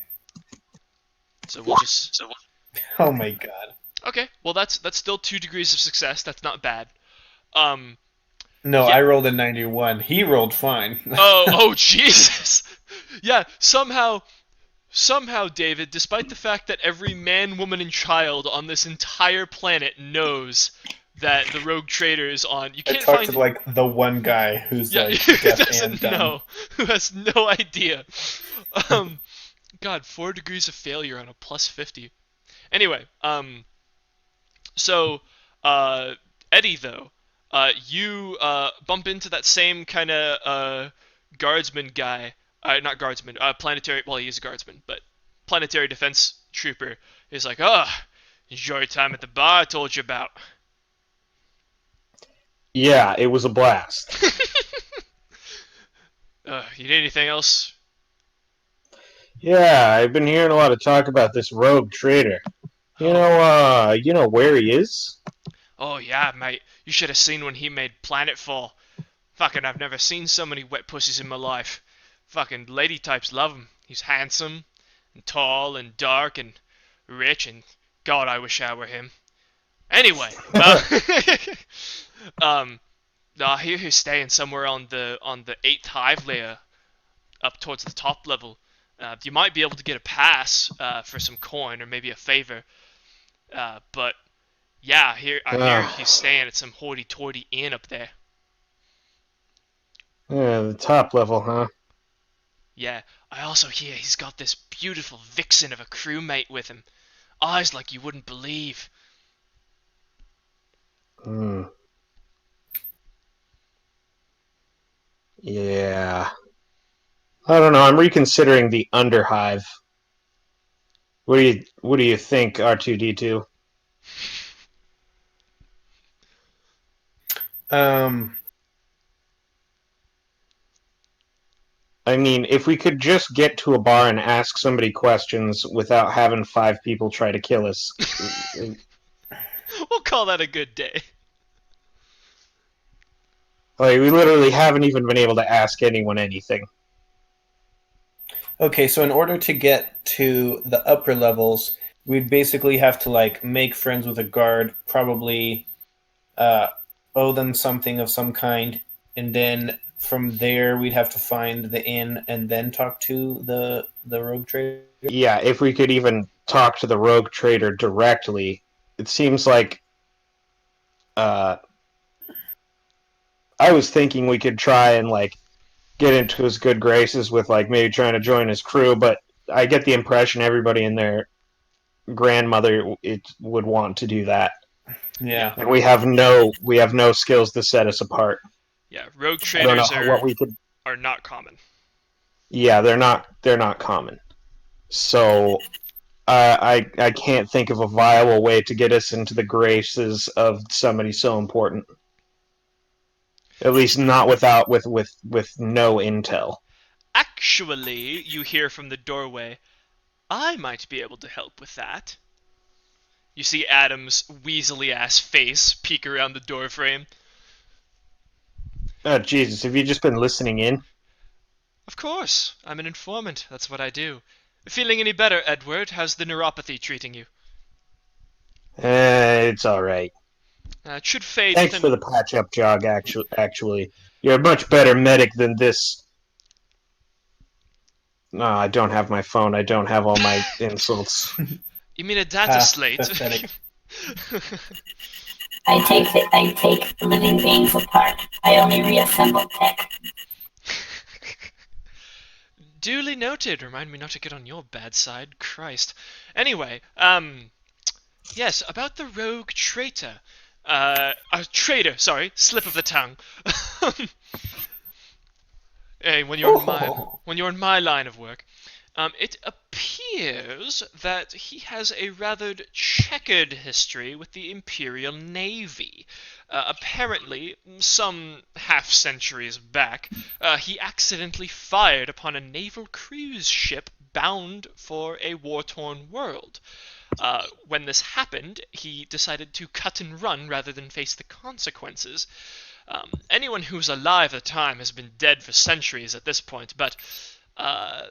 So we'll just Oh my god. okay. Well, that's still 2 degrees of success. That's not bad. No, Yeah. I rolled a 91. He rolled fine. Oh Jesus. Yeah. Somehow, David, despite the fact that every man, woman, and child on this entire planet knows that the rogue trader is on, you I can't talked find. to like the one guy who's Yeah, like who deaf and doesn't dumb. know, who has no idea. God, 4 degrees of failure on a +50. Anyway, so, Eddie, though, you, bump into that same kind of, guardsman guy, not guardsman, planetary, well, he is a guardsman, but planetary defense trooper is like, enjoy your time at the bar I told you about. Yeah, it was a blast. You need anything else? Yeah, I've been hearing a lot of talk about this rogue trader. You know where he is? Oh yeah, mate. You should have seen when he made Planetfall. Fucking, I've never seen so many wet pussies in my life. Fucking lady types love him. He's handsome, and tall, and dark, and rich, and God, I wish I were him. Anyway, I hear he's staying somewhere on the 8th hive layer, up towards the top level. You might be able to get a pass for some coin or maybe a favor. But yeah, I hear he's staying at some hoity-toity inn up there. Yeah, the top level, huh? Yeah, I also hear he's got this beautiful vixen of a crewmate with him. Eyes like you wouldn't believe. Hmm. Yeah. I don't know. I'm reconsidering the Underhive. What do you think, R2D2? I mean, if we could just get to a bar and ask somebody questions without having 5 people try to kill us. We'll call that a good day. Like, we literally haven't even been able to ask anyone anything. Okay, so in order to get to the upper levels, we'd basically have to like make friends with a guard, probably owe them something of some kind, and then from there we'd have to find the inn and then talk to the rogue trader. Yeah, if we could even talk to the rogue trader directly, it seems like I was thinking we could try and like get into his good graces with like maybe trying to join his crew, but I get the impression everybody and their grandmother would want to do that, Yeah. and we have no skills to set us apart. Yeah, rogue I don't know traders what we could. are not common. Yeah, they're not common. So I can't think of a viable way to get us into the graces of somebody so important. At least not with no intel. Actually, you hear from the doorway, I might be able to help with that. You see Adam's weaselly-ass face peek around the doorframe. Oh Jesus, have you just been listening in? Of course, I'm an informant. That's what I do. Feeling any better, Edward? How's the neuropathy treating you? It's all right. It should fade Thanks within... for the patch-up jog. Actually, you're a much better medic than this. No, I don't have my phone. I don't have all my insults. You mean a data slate? Pathetic. I take living beings apart. I only reassemble tech. Duly noted. Remind me not to get on your bad side. Christ. Anyway, yes, about the rogue traitor. Traitor, sorry, slip of the tongue. Hey, when you're in my line of work, it appears that he has a rather checkered history with the Imperial Navy. Apparently, some half-centuries back, he accidentally fired upon a naval cruise ship bound for a war-torn world. When this happened, he decided to cut and run rather than face the consequences. Anyone who was alive at the time has been dead for centuries at this point, but I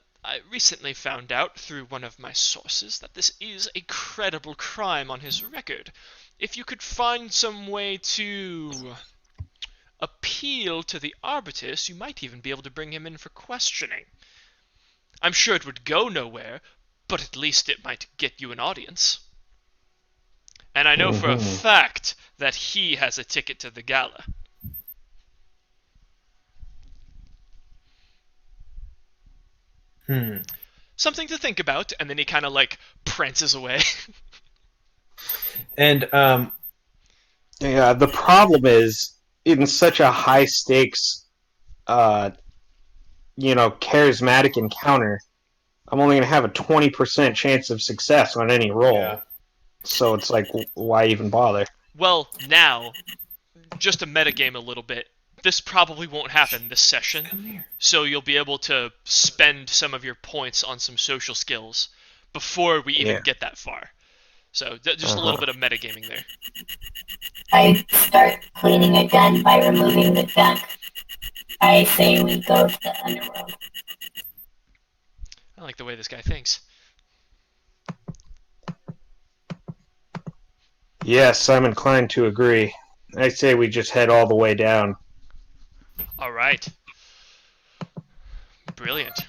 recently found out through one of my sources that this is a credible crime on his record. If you could find some way to appeal to the Arbitus, you might even be able to bring him in for questioning. I'm sure it would go nowhere, but at least it might get you an audience. And I know for a fact that he has a ticket to the gala. Something to think about, and then he kind of like prances away. And Yeah, the problem is in such a high stakes, charismatic encounter, I'm only gonna have a 20% chance of success on any roll. yeah. So it's like, why even bother? Well, now, just to metagame a little bit, this probably won't happen this session, so you'll be able to spend some of your points on some social skills before we even get that far. So just a little bit of metagaming there. I start cleaning a gun by removing the junk. I say we go to the underworld. I like the way this guy thinks. Yes, I'm inclined to agree. I say we just head all the way down. All right. Brilliant.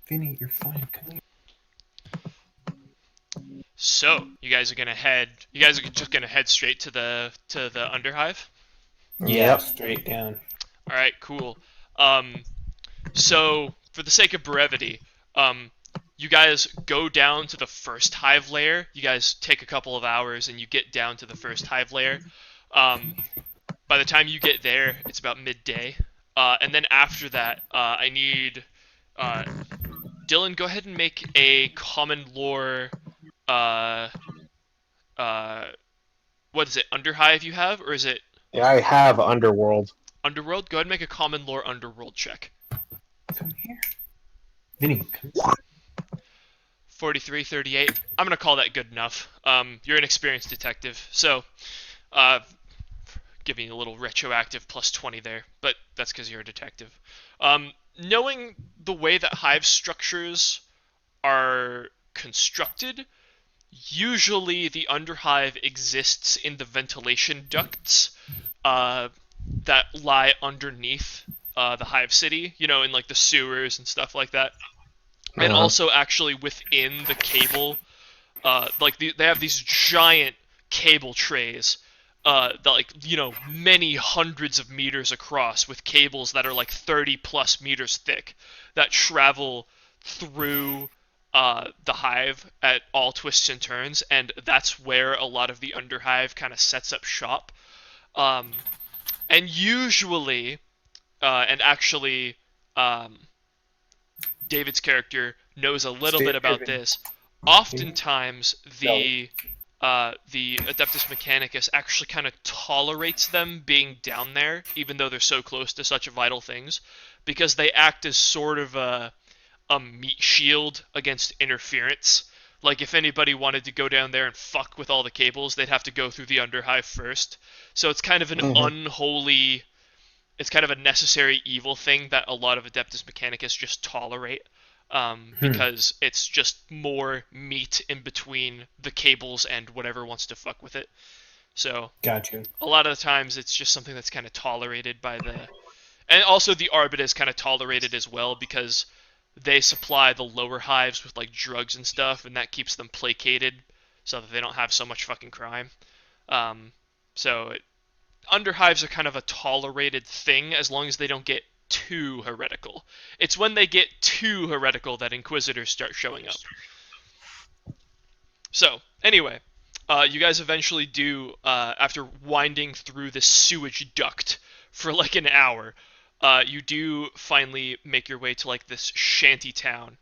Vinny, you're fine. Come here. So you guys are just gonna head straight to the Underhive. Yeah, straight down. All right, cool. So for the sake of brevity, you guys go down to the first hive layer. You guys take a couple of hours and you get down to the first hive layer. By the time you get there, it's about midday. And then after that, I need Dylan, go ahead and make a common lore. What is it? Underhive you have, or is it Yeah, I have Underworld. Underworld? Go ahead and make a common lore Underworld check. Come here. Vinny, come here. 43, 38. I'm gonna call that good enough. You're an experienced detective, so giving you a little retroactive plus 20 there, but that's because you're a detective. Knowing the way that hive structures are constructed, usually the underhive exists in the ventilation ducts that lie underneath the hive city, in like the sewers and stuff like that. And also actually within the cable, they have these giant cable trays that many hundreds of meters across, with cables that are like 30 plus meters thick that travel through the hive at all twists and turns, and that's where a lot of the underhive kind of sets up shop. And usually, and actually, David's character knows a little bit about this. Oftentimes, the Adeptus Mechanicus actually kind of tolerates them being down there, even though they're so close to such vital things, because they act as sort of a meat shield against interference. Like, if anybody wanted to go down there and fuck with all the cables, they'd have to go through the underhive first. So it's kind of an unholy... It's kind of a necessary evil thing that a lot of Adeptus Mechanicus just tolerate. Because it's just more meat in between the cables and whatever wants to fuck with it. So, Gotcha. a lot of the times it's just something that's kind of tolerated by the... And also the Arbit is kind of tolerated as well, because they supply the lower hives with like drugs and stuff, and that keeps them placated so that they don't have so much fucking crime. Underhives are kind of a tolerated thing as long as they don't get too heretical. It's when they get too heretical that Inquisitors start showing up. So, anyway, you guys eventually do, after winding through this sewage duct for like an hour, you do finally make your way to like this shanty town.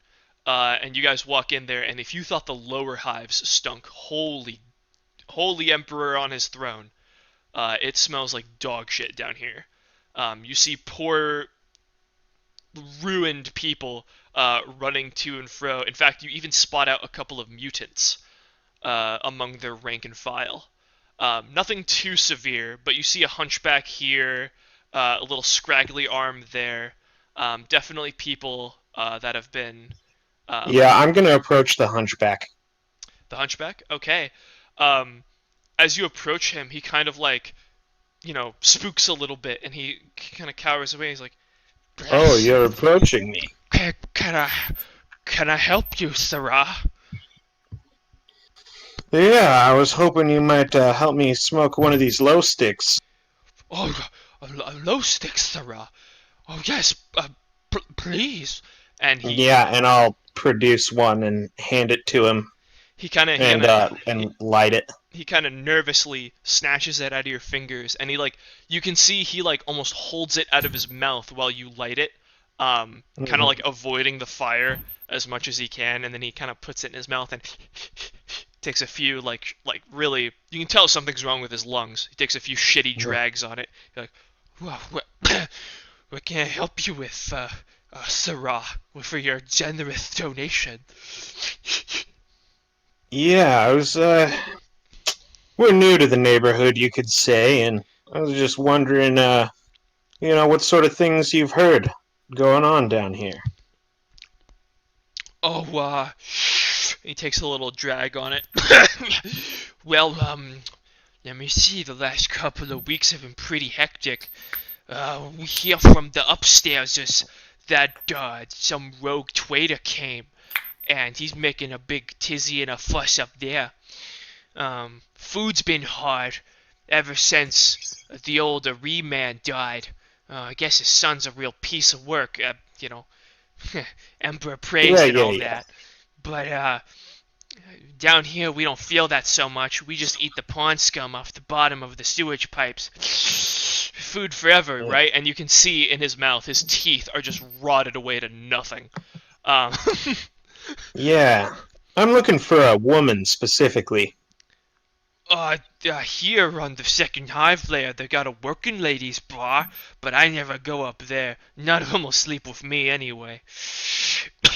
And you guys walk in there, and if you thought the lower hives stunk, holy emperor on his throne, it smells like dog shit down here. You see poor, ruined people running to and fro. In fact, you even spot out a couple of mutants among their rank and file. Nothing too severe, but you see a hunchback here, a little scraggly arm there. Definitely people that have been... Yeah, I'm gonna approach the hunchback. The hunchback? Okay. As you approach him, he kind of like, spooks a little bit, and he kind of cowers away. He's like, Oh, you're approaching me. Can I help you, Sarah? Yeah, I was hoping you might help me smoke one of these low sticks. Oh, a low stick, Sarah. Oh yes, please. And Yeah, and I'll produce one and hand it to him he kind of and light it. he kind of nervously snatches it out of your fingers, and you can see he like almost holds it out of his mouth while you light it, kind of like avoiding the fire as much as he can, and then he kind of puts it in his mouth and takes a few like really, you can tell something's wrong with his lungs. He takes a few shitty drags on it. You're like, well, what can I help you with, Sarah, for your generous donation? Yeah, I was we're new to the neighborhood, you could say, and I was just wondering what sort of things you've heard going on down here. Oh, he takes a little drag on it. Well, let me see, the last couple of weeks have been pretty hectic. We hear from the upstairs that some rogue trader came, and he's making a big tizzy and a fuss up there. Food's been hard ever since the old Aree man died. I guess his son's a real piece of work, Emperor praise and all that. But down here we don't feel that so much. We just eat the pond scum off the bottom of the sewage pipes. Food forever, right? And you can see in his mouth, his teeth are just rotted away to nothing. Yeah, I'm looking for a woman specifically. Here on the second hive layer, they got a working ladies bar, but I never go up there. None of them will sleep with me anyway.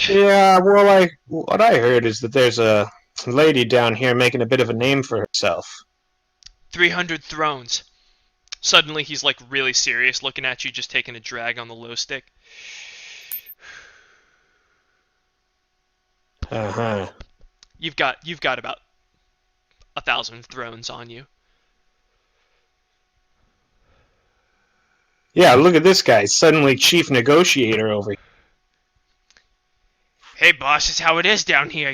Yeah, well, what I heard is that there's a lady down here making a bit of a name for herself. 300 thrones. Suddenly he's like really serious, looking at you, just taking a drag on the low stick. Uh-huh. You've got about 1,000 thrones on you. Yeah, look at this guy, suddenly chief negotiator over here. Hey boss, it's how it is down here,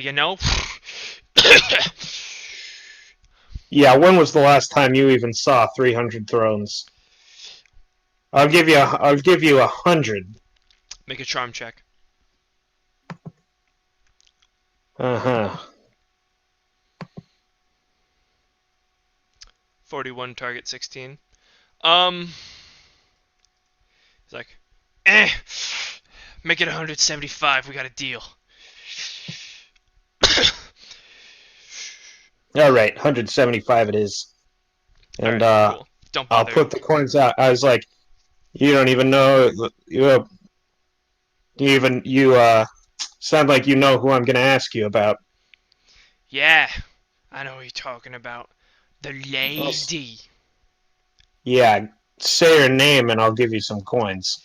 Yeah, when was the last time you even saw 300 thrones? I'll give you 100. Make a charm check. Uh-huh. 41, target 16. He's like, make it 175, we got a deal. Alright, 175 it is. And, right, cool. Don't I'll bother. put the coins out. I was like, you don't even know, you sound like you know who I'm gonna ask you about. Yeah, I know what you're talking about. The lady. Yeah, say her name and I'll give you some coins.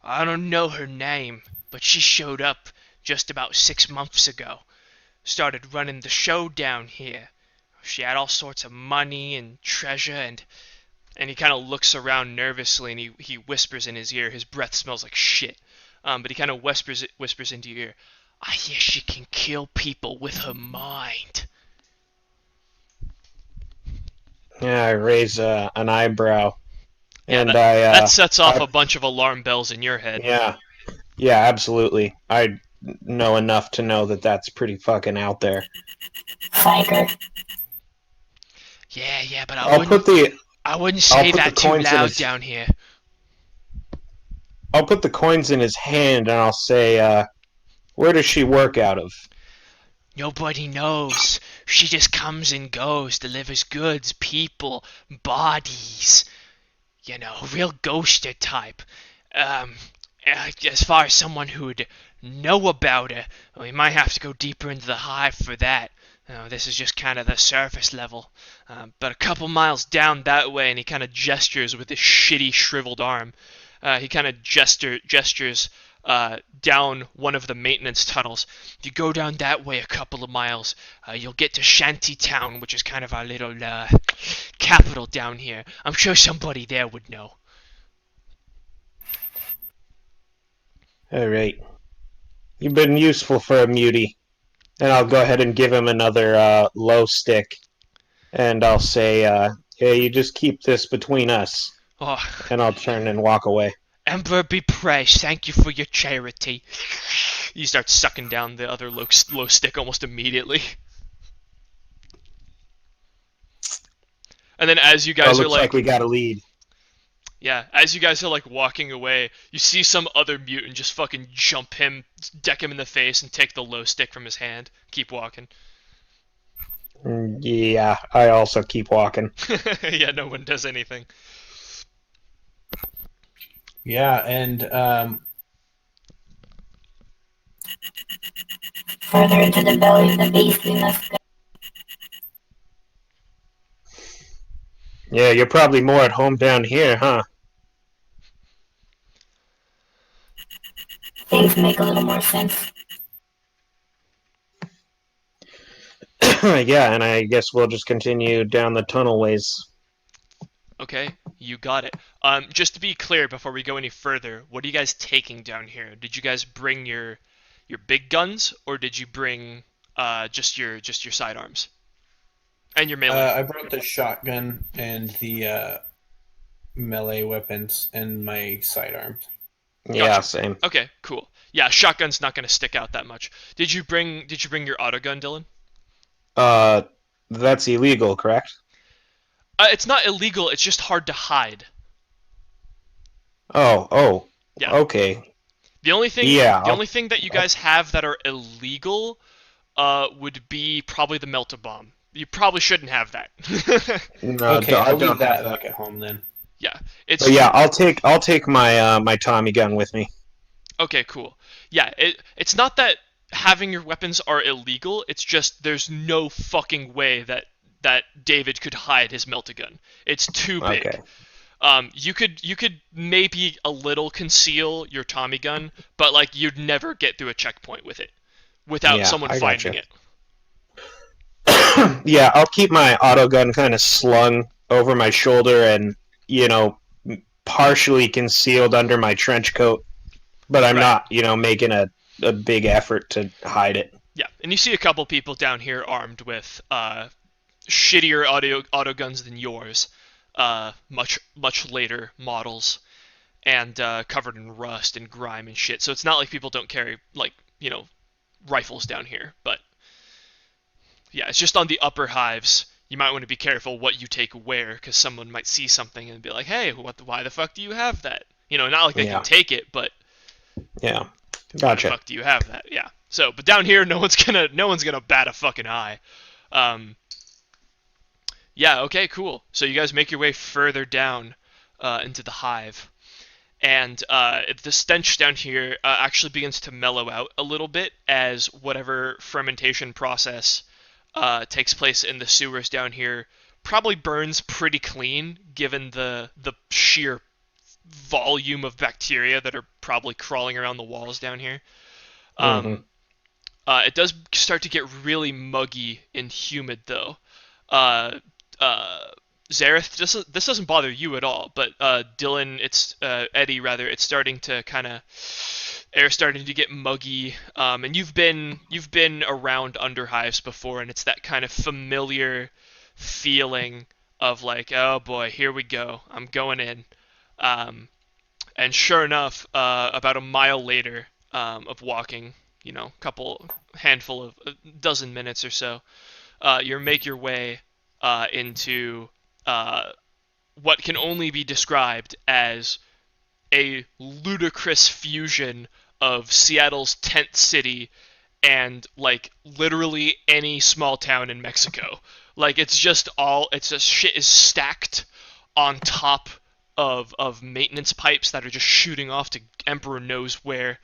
I don't know her name, but she showed up just about 6 months ago. Started running the show down here. She had all sorts of money and treasure, and he kind of looks around nervously, and he whispers in his ear. His breath smells like shit, but he kind of whispers into your ear. I hear she can kill people with her mind. Yeah, I raise an eyebrow. Yeah, and that sets off a bunch of alarm bells in your head. Yeah, absolutely. I know enough to know that that's pretty fucking out there. Psyker. Yeah, but I wouldn't I'll say put the that too coins in loud his- down here. I'll put the coins in his hand and I'll say, where does she work out of? Nobody knows. She just comes and goes, delivers goods, people, bodies. You know, real ghoster type. As far as someone who'd know about her, we might have to go deeper into the hive for that. This is just kind of the surface level. But a couple miles down that way, and he kind of gestures with his shitty shriveled arm. He kind of gestures down one of the maintenance tunnels. If you go down that way a couple of miles, you'll get to Shantytown, which is kind of our little capital down here. I'm sure somebody there would know. All right. You've been useful for a mutie. And I'll go ahead and give him another low stick. And I'll say, hey, you just keep this between us. Oh, And I'll turn and walk away. Emperor be praised. Thank you for your charity. You start sucking down the other low stick almost immediately. And then as you guys are looks like we got a lead. yeah, as you guys are like walking away, you see some other mutant just fucking jump him, deck him in the face, and take the low stick from his hand. Keep walking. Yeah, I also keep walking. Yeah, no one does anything. Yeah, and Further into the belly of the beast we must go. Yeah, you're probably more at home down here, huh? Things make a little more sense. Yeah, and I guess we'll just continue down the tunnel ways. Okay, you got it. Just to be clear before we go any further, what are you guys taking down here? Did you guys bring your big guns, or did you bring just your sidearms and your melee? I brought the shotgun and the melee weapons and my sidearms. Yeah, Gotcha. same. Okay, cool. Yeah, shotgun's not gonna stick out that much. Did you bring your autogun, Dylan? That's illegal, correct? It's not illegal. It's just hard to hide. Oh, Yeah. okay. The only thing, Yeah, the only thing that you guys have that are illegal, would be probably the melta bomb. You probably shouldn't have that. No, Okay, I I'll don't leave that have that. back at home then. Yeah, it's But yeah, I'll take my my Tommy gun with me. okay. Cool. Yeah, it's not that having your weapons are illegal. It's just there's no fucking way that David could hide his meltagun. It's too big. Okay. You could maybe a little conceal your Tommy gun, but like you'd never get through a checkpoint with it without Yeah, someone I finding gotcha. it. Yeah, I'll keep my auto gun kind of slung over my shoulder and, partially concealed under my trench coat. But I'm Right. not, making a big effort to hide it. Yeah, and you see a couple people down here armed with shittier auto guns than yours, much later models, and covered in rust and grime and shit. So it's not like people don't carry rifles down here, but yeah, it's just on the upper hives. You might want to be careful what you take where, because someone might see something and be like, "Hey, why the fuck do you have that?" Not like they Yeah. can take it, but Yeah. why the Gotcha. fuck do you have that? Yeah. So, but down here, no one's gonna bat a fucking eye. Yeah. Okay. Cool. So you guys make your way further down into the hive, and the stench down here actually begins to mellow out a little bit as whatever fermentation process takes place in the sewers down here probably burns pretty clean, given the sheer volume of bacteria that are probably crawling around the walls down here. It does start to get really muggy and humid, though. Zareth, this doesn't bother you at all, but Dylan, Eddie rather, it's starting to air's starting to get muggy, and you've been around underhives before, and it's that kind of familiar feeling of like, oh boy, here we go, I'm going in. And sure enough, about a mile later of walking, handful of a dozen minutes or so, you make your way into what can only be described as a ludicrous fusion of Seattle's tent city and like literally any small town in Mexico. Like it's just shit is stacked on top of maintenance pipes that are just shooting off to Emperor knows where.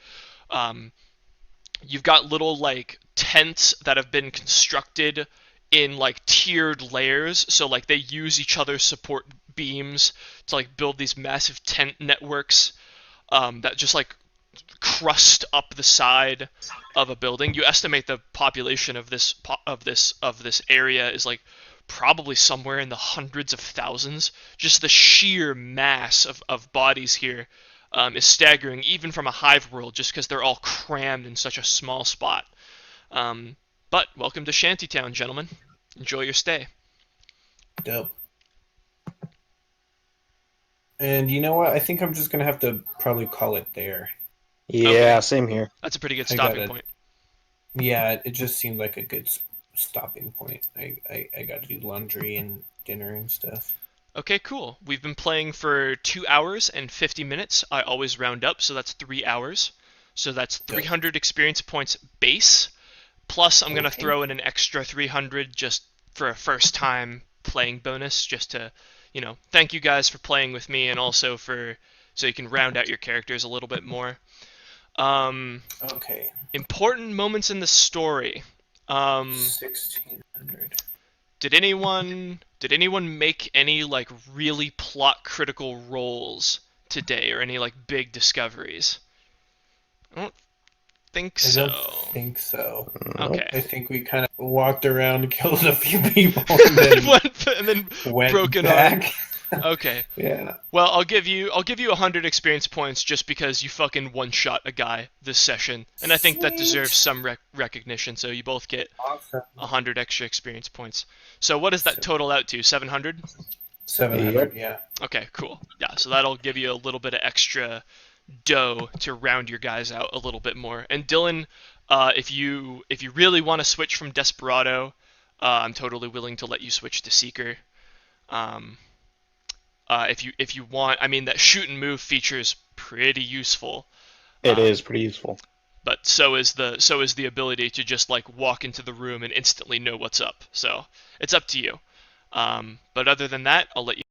You've got little like tents that have been constructed in like tiered layers, so like they use each other's support beams to like build these massive tent networks that just like crust up the side of a building. You estimate the population of this area is like probably somewhere in the hundreds of thousands. Just the sheer mass of bodies here is staggering, even from a hive world, just because they're all crammed in such a small spot. But welcome to Shantytown, gentlemen. Enjoy your stay. Dope. And you know what? I think I'm just gonna have to probably call it there. Yeah, Okay. same here. That's a pretty good I got stopping it. point. Yeah, it just seemed like a good stopping point. I got to do laundry and dinner and stuff. Okay, cool. We've been playing for 2 hours and 50 minutes. I always round up, so that's 3 hours. So that's 300 experience points base. Plus, I'm going to Okay. throw in an extra 300 just for a first time playing bonus, just to, thank you guys for playing with me and also so you can round out your characters a little bit more. Okay. Important moments in the story. 1600. Did anyone make any like really plot critical rolls today or any like big discoveries? I don't think I so. don't think so. Okay. I think we kind of walked around, killed a few people, and then and then went broken back. okay. Yeah. Well, I'll give you 100 experience points just because you fucking one-shot a guy this session, and I think that Sweet. deserves some recognition. So you both get Awesome. 100 extra experience points. So what does that total out to? 700? 700. Yeah. Okay, cool. Yeah, so that'll give you a little bit of extra dough to round your guys out a little bit more. And Dylan, if you really want to switch from Desperado, I'm totally willing to let you switch to Seeker. If you want, I mean that shoot and move feature is pretty useful. It is pretty useful. But so is the ability to just like walk into the room and instantly know what's up. So it's up to you. But other than that, I'll let you